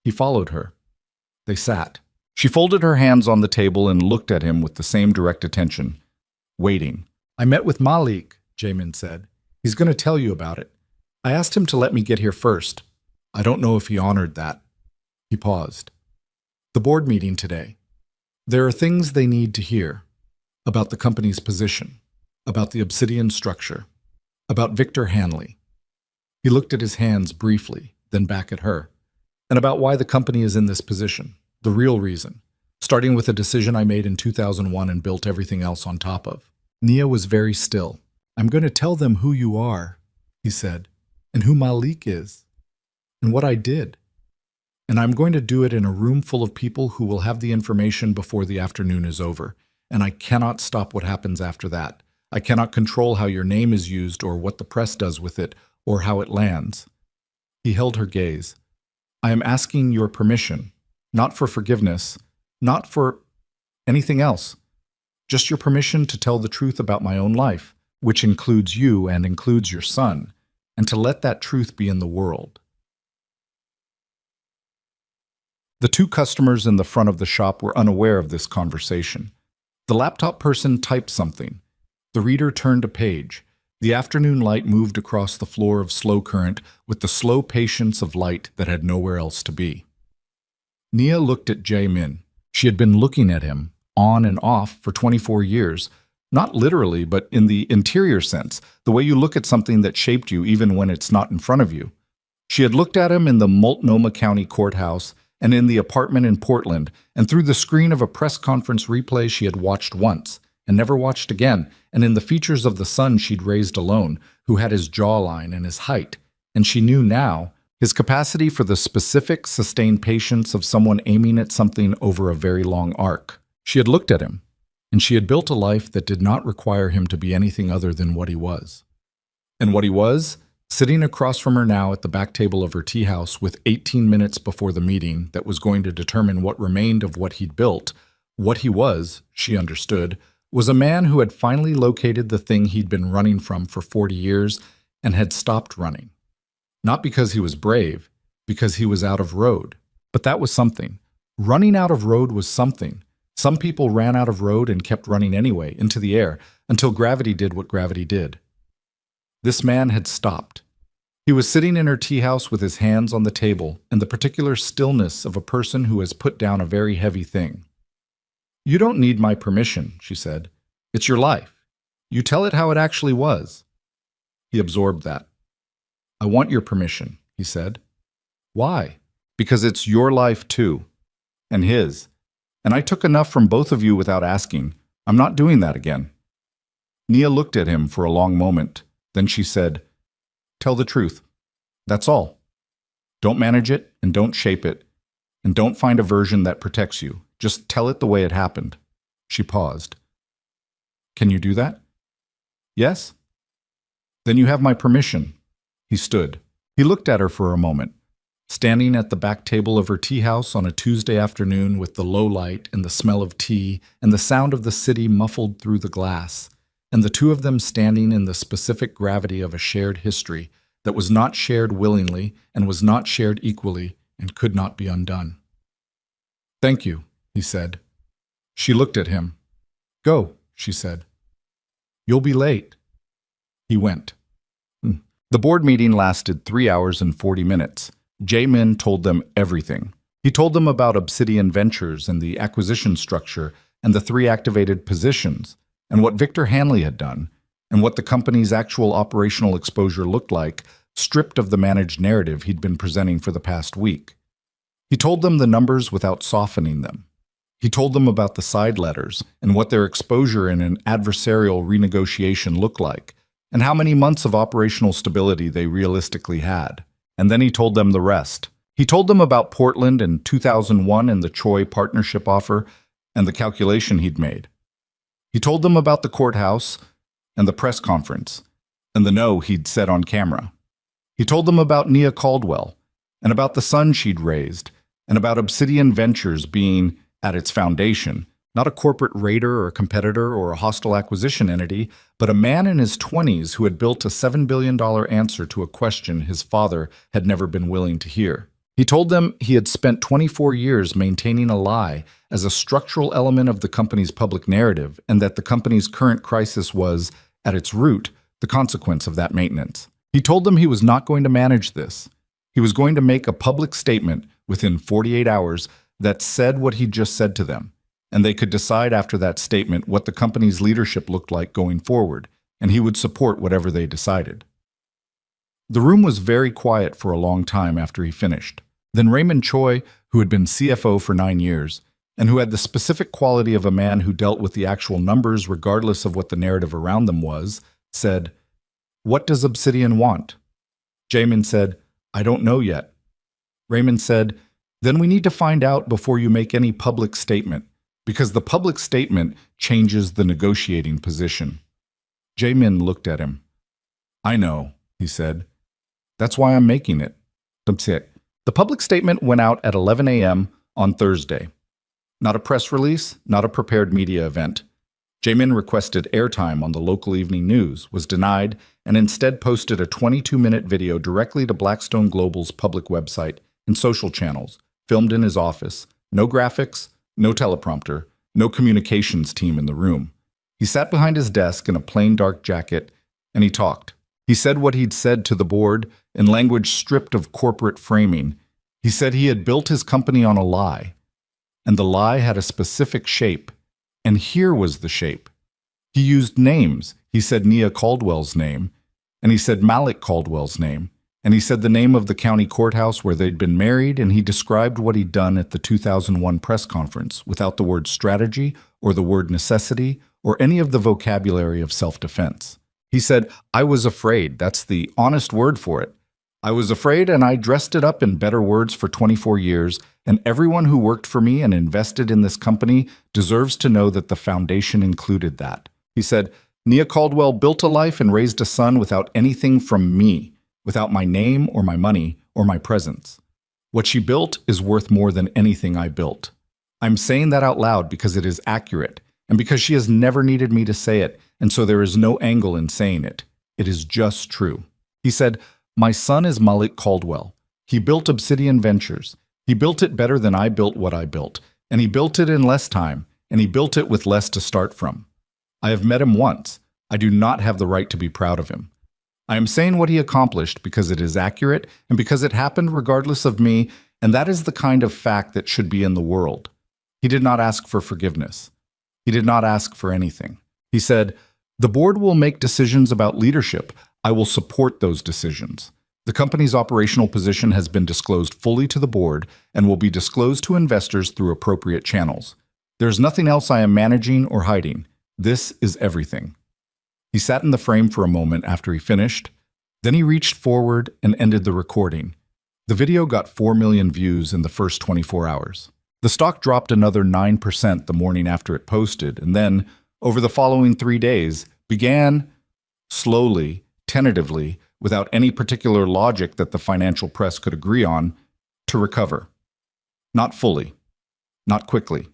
He followed her. They sat. She folded her hands on the table and looked at him with the same direct attention, waiting. "I met with Malik," Jamin said. "He's going to tell you about it. I asked him to let me get here first. I don't know if he honored that." He paused. "The board meeting today. There are things they need to hear about the company's position, about the Obsidian structure, about Victor Hanley." He looked at his hands briefly, then back at her, "and about why the company is in this position, the real reason, starting with a decision I made in 2001 and built everything else on top of." Nia was very still. "I'm going to tell them who you are," he said, "and who Malik is, and what I did. And I'm going to do it in a room full of people who will have the information before the afternoon is over. And I cannot stop what happens after that. I cannot control how your name is used or what the press does with it or how it lands." He held her gaze. "I am asking your permission, not for forgiveness, not for anything else. Just your permission to tell the truth about my own life, which includes you and includes your son, and to let that truth be in the world." The two customers in the front of the shop were unaware of this conversation. The laptop person typed something. The reader turned a page. The afternoon light moved across the floor of slow current with the slow patience of light that had nowhere else to be. Nia looked at Jae-min. She had been looking at him, on and off, for 24 years. Not literally, but in the interior sense, the way you look at something that shaped you even when it's not in front of you. She had looked at him in the Multnomah County Courthouse, and in the apartment in Portland, and through the screen of a press conference replay she had watched once, and never watched again, and in the features of the son she'd raised alone, who had his jawline and his height, and she knew now his capacity for the specific, sustained patience of someone aiming at something over a very long arc. She had looked at him, and she had built a life that did not require him to be anything other than what he was. And what he was, sitting across from her now at the back table of her tea house with 18 minutes before the meeting that was going to determine what remained of what he'd built, what he was, she understood, was a man who had finally located the thing he'd been running from for 40 years and had stopped running. Not because he was brave, because he was out of road. But that was something. Running out of road was something. Some people ran out of road and kept running anyway, into the air, until gravity did what gravity did. This man had stopped. He was sitting in her tea house with his hands on the table and the particular stillness of a person who has put down a very heavy thing. "You don't need my permission," she said. "It's your life. You tell it how it actually was." He absorbed that. "I want your permission," he said. "Why?" "Because it's your life too. And his. And I took enough from both of you without asking. I'm not doing that again." Nia looked at him for a long moment. Then she said, "Tell the truth. That's all. Don't manage it and don't shape it. And don't find a version that protects you. Just tell it the way it happened." She paused. "Can you do that?" "Yes." "Then you have my permission." He stood. He looked at her for a moment. Standing at the back table of her tea house on a Tuesday afternoon with the low light and the smell of tea and the sound of the city muffled through the glass, and the two of them standing in the specific gravity of a shared history that was not shared willingly and was not shared equally and could not be undone. "Thank you," he said. She looked at him. "Go," she said. "You'll be late." He went. The board meeting lasted 3 hours and 40 minutes. Jae-min told them everything. He told them about Obsidian Ventures and the acquisition structure and the 3 activated positions, and what Victor Hanley had done, and what the company's actual operational exposure looked like, stripped of the managed narrative he'd been presenting for the past week. He told them the numbers without softening them. He told them about the side letters and what their exposure in an adversarial renegotiation looked like, and how many months of operational stability they realistically had. And then he told them the rest. He told them about Portland in 2001 and the Choi partnership offer and the calculation he'd made. He told them about the courthouse and the press conference and the no he'd said on camera. He told them about Nia Caldwell and about the son she'd raised and about Obsidian Ventures being, at its foundation, not a corporate raider or a competitor or a hostile acquisition entity, but a man in his 20s who had built a $7 billion answer to a question his father had never been willing to hear. He told them he had spent 24 years maintaining a lie as a structural element of the company's public narrative, and that the company's current crisis was, at its root, the consequence of that maintenance. He told them he was not going to manage this. He was going to make a public statement within 48 hours that said what he just said to them, and they could decide after that statement what the company's leadership looked like going forward, and he would support whatever they decided. The room was very quiet for a long time after he finished. Then Raymond Choi, who had been CFO for 9 years, and who had the specific quality of a man who dealt with the actual numbers regardless of what the narrative around them was, said, "What does Obsidian want?" Jamin said, "I don't know yet." Raymond said, "Then we need to find out before you make any public statement, because the public statement changes the negotiating position." Jamin looked at him. "I know," he said. "That's why I'm making it." The public statement went out at 11 a.m. on Thursday. Not a press release, not a prepared media event. Jamin requested airtime on the local evening news, was denied, and instead posted a 22-minute video directly to Blackstone Global's public website and social channels, filmed in his office. No graphics, no teleprompter, no communications team in the room. He sat behind his desk in a plain dark jacket, and he talked. He said what he'd said to the board in language stripped of corporate framing. He said he had built his company on a lie, and the lie had a specific shape, and here was the shape. He used names. He said Nia Caldwell's name, and he said Malik Caldwell's name, and he said the name of the county courthouse where they'd been married, and he described what he'd done at the 2001 press conference without the word strategy or the word necessity or any of the vocabulary of self-defense. He said, "I was afraid. That's the honest word for it. I was afraid, and I dressed it up in better words for 24 years, and everyone who worked for me and invested in this company deserves to know that the foundation included that." He said, "Nia Caldwell built a life and raised a son without anything from me, without my name or my money or my presence. What she built is worth more than anything I built. I'm saying that out loud because it is accurate, and because she has never needed me to say it, and so there is no angle in saying it. It is just true." He said, "My son is Malik Caldwell. He built Obsidian Ventures. He built it better than I built what I built, and he built it in less time, and he built it with less to start from. I have met him once. I do not have the right to be proud of him. I am saying what he accomplished because it is accurate and because it happened regardless of me, and that is the kind of fact that should be in the world." He did not ask for forgiveness. He did not ask for anything. He said, "The board will make decisions about leadership. I will support those decisions. The company's operational position has been disclosed fully to the board and will be disclosed to investors through appropriate channels. There is nothing else I am managing or hiding. This is everything." He sat in the frame for a moment after he finished. Then he reached forward and ended the recording. The video got 4 million views in the first 24 hours. The stock dropped another 9% the morning after it posted, and then, over the following 3 days, began, slowly, tentatively, without any particular logic that the financial press could agree on, to recover. Not fully, not quickly.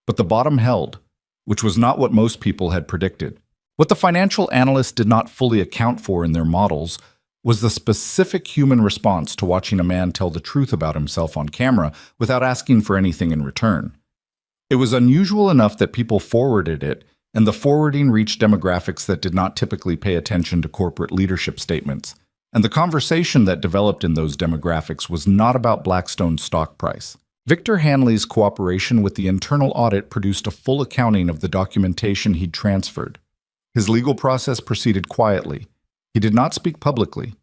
But the bottom held, which was not what most people had predicted. What the financial analysts did not fully account for in their models was the specific human response to watching a man tell the truth about himself on camera without asking for anything in return. It was unusual enough that people forwarded it, and the forwarding reached demographics that did not typically pay attention to corporate leadership statements. And the conversation that developed in those demographics was not about Blackstone's stock price. Victor Hanley's cooperation with the internal audit produced a full accounting of the documentation he'd transferred. His legal process proceeded quietly. He did not speak publicly.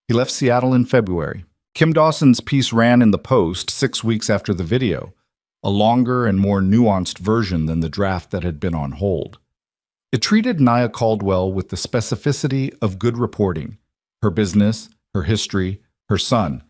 He left Seattle in February. Kim Dawson's piece ran in the Post 6 weeks after the video, a longer and more nuanced version than the draft that had been on hold. It treated Nia Caldwell with the specificity of good reporting, her business, her history, her son,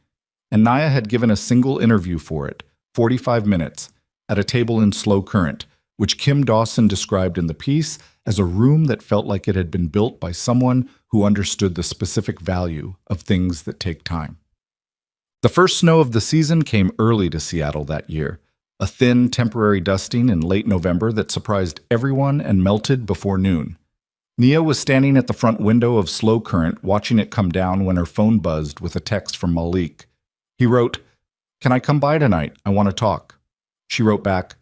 and Nia had given a single interview for it, 45 minutes, at a table in Slow Current, which Kim Dawson described in the piece as a room that felt like it had been built by someone who understood the specific value of things that take time. The first snow of the season came early to Seattle that year, a thin, temporary dusting in late November that surprised everyone and melted before noon. Nia was standing at the front window of Slow Current watching it come down when her phone buzzed with a text from Malik. He wrote, "Can I come by tonight? I want to talk." She wrote back,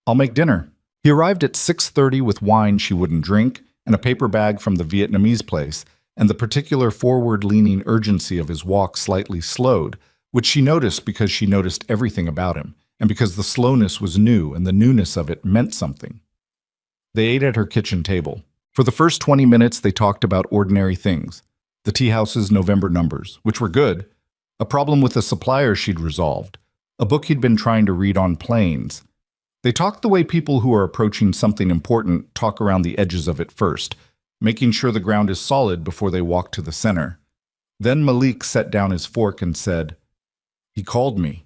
"I'll make dinner." He arrived at 6:30 with wine she wouldn't drink and a paper bag from the Vietnamese place, and the particular forward-leaning urgency of his walk slightly slowed, which she noticed because she noticed everything about him, and because the slowness was new and the newness of it meant something. They ate at her kitchen table. For the first 20 minutes, they talked about ordinary things. The tea house's November numbers, which were good, a problem with a supplier she'd resolved, a book he'd been trying to read on planes. They talked the way people who are approaching something important talk around the edges of it first, making sure the ground is solid before they walk to the center. Then Malik set down his fork and said, "He called me."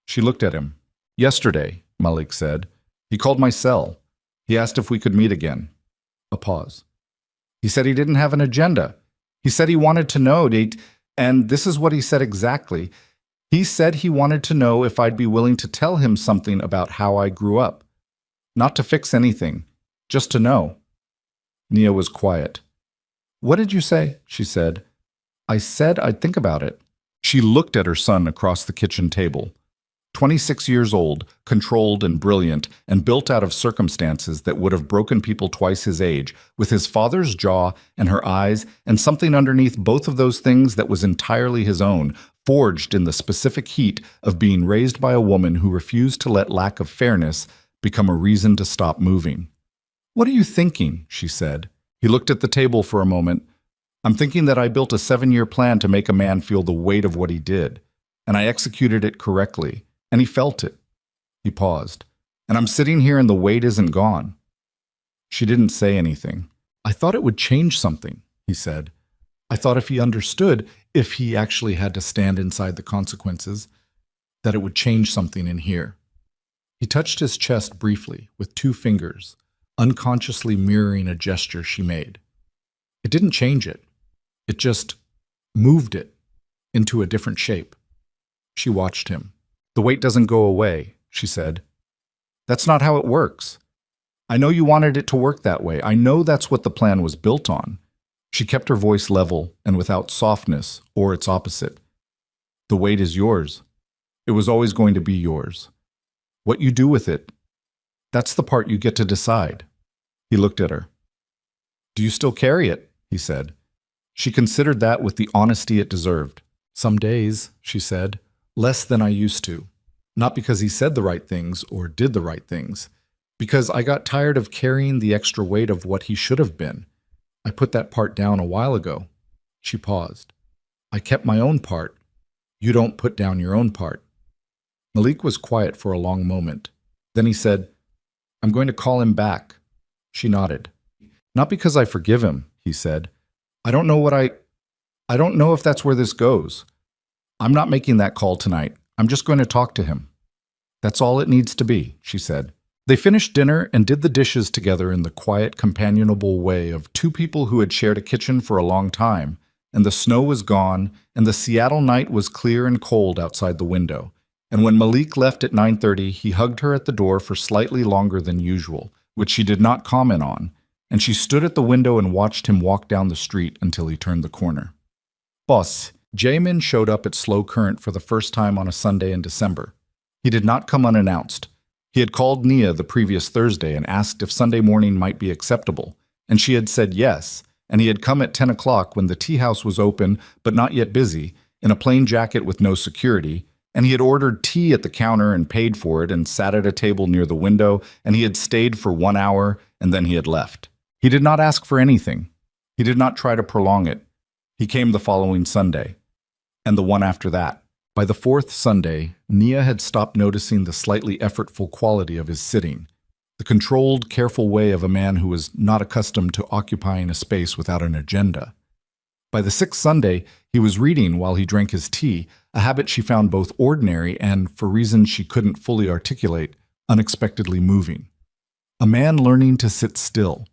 She looked at him. "Yesterday," Malik said. "He called my cell. He asked if we could meet again." A pause. "He said he didn't have an agenda. He said he wanted to know, and this is what he said exactly. He said he wanted to know if I'd be willing to tell him something about how I grew up. Not to fix anything, just to know." Nia was quiet. "What did you say?" she said. "I said I'd think about it." She looked at her son across the kitchen table. 26 years old, controlled and brilliant, and built out of circumstances that would have broken people twice his age, with his father's jaw and her eyes, and something underneath both of those things that was entirely his own, forged in the specific heat of being raised by a woman who refused to let lack of fairness become a reason to stop moving. "What are you thinking?" she said. He looked at the table for a moment. "I'm thinking that I built a 7-year plan to make a man feel the weight of what he did, and I executed it correctly. And he felt it." He paused. "And I'm sitting here and the weight isn't gone." She didn't say anything. "I thought it would change something," he said. "I thought if he understood, if he actually had to stand inside the consequences, that it would change something in here." He touched his chest briefly with 2 fingers, unconsciously mirroring a gesture she made. It didn't change it. It just moved it into a different shape. She watched him. "The weight doesn't go away," she said. "That's not how it works. I know you wanted it to work that way. I know that's what the plan was built on." She kept her voice level and without softness or its opposite. "The weight is yours. It was always going to be yours. What you do with it, that's the part you get to decide." He looked at her. "Do you still carry it?" he said. She considered that with the honesty it deserved. "Some days," she said. "Less than I used to. Not because he said the right things or did the right things. Because I got tired of carrying the extra weight of what he should have been. I put that part down a while ago." She paused. "I kept my own part. You don't put down your own part." Malik was quiet for a long moment. Then he said, "I'm going to call him back." She nodded. "Not because I forgive him," he said. I don't know if that's where this goes. I'm not making that call tonight. I'm just going to talk to him." "That's all it needs to be," she said. They finished dinner and did the dishes together in the quiet, companionable way of 2 people who had shared a kitchen for a long time, and the snow was gone, and the Seattle night was clear and cold outside the window. And when Malik left at 9:30, he hugged her at the door for slightly longer than usual, which she did not comment on, and she stood at the window and watched him walk down the street until he turned the corner. "Boss." Jamin showed up at Slow Current for the first time on a Sunday in December. He did not come unannounced. He had called Nia the previous Thursday and asked if Sunday morning might be acceptable, and she had said yes, and he had come at 10 o'clock when the tea house was open but not yet busy, in a plain jacket with no security, and he had ordered tea at the counter and paid for it and sat at a table near the window, and he had stayed for 1 hour and then he had left. He did not ask for anything. He did not try to prolong it. He came the following Sunday, and the one after that. By the 4th Sunday, Nia had stopped noticing the slightly effortful quality of his sitting, the controlled, careful way of a man who was not accustomed to occupying a space without an agenda. By the 6th Sunday, he was reading while he drank his tea, a habit she found both ordinary and, for reasons she couldn't fully articulate, unexpectedly moving. A man learning to sit still.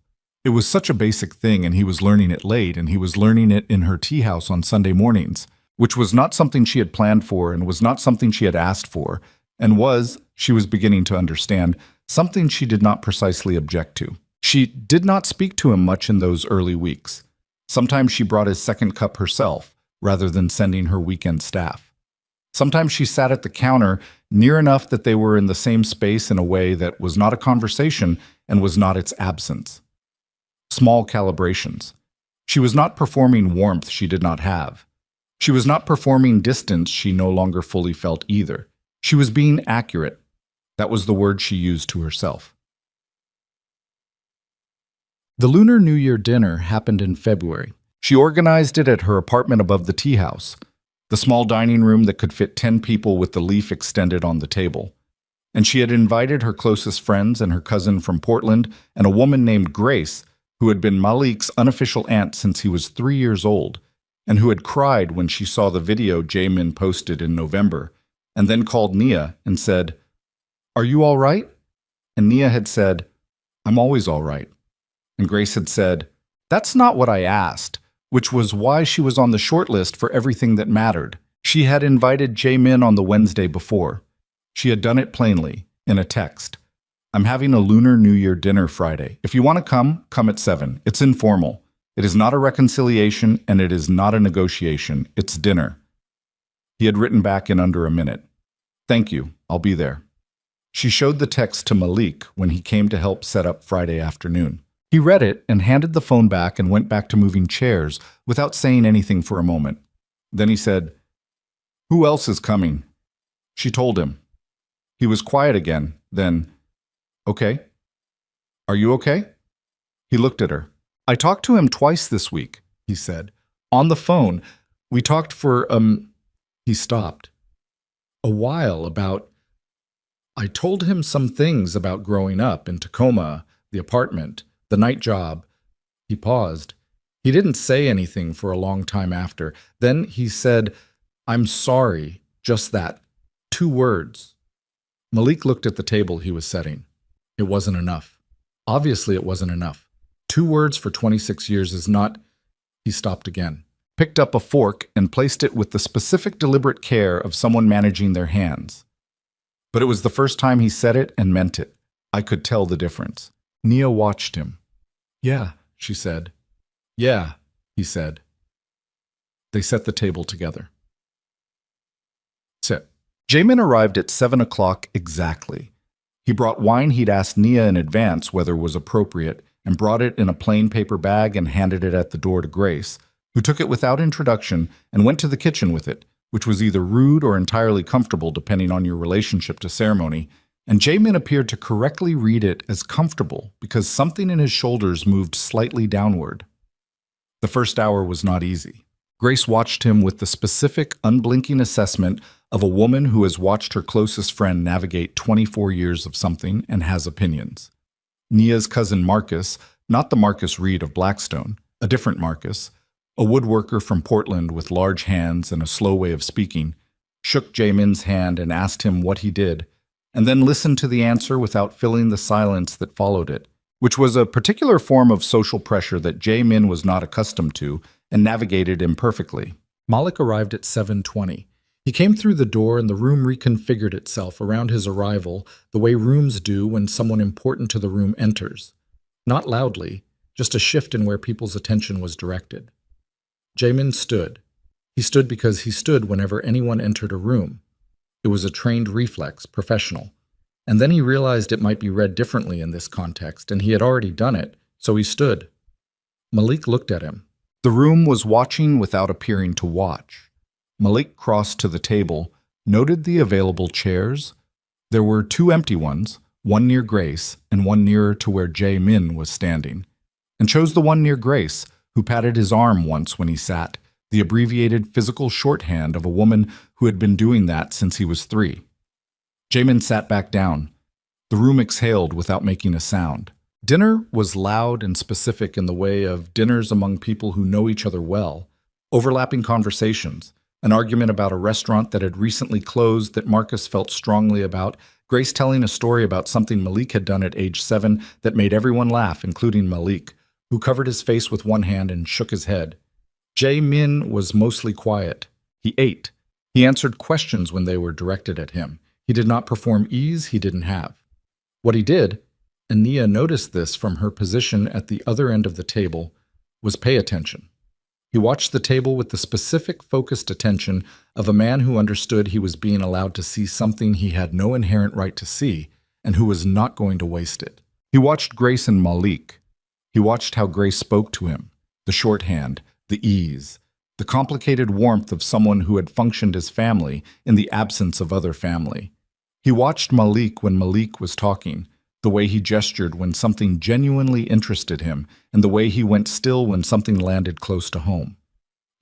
It was such a basic thing, and he was learning it late, and he was learning it in her tea house on Sunday mornings, which was not something she had planned for and was not something she had asked for, and was, she was beginning to understand, something she did not precisely object to. She did not speak to him much in those early weeks. Sometimes she brought his second cup herself, rather than sending her weekend staff. Sometimes she sat at the counter near enough that they were in the same space in a way that was not a conversation and was not its absence. Small calibrations. She was not performing warmth she did not have. She was not performing distance she no longer fully felt either. She was being accurate. That was the word she used to herself. The Lunar New Year dinner happened in February. She organized it at her apartment above the tea house, the small dining room that could fit 10 people with the leaf extended on the table. And she had invited her closest friends and her cousin from Portland and a woman named Grace, who had been Malik's unofficial aunt since he was 3 years old, and who had cried when she saw the video Jamin posted in November, and then called Nia and said, "Are you all right?" And Nia had said, "I'm always all right." And Grace had said, "That's not what I asked," which was why she was on the short list for everything that mattered. She had invited Jamin on the Wednesday before. She had done it plainly, in a text. "I'm having a Lunar New Year dinner Friday. If you want to come at 7. It's informal. It is not a reconciliation, and it is not a negotiation. It's dinner." He had written back in under a minute. "Thank you. I'll be there." She showed the text to Malik when he came to help set up Friday afternoon. He read it and handed the phone back and went back to moving chairs without saying anything for a moment. Then he said, "Who else is coming?" She told him. He was quiet again, then, "Okay. Are you okay?" He looked at her. "I talked to him twice this week," he said. "On the phone. We talked for, He stopped. "A while about... I told him some things about growing up in Tacoma, the apartment, the night job." He paused. He didn't say anything for a long time after. Then he said, "I'm sorry," just that. 2 words. Malik looked at the table he was setting. It wasn't enough. Obviously, it wasn't enough. 2 words for 26 years is not... He stopped again, picked up a fork and placed it with the specific deliberate care of someone managing their hands. But it was the first time he said it and meant it. I could tell the difference. Nia watched him. "Yeah," she said. "Yeah," he said. They set the table together. Sit. Jamin arrived at 7 o'clock exactly. He brought wine he'd asked Nia in advance whether was appropriate, and brought it in a plain paper bag and handed it at the door to Grace, who took it without introduction and went to the kitchen with it, which was either rude or entirely comfortable depending on your relationship to ceremony, and Jamin appeared to correctly read it as comfortable because something in his shoulders moved slightly downward. The first hour was not easy. Grace watched him with the specific, unblinking assessment of a woman who has watched her closest friend navigate 24 years of something and has opinions. Nia's cousin Marcus, not the Marcus Reed of Blackstone, a different Marcus, a woodworker from Portland with large hands and a slow way of speaking, shook Jamin's hand and asked him what he did, and then listened to the answer without filling the silence that followed it, which was a particular form of social pressure that Jamin was not accustomed to and navigated imperfectly. Malik arrived at 7:20. He came through the door and the room reconfigured itself around his arrival the way rooms do when someone important to the room enters. Not loudly, just a shift in where people's attention was directed. Jamin stood. He stood because he stood whenever anyone entered a room. It was a trained reflex, professional. And then he realized it might be read differently in this context, and he had already done it, so he stood. Malik looked at him. The room was watching without appearing to watch. Malik crossed to the table, noted the available chairs. There were 2 empty ones, one near Grace and one nearer to where Jamin was standing, and chose the one near Grace, who patted his arm once when he sat, the abbreviated physical shorthand of a woman who had been doing that since he was 3. Jamin sat back down. The room exhaled without making a sound. Dinner was loud and specific in the way of dinners among people who know each other well, overlapping conversations, an argument about a restaurant that had recently closed that Marcus felt strongly about, Grace telling a story about something Malik had done at age 7 that made everyone laugh, including Malik, who covered his face with one hand and shook his head. Jamin was mostly quiet. He ate. He answered questions when they were directed at him. He did not perform ease he didn't have. What he did, and Nia noticed this from her position at the other end of the table, was pay attention. He watched the table with the specific, focused attention of a man who understood he was being allowed to see something he had no inherent right to see and who was not going to waste it. He watched Grace and Malik. He watched how Grace spoke to him, the shorthand, the ease, the complicated warmth of someone who had functioned as family in the absence of other family. He watched Malik when Malik was talking, the way he gestured when something genuinely interested him, and the way he went still when something landed close to home.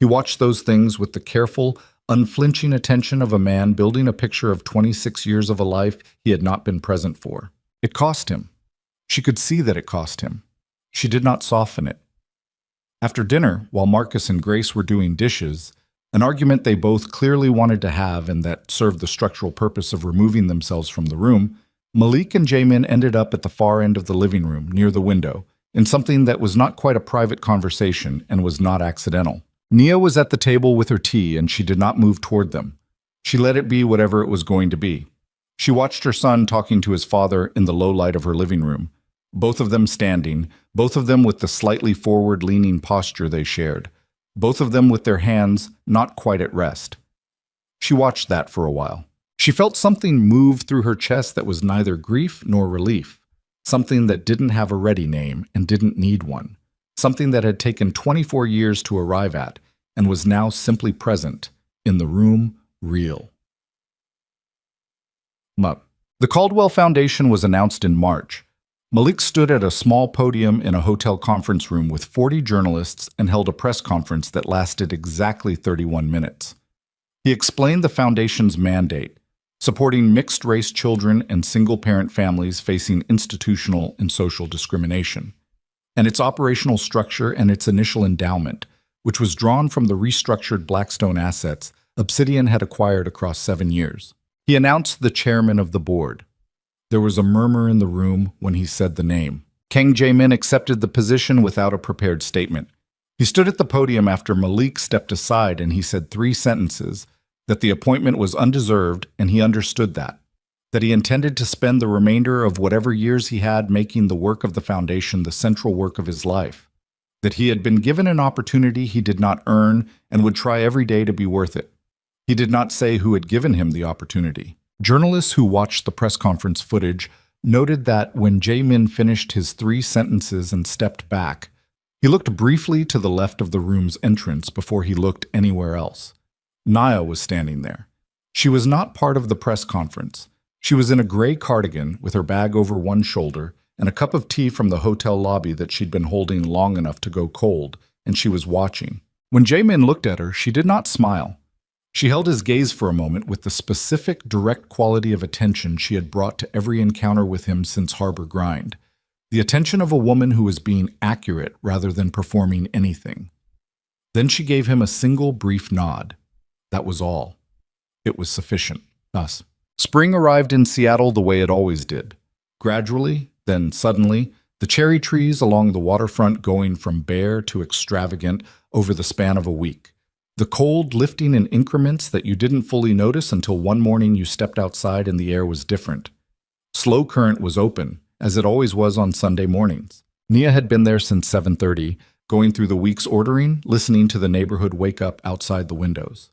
He watched those things with the careful, unflinching attention of a man building a picture of 26 years of a life he had not been present for. It cost him. She could see that it cost him. She did not soften it. After dinner, while Marcus and Grace were doing dishes, an argument they both clearly wanted to have and that served the structural purpose of removing themselves from the room, Malik and Jamin ended up at the far end of the living room, near the window, in something that was not quite a private conversation and was not accidental. Nia was at the table with her tea and she did not move toward them. She let it be whatever it was going to be. She watched her son talking to his father in the low light of her living room, both of them standing, both of them with the slightly forward-leaning posture they shared, both of them with their hands not quite at rest. She watched that for a while. She felt something move through her chest that was neither grief nor relief, something that didn't have a ready name and didn't need one, something that had taken 24 years to arrive at and was now simply present, in the room, real. The Caldwell Foundation was announced in March. Malik stood at a small podium in a hotel conference room with 40 journalists and held a press conference that lasted exactly 31 minutes. He explained the foundation's mandate, supporting mixed-race children and single-parent families facing institutional and social discrimination, and its operational structure and its initial endowment, which was drawn from the restructured Blackstone assets Obsidian had acquired across 7 years. He announced the chairman of the board. There was a murmur in the room when he said the name. Kang Jae-min accepted the position without a prepared statement. He stood at the podium after Malik stepped aside and he said 3 sentences, that the appointment was undeserved and he understood that he intended to spend the remainder of whatever years he had making the work of the foundation the central work of his life, that he had been given an opportunity he did not earn and would try every day to be worth it. He did not say who had given him the opportunity. Journalists who watched the press conference footage noted that when Jae-min finished his 3 sentences and stepped back, he looked briefly to the left of the room's entrance before he looked anywhere else. Nia was standing there. She was not part of the press conference. She was in a gray cardigan with her bag over one shoulder and a cup of tea from the hotel lobby that she'd been holding long enough to go cold, and she was watching. When Jae-min looked at her, she did not smile. She held his gaze for a moment with the specific, direct quality of attention she had brought to every encounter with him since Harbor Grind. The attention of a woman who was being accurate rather than performing anything. Then she gave him a single brief nod. That was all. It was sufficient. Thus, spring arrived in Seattle the way it always did. Gradually, then suddenly, the cherry trees along the waterfront going from bare to extravagant over the span of a week. The cold lifting in increments that you didn't fully notice until one morning you stepped outside and the air was different. Slow Current was open, as it always was on Sunday mornings. Nia had been there since 7:30, going through the week's ordering, listening to the neighborhood wake up outside the windows.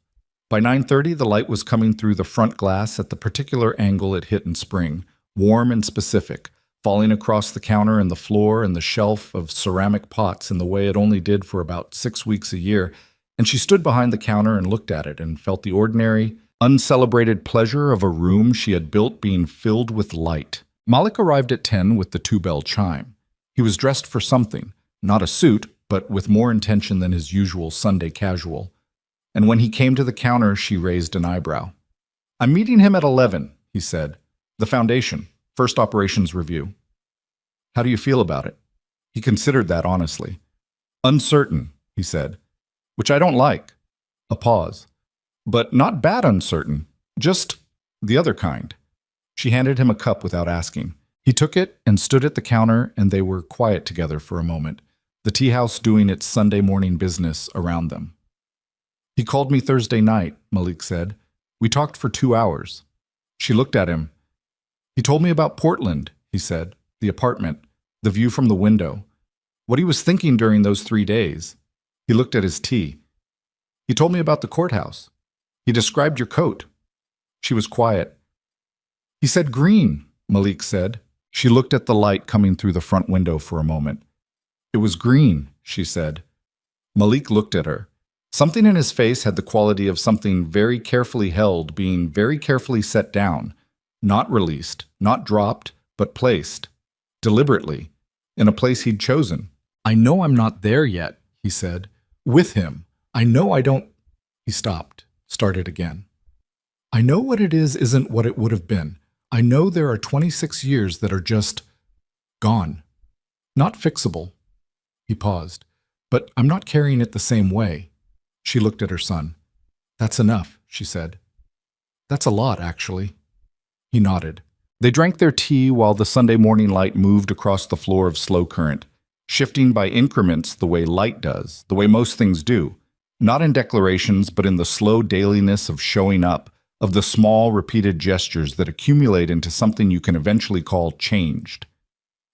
By 9:30, the light was coming through the front glass at the particular angle it hit in spring, warm and specific, falling across the counter and the floor and the shelf of ceramic pots in the way it only did for about 6 weeks a year, and she stood behind the counter and looked at it and felt the ordinary, uncelebrated pleasure of a room she had built being filled with light. Malik arrived at 10 with the 2-bell chime. He was dressed for something, not a suit, but with more intention than his usual Sunday casual. And when he came to the counter, she raised an eyebrow. "I'm meeting him at 11, he said. "The foundation, first operations review." "How do you feel about it?" He considered that honestly. "Uncertain," he said, "which I don't like." A pause. "But not bad uncertain, just the other kind." She handed him a cup without asking. He took it and stood at the counter, and they were quiet together for a moment, the tea house doing its Sunday morning business around them. "He called me Thursday night," Malik said. "We talked for 2 hours. She looked at him. "He told me about Portland," he said, "the apartment, the view from the window, what he was thinking during those 3 days. He looked at his tea. He told me about the courthouse. He described your coat. She was quiet. He said green, Malik said. She looked at the light coming through the front window for a moment. It was green, she said. Malik looked at her. Something in his face had the quality of something very carefully held being very carefully set down, not released, not dropped, but placed, deliberately, in a place he'd chosen. I know I'm not there yet, he said. With him. I know I don't... He stopped, started again. I know what it is isn't what it would have been. I know there are 26 years that are just gone. Not fixable. He paused. But I'm not carrying it the same way. She looked at her son. That's enough, she said. That's a lot, actually. He nodded. They drank their tea while the Sunday morning light moved across the floor of slow current, shifting by increments the way light does, the way most things do. Not in declarations, but in the slow dailiness of showing up, of the small, repeated gestures that accumulate into something you can eventually call changed.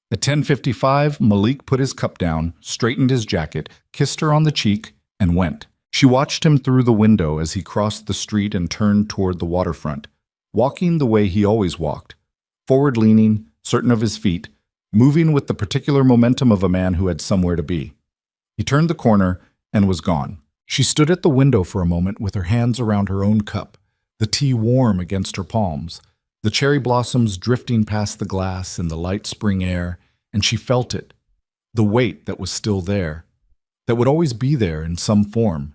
At 10:55, Malik put his cup down, straightened his jacket, kissed her on the cheek, and went. She watched him through the window as he crossed the street and turned toward the waterfront, walking the way he always walked, forward-leaning, certain of his feet, moving with the particular momentum of a man who had somewhere to be. He turned the corner and was gone. She stood at the window for a moment with her hands around her own cup, the tea warm against her palms, the cherry blossoms drifting past the glass in the light spring air, and she felt it, the weight that was still there, that would always be there in some form,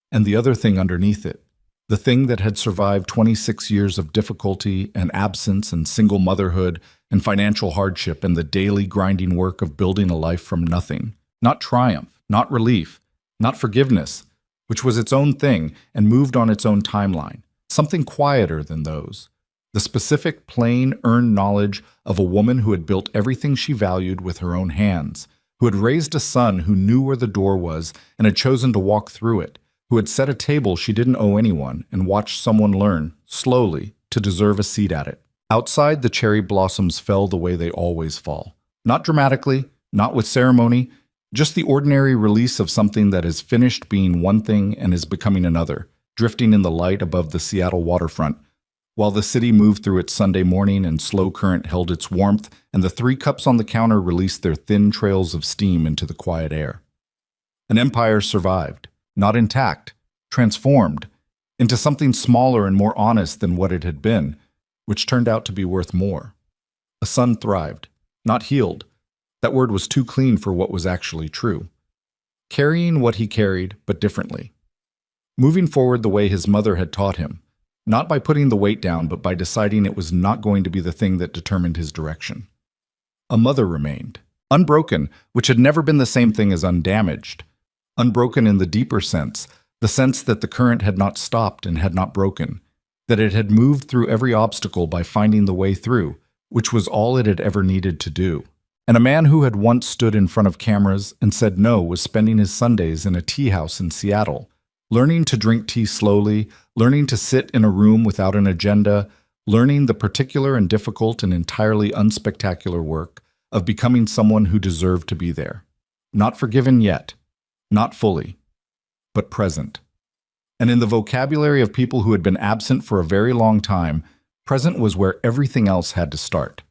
and the other thing underneath it, the thing that had survived 26 years of difficulty and absence and single motherhood and financial hardship and the daily grinding work of building a life from nothing. Not triumph, not relief, not forgiveness, which was its own thing and moved on its own timeline. Something quieter than those. The specific, plain, earned knowledge of a woman who had built everything she valued with her own hands, who had raised a son who knew where the door was and had chosen to walk through it, who had set a table she didn't owe anyone and watched someone learn, slowly, to deserve a seat at it. Outside, the cherry blossoms fell the way they always fall. Not dramatically, not with ceremony, just the ordinary release of something that has finished being one thing and is becoming another, drifting in the light above the Seattle waterfront, while the city moved through its Sunday morning and slow current held its warmth and the 3 cups on the counter released their thin trails of steam into the quiet air. An empire survived, not intact, transformed, into something smaller and more honest than what it had been, which turned out to be worth more. A son thrived, not healed. That word was too clean for what was actually true. Carrying what he carried, but differently. Moving forward the way his mother had taught him, not by putting the weight down, but by deciding it was not going to be the thing that determined his direction. A mother remained, unbroken, which had never been the same thing as undamaged. Unbroken in the deeper sense, the sense that the current had not stopped and had not broken, that it had moved through every obstacle by finding the way through, which was all it had ever needed to do. And a man who had once stood in front of cameras and said no was spending his Sundays in a tea house in Seattle, learning to drink tea slowly, learning to sit in a room without an agenda, learning the particular and difficult and entirely unspectacular work of becoming someone who deserved to be there. Not forgiven yet, not fully, but present. And in the vocabulary of people who had been absent for a very long time, present was where everything else had to start.